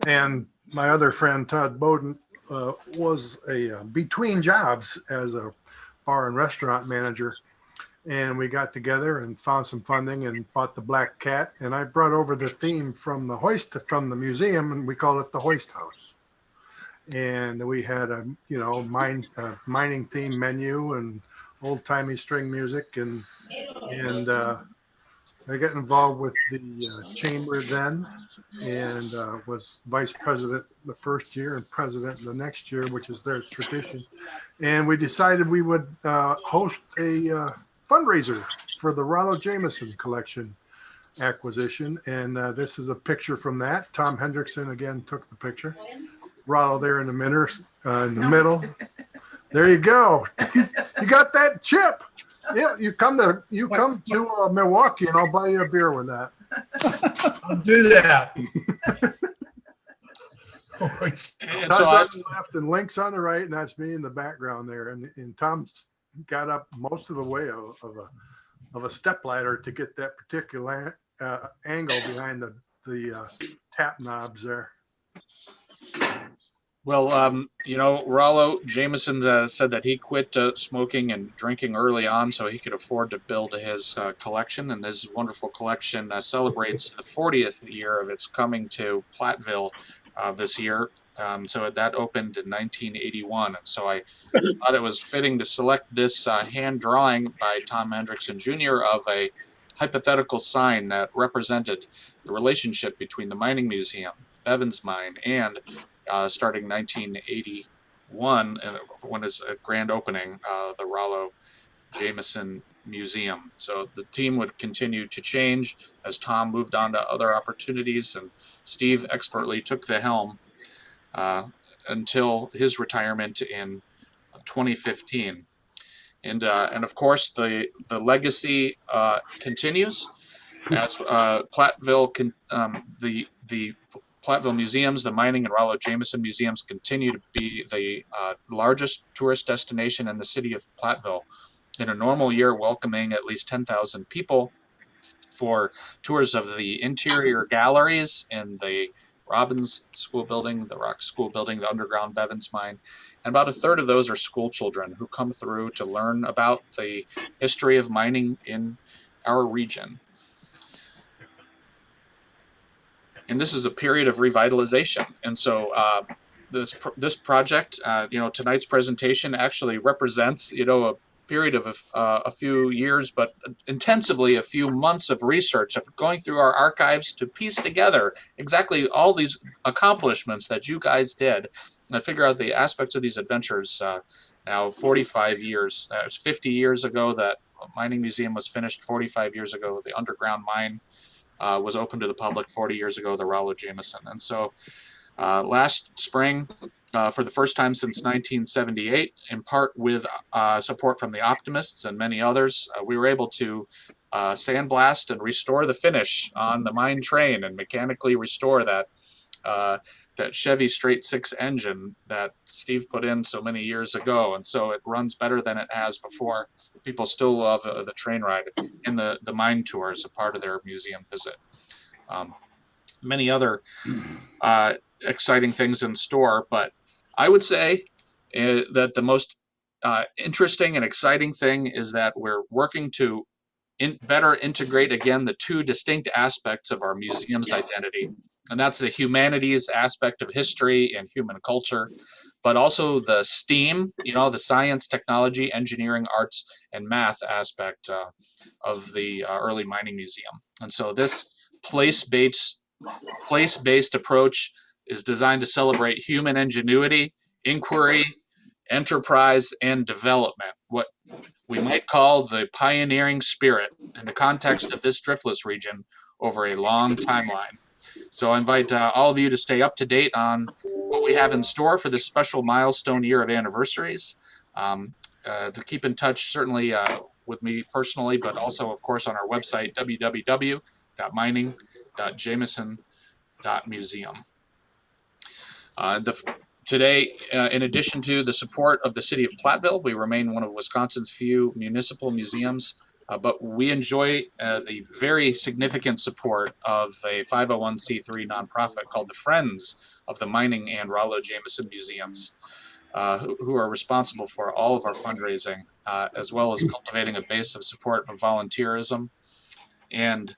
And my other friend, Todd Bowden, was between jobs as a bar and restaurant manager. And we got together and found some funding and bought the Black Cat. And I brought over the theme from the museum, and we called it the Hoist House. And we had a mining theme menu and old timey string music, and I got involved with the chamber then, and was vice president the first year and president the next year, which is their tradition. And we decided we would host a fundraiser for the Rollo Jameson collection acquisition. And this is a picture from that. Tom Hendrickson again took the picture. Rollo there in the middle. There you go. You got that chip. Yeah, you come to Milwaukee, and I'll buy you a beer with that. I'll do that. And Tom's so on the left and Link's on the right, and that's me in the background there. And Tom's got up most of the way of a step ladder to get that particular angle behind the tap knobs there. Well, Rollo Jameson said that he quit smoking and drinking early on so he could afford to build his collection, and his wonderful collection celebrates the 40th year of its coming to Platteville this year. So that opened in 1981, and so I thought it was fitting to select this hand drawing by Tom Hendrickson Jr. of a hypothetical sign that represented the relationship between the mining museum, Bevans Mine, and starting 1981, when it's a grand opening, the Rollo Jameson Museum. So the team would continue to change as Tom moved on to other opportunities, and Steve expertly took the helm until his retirement in 2015. And of course, the legacy continues as Platteville the Platteville Museums, the Mining and Rollo Jameson Museums, continue to be the largest tourist destination in the city of Platteville. In a normal year, welcoming at least 10,000 people for tours of the interior galleries in the Robbins School Building, the Rock School Building, the underground Bevans Mine. And about a third of those are school children who come through to learn about the history of mining in our region. And this is a period of revitalization. And so this project, tonight's presentation actually represents, a period of a few years, but intensively a few months of research, of going through our archives to piece together exactly all these accomplishments that you guys did and figure out the aspects of these adventures. Now 45 years, it was 50 years ago that Mining Museum was finished, 45 years ago the underground mine was open to the public, 40 years ago the Rollo Jameson. And so last spring, for the first time since 1978, in part with support from the optimists and many others, we were able to sandblast and restore the finish on the mine train and mechanically restore that Chevy straight six engine that Steve put in so many years ago. And so it runs better than it has before. People still love the train ride in the mine tour as a part of their museum visit. Many other exciting things in store, but I would say that the most interesting and exciting thing is that we're working to better integrate again the two distinct aspects of our museum's identity, and that's the humanities aspect of history and human culture, but also the STEAM, the science, technology, engineering, arts, and math aspect of the early mining museum. And so this place-based approach is designed to celebrate human ingenuity, inquiry, enterprise, and development, what we might call the pioneering spirit in the context of this driftless region over a long timeline. So I invite all of you to stay up to date on what we have in store for this special milestone year of anniversaries, to keep in touch certainly with me personally, but also, of course, on our website, www.mining www.jameson.museum. Today, in addition to the support of the City of Platteville, we remain one of Wisconsin's few municipal museums, but we enjoy the very significant support of a 501c3 nonprofit called the Friends of the Mining and Rollo Jameson Museums, who are responsible for all of our fundraising, as well as cultivating a base of support of volunteerism. And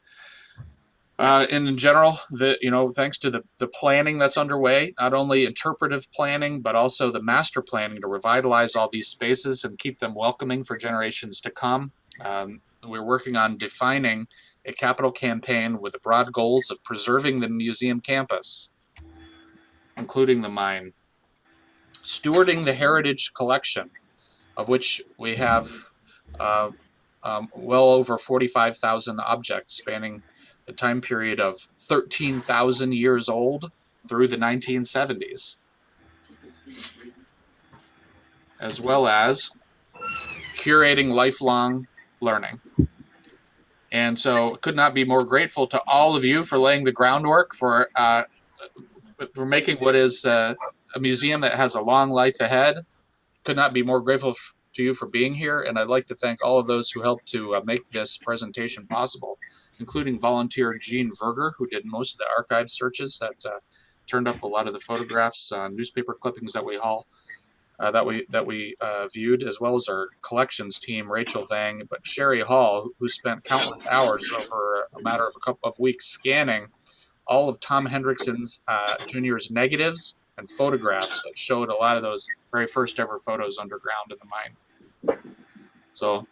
in general, thanks to the planning that's underway, not only interpretive planning, but also the master planning to revitalize all these spaces and keep them welcoming for generations to come. We're working on defining a capital campaign with the broad goals of preserving the museum campus, including the mine, stewarding the heritage collection, of which we have well over 45,000 objects spanning the time period of 13,000 years old through the 1970s, as well as curating lifelong learning. And so could not be more grateful to all of you for laying the groundwork for making what is a museum that has a long life ahead. Could not be more grateful to you for being here, and I'd like to thank all of those who helped to make this presentation possible, including volunteer Gene Verger, who did most of the archive searches that turned up a lot of the photographs, newspaper clippings that we viewed, as well as our collections team, Rachel Vang, but Sherry Hall, who spent countless hours over a matter of a couple of weeks scanning all of Tom Hendrickson's Jr.'s negatives and photographs that showed a lot of those very first ever photos underground in the mine. So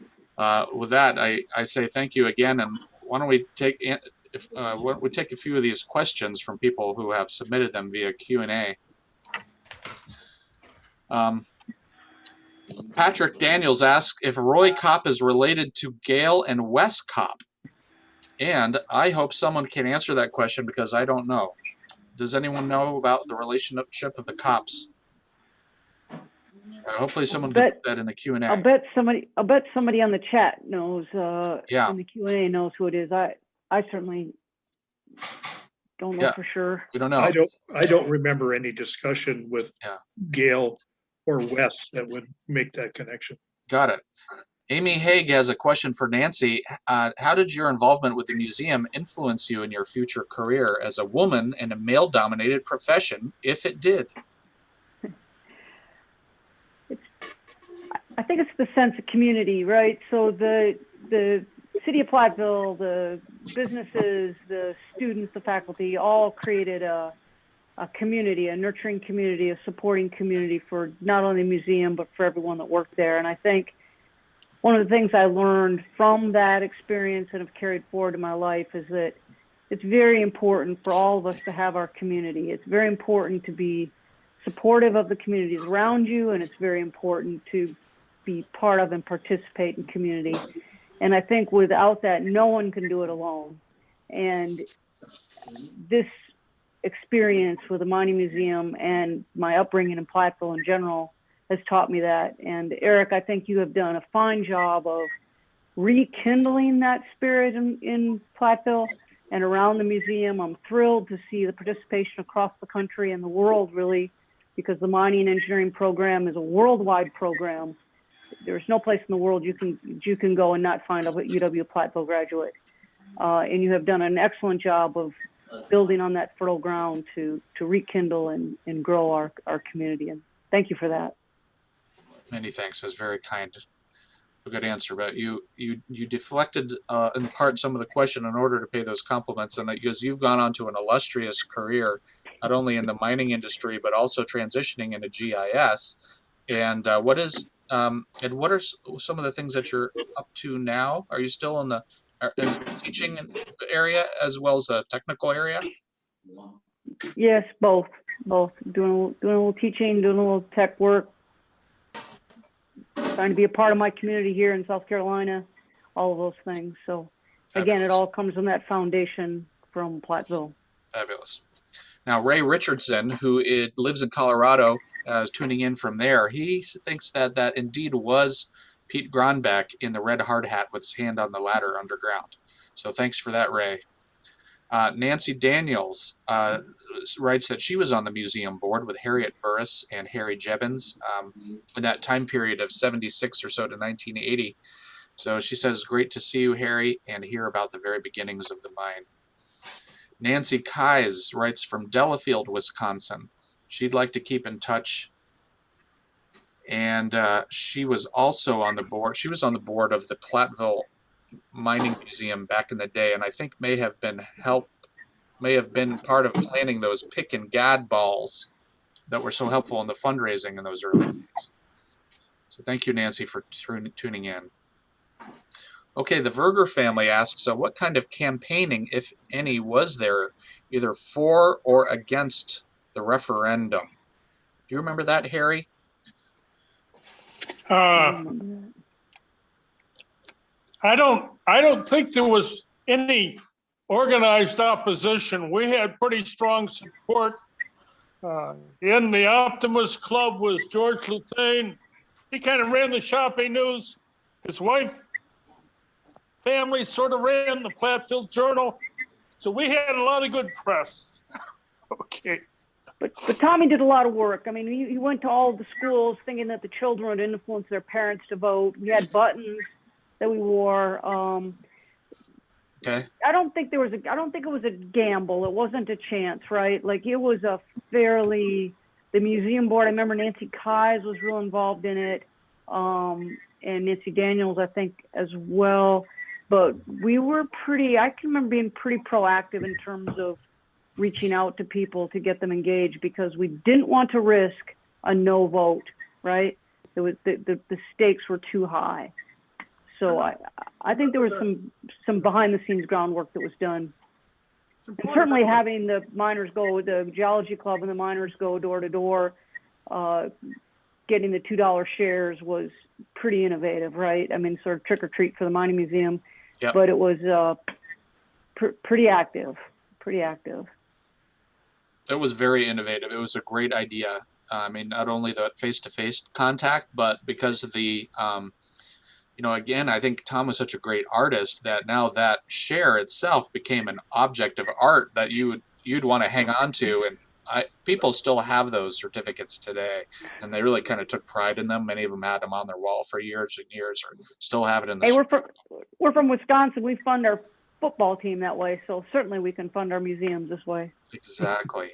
with that, I say thank you again, and why don't we take a few of these questions from people who have submitted them via Q&A. Patrick Daniels asks if Roy Kopp is related to Gail and Wes Kopp, and I hope someone can answer that question because I don't know. Does anyone know about the relationship of the Kopps? Hopefully someone can put that in the Q&A. I'll bet somebody on the chat knows. Yeah. In the Q&A knows who it is. I certainly don't know for sure. We don't know. I don't remember any discussion with Gail or Wes that would make that connection. Got it. Amy Haig has a question for Nancy. How did your involvement with the museum influence you in your future career as a woman in a male-dominated profession, if it did? I think it's the sense of community, right? So the City of Platteville, the businesses, the students, the faculty, all created a community, a nurturing community, a supporting community for not only the museum, but for everyone that worked there. And I think one of the things I learned from that experience and have carried forward in my life is that it's very important for all of us to have our community. It's very important to be supportive of the communities around you, and it's very important to be part of and participate in community. And I think without that, no one can do it alone. And this experience with the Mining Museum and my upbringing in Platteville in general has taught me that. And Erik, I think you have done a fine job of rekindling that spirit in Platteville and around the museum. I'm thrilled to see the participation across the country and the world, really, because the mining engineering program is a worldwide program. There's no place in the world you can go and not find a UW Platteville graduate. And you have done an excellent job of building on that fertile ground to rekindle and grow our community. And thank you for that. Many thanks. That's very kind. A good answer, but you deflected in part some of the question in order to pay those compliments, and because you've gone on to an illustrious career, not only in the mining industry but also transitioning into GIS. And what are some of the things that you're up to now? Are you still in the teaching area as well as a technical area? Yes, both. Doing a little teaching, doing a little tech work. Trying to be a part of my community here in South Carolina, all of those things. So again, it all comes from that foundation from Platteville. Fabulous. Now, Ray Richardson, who lives in Colorado, is tuning in from there. He thinks that indeed was Pete Gronbeck in the red hard hat with his hand on the ladder underground. So thanks for that, Ray. Nancy Daniels writes that she was on the museum board with Harriet Burris and Harry Jebens in that time period of 76 or so to 1980. So she says, great to see you, Harry, and hear about the very beginnings of the mine. Nancy Keyes writes from Delafield, Wisconsin. She'd like to keep in touch. And she was also on the board. She was on the board of the Platteville Mining Museum back in the day, and I think may have been part of planning those pick and gad balls that were so helpful in the fundraising in those early days. So thank you, Nancy, for tuning in. Okay, the Verger family asks, so what kind of campaigning, if any, was there either for or against the referendum? Do you remember that, Harry? I don't think there was any organized opposition. We had pretty strong support. In the Optimist Club was George Luthane. He kind of ran the shopping news. His wife, family sort of ran the Platteville Journal. So we had a lot of good press. Okay. But Tommy did a lot of work. I mean, he went to all the schools thinking that the children would influence their parents to vote. We had buttons that we wore. Okay. I don't think it was a gamble. It wasn't a chance, right? Like it was the museum board. I remember Nancy Keyes was real involved in it, and Nancy Daniels, I think, as well. But we were I can remember being pretty proactive in terms of reaching out to people to get them engaged because we didn't want to risk a no vote, right? It was the stakes were too high. So I think there was some behind the scenes groundwork that was done. And certainly having the geology club and the miners go door to door, getting the $2 shares was pretty innovative, right? I mean, sort of trick or treat for the mining museum, Yep. But it was pretty active. It was very innovative. It was a great idea. I mean, not only the face-to-face contact, but because of the, again, I think Tom was such a great artist that now that share itself became an object of art that you'd want to hang on to. And people still have those certificates today, and they really kind of took pride in them. Many of them had them on their wall for years and years, or still have it in the. Hey, we're from Wisconsin. We fund our football team that way, so certainly we can fund our museums this way. Exactly.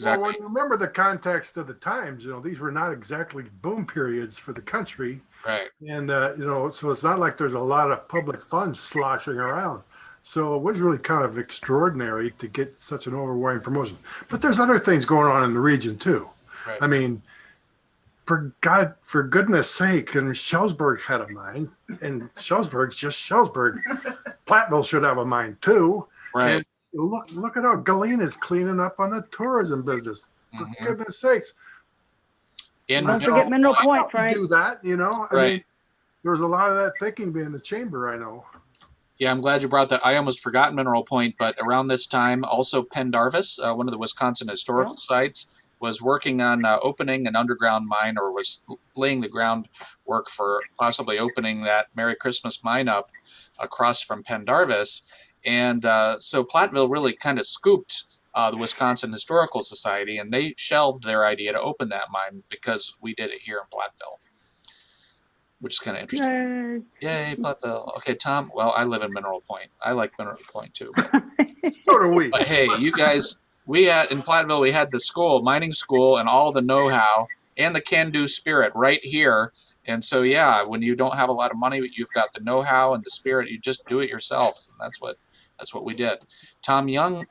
Well, when you remember the context of the times, these were not exactly boom periods for the country. Right. And, so it's not like there's a lot of public funds sloshing around. So it was really kind of extraordinary to get such an overwhelming promotion. But there's other things going on in the region too. Right. I mean, for goodness sake, and Schellsburg had a mine, and Schellsburg's just Schellsburg. Platteville should have a mine too. Right. And look at how Galena's cleaning up on the tourism business. For goodness sakes. And don't forget Mineral Point, right? right? Do that, I mean, there was a lot of that thinking being in the chamber, I know. Yeah, I'm glad you brought that. I almost forgot Mineral Point, but around this time, also Pendarvis, one of the Wisconsin historical sites, was working on opening an underground mine, or was laying the groundwork for possibly opening that Merry Christmas mine up across from Pendarvis. And so Platteville really kind of scooped the Wisconsin Historical Society, and they shelved their idea to open that mine because we did it here in Platteville, which is kind of interesting. Yay, Platteville. Okay, Tom. Well, I live in Mineral Point. I like Mineral Point too. But, so do we. But hey, you guys, in Platteville, we had the school, mining school, and all the know-how and the can-do spirit right here. And so, yeah, when you don't have a lot of money, but you've got the know-how and the spirit, you just do it yourself. And that's what we did. Tom Young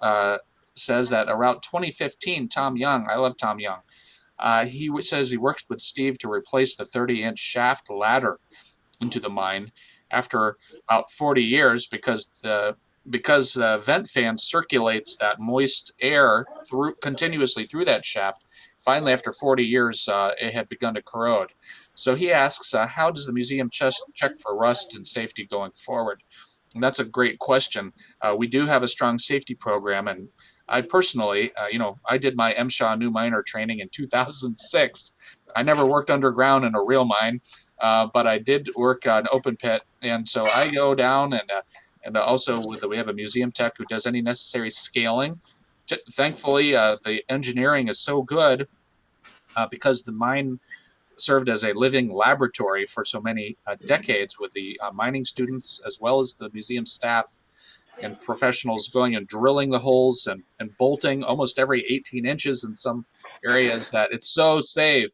says that around 2015, Tom Young, I love Tom Young, he says he worked with Steve to replace the 30-inch shaft ladder into the mine after about 40 years because the vent fan circulates that moist air continuously through that shaft. Finally, after 40 years, it had begun to corrode. So he asks, how does the museum check for rust and safety going forward? And that's a great question. We do have a strong safety program, and I personally, I did my MSHA new miner training in 2006. I never worked underground in a real mine, but I did work on open pit, and so I go down And also we have a museum tech who does any necessary scaling. Thankfully, the engineering is so good because the mine served as a living laboratory for so many decades with the mining students as well as the museum staff and professionals going and drilling the holes and bolting almost every 18 inches in some areas, that it's so safe.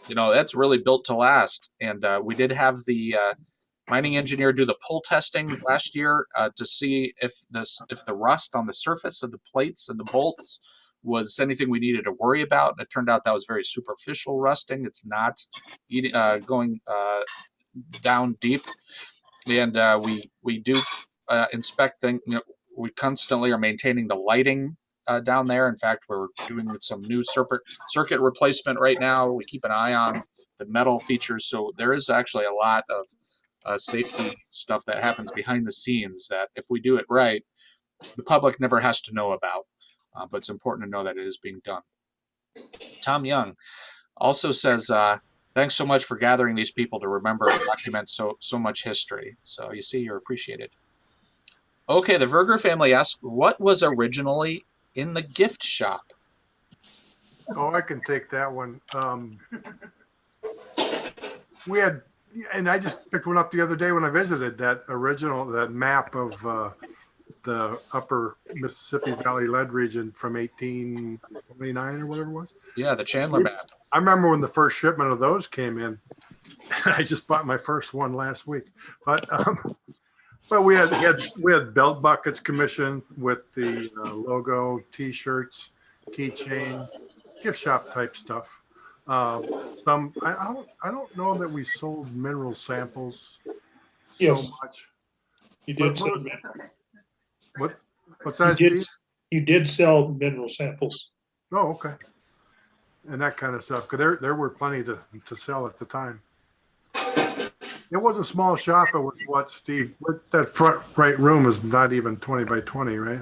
You know, that's really built to last. And we did have the mining engineer do the pull testing last year to see if the rust on the surface of the plates and the bolts was anything we needed to worry about. And it turned out that was very superficial rusting. It's not going down deep. And we do inspect things. You know, we constantly are maintaining the lighting down there. In fact, we're doing some new circuit replacement right now. We keep an eye on the metal features. So there is actually a lot of safety stuff that happens behind the scenes that if we do it right, the public never has to know about. But it's important to know that it is being done. Tom Young also says, thanks so much for gathering these people to remember and document so much history. So you see, you're appreciated. Okay, the Verger family asks, what was originally in the gift shop? Oh, I can take that one. We had, and I just picked one up the other day when I visited, that map of the upper Mississippi Valley lead region from 1829 or whatever it was. Yeah, the Chandler map. I remember when the first shipment of those came in. I just bought my first one last week. But we had belt buckets commissioned with the logo, T-shirts, keychains, gift shop type stuff. I don't know that we sold mineral samples so much. You did. What's that, Steve? You did sell mineral samples. Oh, okay. And that kind of stuff, because there were plenty to sell at the time. It was a small shop. It was what, Steve? That front right room is not even 20 by 20, right?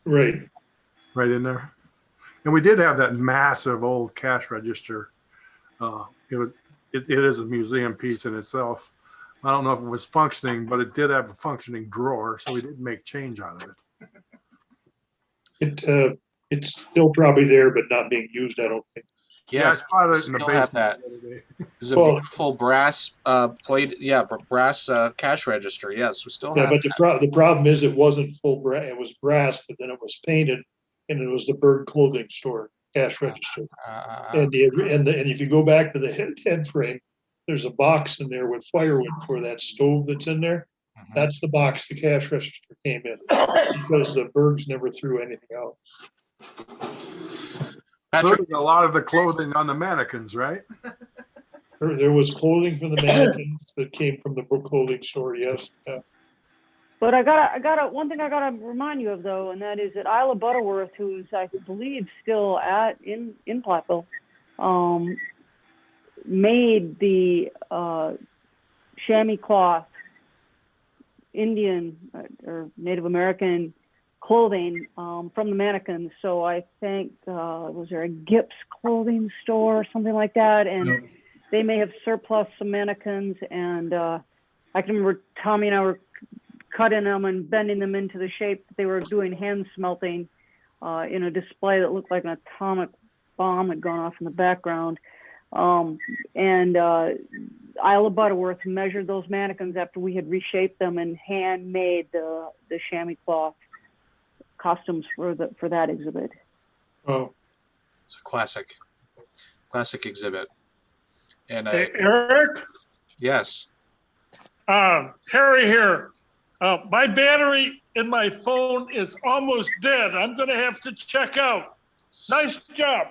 Right. Right in there. And we did have that massive old cash register. It is a museum piece in itself. I don't know if it was functioning, but it did have a functioning drawer, so we didn't make change out of it. It's still probably there, but not being used, I don't think. Yeah, I spotted it in the Still have basement. that. There's a beautiful brass plate, brass cash register. Yes, we still have. Yeah, but the problem is it wasn't full brass. It was brass, but then it was painted, and it was the Byrne clothing store cash register. And if you go back to the head frame, there's a box in there with firewood for that stove that's in there. That's the box the cash register came in, because the Bergs never threw anything out. So there's a lot of the clothing on the mannequins, right? There was clothing from the mannequins that came from the clothing store, yes. But I gotta one thing I gotta remind you of though, and that is that Isla Butterworth, who's I believe still in Platteville, made the chamois cloth Indian or Native American clothing from the mannequins. So I think was there a Gips clothing store or something like that, and they may have surplus some mannequins. And I can remember Tommy and I were cutting them and bending them into the shape that they were doing hand smelting in a display that looked like an atomic bomb had gone off in the background. Isla Butterworth measured those mannequins after we had reshaped them and handmade the chamois cloth costumes for that exhibit. Oh, it's a classic exhibit. And Hey, Eric? Yes. Harry here. My battery in my phone is almost dead. I'm going to have to check out. Nice job.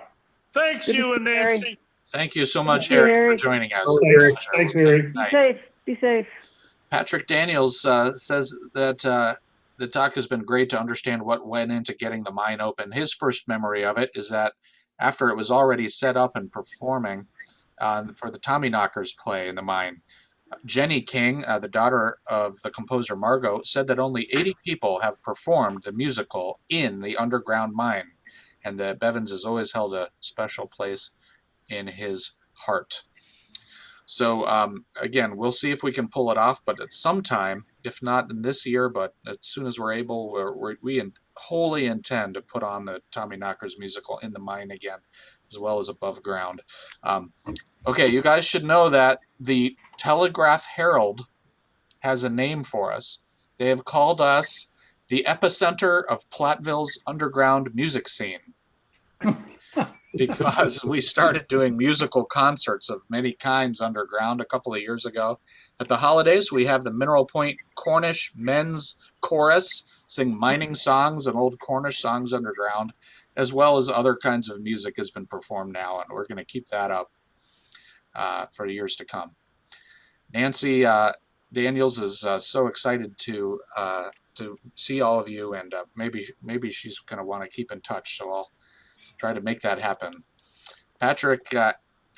Thanks, you and Nancy. Thank you so much, Thank you, Eric, Eric. for joining us. Thanks, Erik. Be safe. Be safe. Patrick Daniels says that the talk has been great to understand what went into getting the mine open. His first memory of it is that after it was already set up and performing for the Tommyknockers play in the mine, Jenny King, the daughter of the composer Margot, said that only 80 people have performed the musical in the underground mine, and that Bevans has always held a special place in his heart. So again, we'll see if we can pull it off, but at some time, if not in this year, but as soon as we're able, we wholly intend to put on the Tommy Knockers musical in the mine again, as well as above ground. Okay, you guys should know that the Telegraph Herald has a name for us. They have called us the epicenter of Platteville's underground music scene. Because we started doing musical concerts of many kinds underground a couple of years ago. At the holidays, we have the Mineral Point Cornish Men's Chorus sing mining songs and old Cornish songs underground, as well as other kinds of music has been performed now, and we're going to keep that up for years to come. Nancy Daniels is so excited to see all of you, and maybe she's going to want to keep in touch, so I'll try to make that happen. Patrick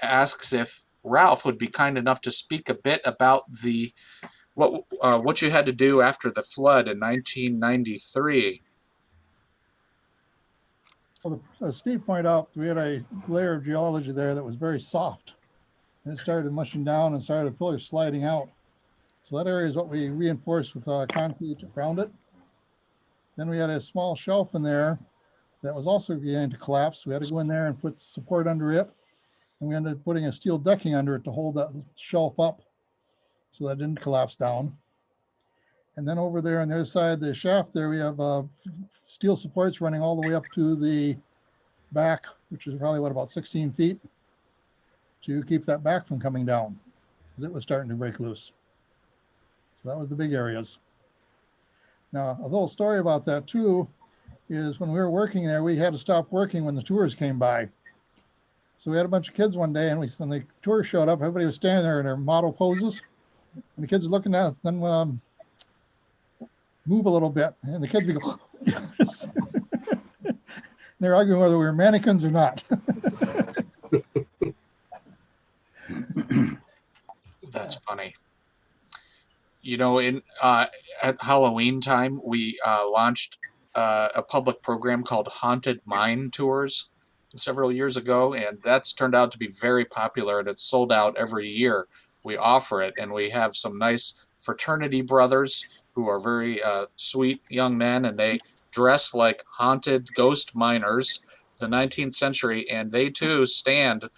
asks if Ralph would be kind enough to speak a bit about what you had to do after the flood in 1993. Well, as Steve pointed out, we had a layer of geology there that was very soft, and it started mushing down and started the pillars sliding out. So that area is what we reinforced with concrete around it. Then we had a small shelf in there that was also beginning to collapse. We had to go in there and put support under it. And we ended up putting a steel decking under it to hold that shelf up so that it didn't collapse down. And then over there on the other side of the shaft there, we have steel supports running all the way up to the back, which is probably about 16 feet, to keep that back from coming down because it was starting to break loose. So that was the big areas. Now, a little story about that too is when we were working there, we had to stop working when the tours came by. So we had a bunch of kids one day, and when the tour showed up, everybody was standing there in their model poses, and the kids were looking at them, move a little bit, and the kids would go, they're arguing whether we were mannequins or not. That's funny. You know, at Halloween time, we launched a public program called Haunted Mine Tours several years ago, and that's turned out to be very popular, and it's sold out every year. We offer it, and we have some nice fraternity brothers who are very sweet young men, and they dress like haunted ghost miners of the 19th century, and they too stand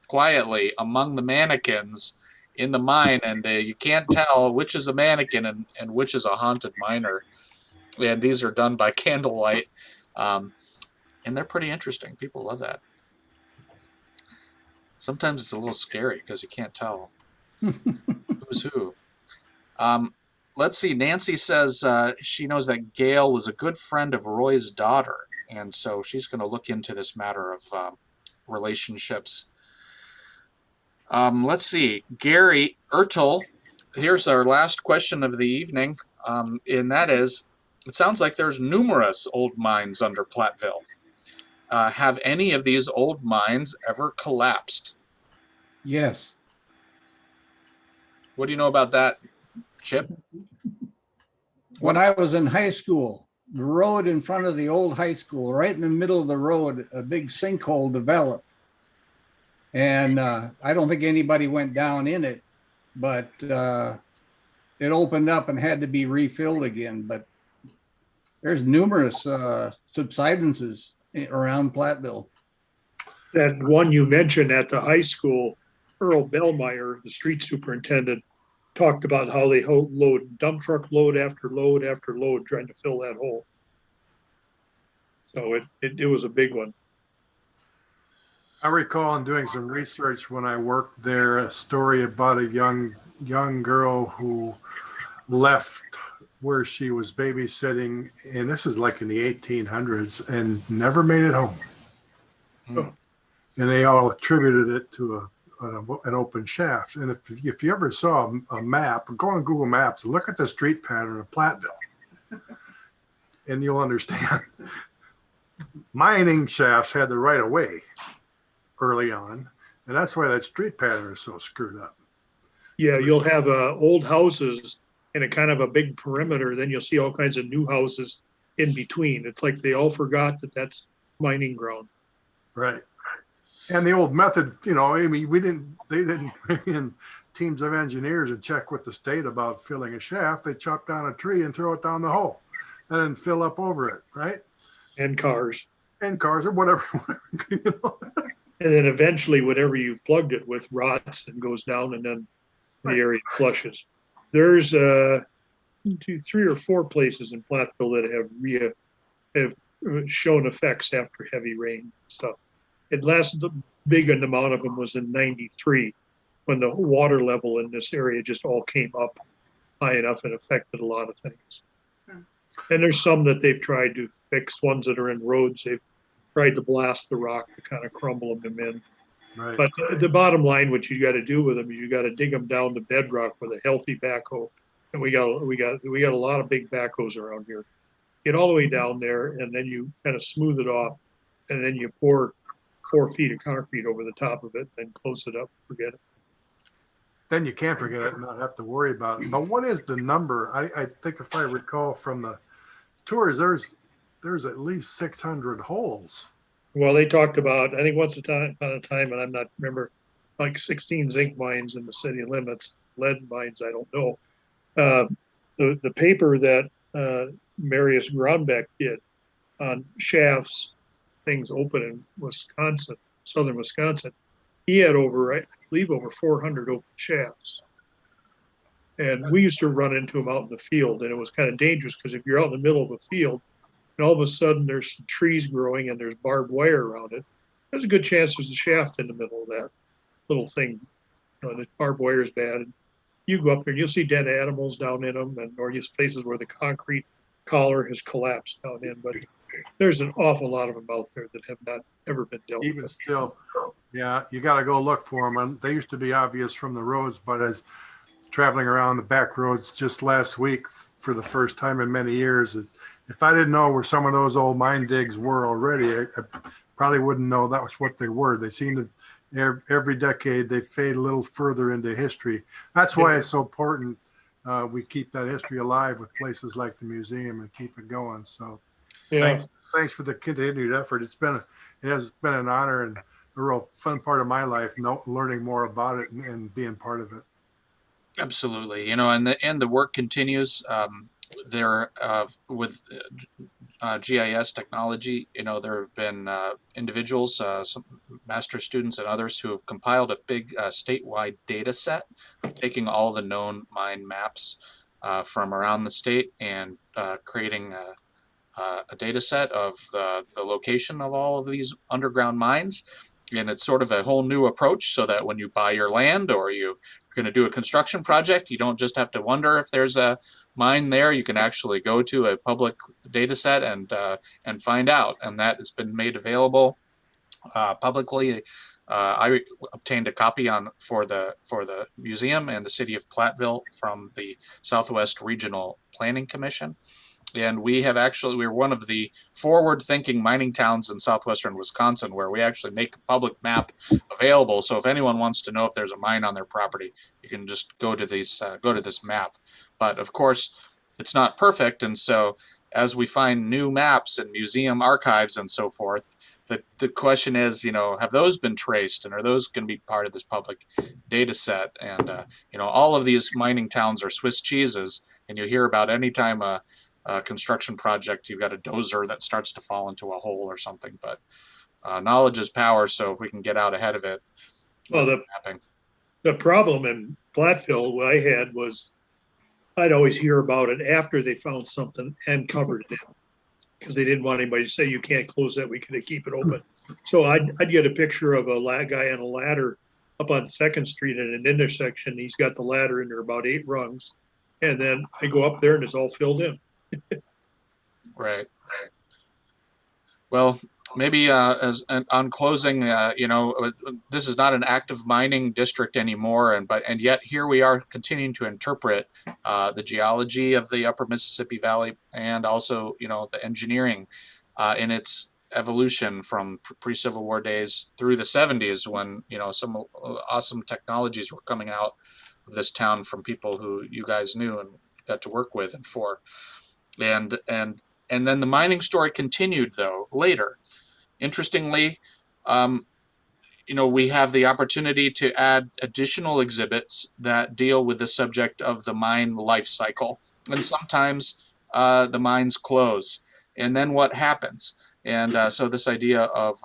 quietly among the mannequins in the mine, and you can't tell which is a mannequin and which is a haunted miner. And these are done by candlelight, and they're pretty interesting. People love that. Sometimes it's a little scary because you can't tell who's who. Let's see. Nancy says she knows that Gail was a good friend of Roy's daughter, and so she's going to look into this matter of relationships. Let's see. Gary Ertel, here's our last question of the evening, and that is, it sounds like there's numerous old mines under Platteville. Have any of these old mines ever collapsed? Yes. What do you know about that, Chip? When I was in high school, the road in front of the old high school, right in the middle of the road, a big sinkhole developed. And I don't think anybody went down in it, but it opened up and had to be refilled again. But there's numerous subsidences around Platteville. That one you mentioned at the high school, Earl Bellmeyer, the street superintendent, talked about how they load dump truck load after load after load trying to fill that hole. So it was a big one. I recall in doing some research when I worked there, a story about a young girl who left where she was babysitting, and this is like in the 1800s, and never made it home. Mm. And they all attributed it to an open shaft. And if you ever saw a map, go on Google Maps, look at the street pattern of Platteville, and you'll understand. Mining shafts had the right of way early on, and that's why that street pattern is so screwed up. Yeah, you'll have old houses and a kind of a big perimeter. Then you'll see all kinds of new houses in between. It's like they all forgot that that's mining ground. Right. And the old method, I mean, they didn't bring in teams of engineers and check with the state about filling a shaft. They chop down a tree and throw it down the hole and then fill up over it, right? And cars. And cars or whatever. And then eventually whatever you've plugged it with rots and goes down, and then the area flushes. There's 2, 3 or 4 places in Platteville that have shown effects after heavy rain and stuff. It lasted, big amount of them was in 93, when the water level in this area just all came up high enough and affected a lot of things. And there's some that they've tried to fix, ones that are in roads. They've tried to blast the rock to kind of crumble them in. Right. But the bottom line, what you got to do with them is you got to dig them down to bedrock with a healthy backhoe. And we got a lot of big backhoes around here. Get all the way down there, and then you kind of smooth it off, and then you pour 4 feet of concrete over the top of it, and close it up. Forget it. Then you can't forget it and not have to worry about it. But what is the number? I think if I recall from the tours, there's at least 600 holes. Well, they talked about, I think once upon a time, and I'm not remember, like 16 zinc mines in the city limits, lead mines, I don't know. The paper that Marius Grombeck did on shafts, things open in Wisconsin, southern Wisconsin, he had I believe over 400 open shafts. And we used to run into them out in the field, and it was kind of dangerous because if you're out in the middle of a field and all of a sudden there's some trees growing and there's barbed wire around it, there's a good chance there's a shaft in the middle of that little thing. The barbed wire is bad. And you go up there and you'll see dead animals down in them, and or these places where the concrete collar has collapsed down in. But there's an awful lot of them out there that have not ever been dealt Even with. still, yeah, you got to go look for them. And they used to be obvious from the roads, but as traveling around the back roads just last week for the first time in many years, if I didn't know where some of those old mine digs were already, I probably wouldn't know that was what they were. They seem to, every decade, they fade a little further into history. That's why it's so important we keep that history alive with places like the museum and keep it going. So Yeah. thanks for the continued effort. It has been an honor and a real fun part of my life, learning more about it and being part of it. Absolutely, and the work continues. With GIS technology, there have been individuals, some master students and others who have compiled a big statewide data set of taking all the known mine maps from around the state and creating a data set of the location of all of these underground mines. And it's sort of a whole new approach so that when you buy your land or you're going to do a construction project, you don't just have to wonder if there's a mine there. You can actually go to a public data set and find out. And that has been made available publicly. I obtained a copy for the museum and the City of Platteville from the Southwest Regional Planning Commission. And we're one of the forward-thinking mining towns in southwestern Wisconsin where we actually make a public map available. So if anyone wants to know if there's a mine on their property, you can just go to this map. But of course, it's not perfect, and so as we find new maps and museum archives and so forth, the question is, have those been traced, and are those going to be part of this public data set? And all of these mining towns are Swiss cheeses, and you hear about any time a construction project, you've got a dozer that starts to fall into a hole or something. But knowledge is power, so if we can get out ahead of it. Well, the problem in Platteville what I had was I'd always hear about it after they found something and covered it in because they didn't want anybody to say you can't close that, we could keep it open. So I'd get a picture of a guy on a ladder up on 2nd Street at an intersection. He's got the ladder in there about 8 rungs, and then I go up there and it's all filled in. Right. Well, maybe on closing, this is not an active mining district anymore, and yet here we are continuing to interpret the geology of the Upper Mississippi Valley and also, the engineering in its evolution from pre-Civil War days through the 70s when, some awesome technologies were coming out of this town from people who you guys knew and got to work with and for. And then the mining story continued, though, later. Interestingly, we have the opportunity to add additional exhibits that deal with the subject of the mine life cycle. And sometimes the mines close. And then what happens? And so this idea of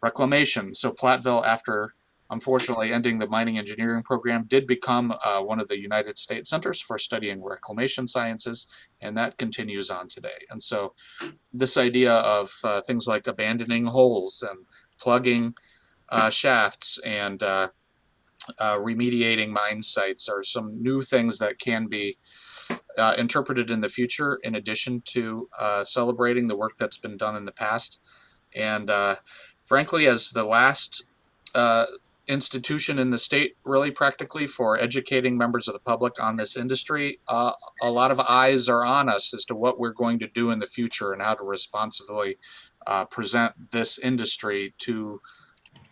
reclamation. So Platteville, after unfortunately ending the mining engineering program, did become one of the United States Centers for Studying Reclamation Sciences, and that continues on today. And so this idea of things like abandoning holes and plugging shafts and remediating mine sites are some new things that can be interpreted in the future, in addition to celebrating the work that's been done in the past. And frankly, as the last institution in the state, really practically, for educating members of the public on this industry, a lot of eyes are on us as to what we're going to do in the future and how to responsibly present this industry to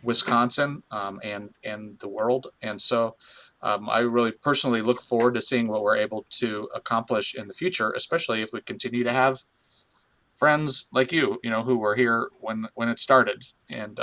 Wisconsin and the world. And so I really personally look forward to seeing what we're able to accomplish in the future, especially if we continue to have friends like you, who were here when it started. And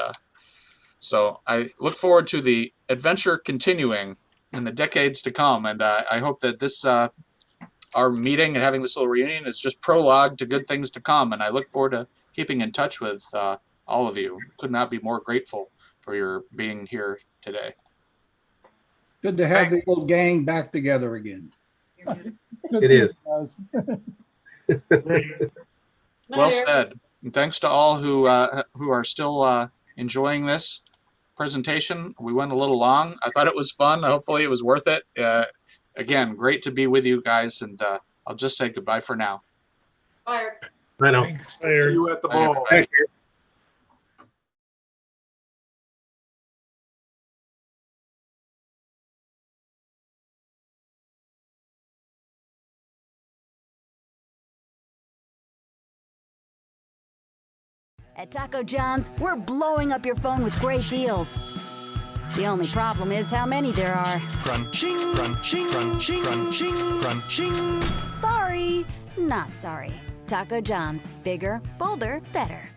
so I look forward to the adventure continuing in the decades to come. And I hope that this, our meeting and having this little reunion, is just prologue to good things to come. And I look forward to keeping in touch with all of you. Could not be more grateful for your being here today. Good to have the little gang back together again. It is. Well said. And thanks to all who are still enjoying this presentation. We went a little long. I thought it was fun. Hopefully it was worth it. Again, great to be with you guys, and I'll just say goodbye for now. Bye, Eric. I know. Thanks. See you at the Bye, ball. everybody. Thank you. At Taco John's, we're blowing up your phone with great deals. The only problem is how many there are. Crunching, crunching, crunching, crunching, crunching. Sorry, not sorry. Taco John's, bigger, bolder, better.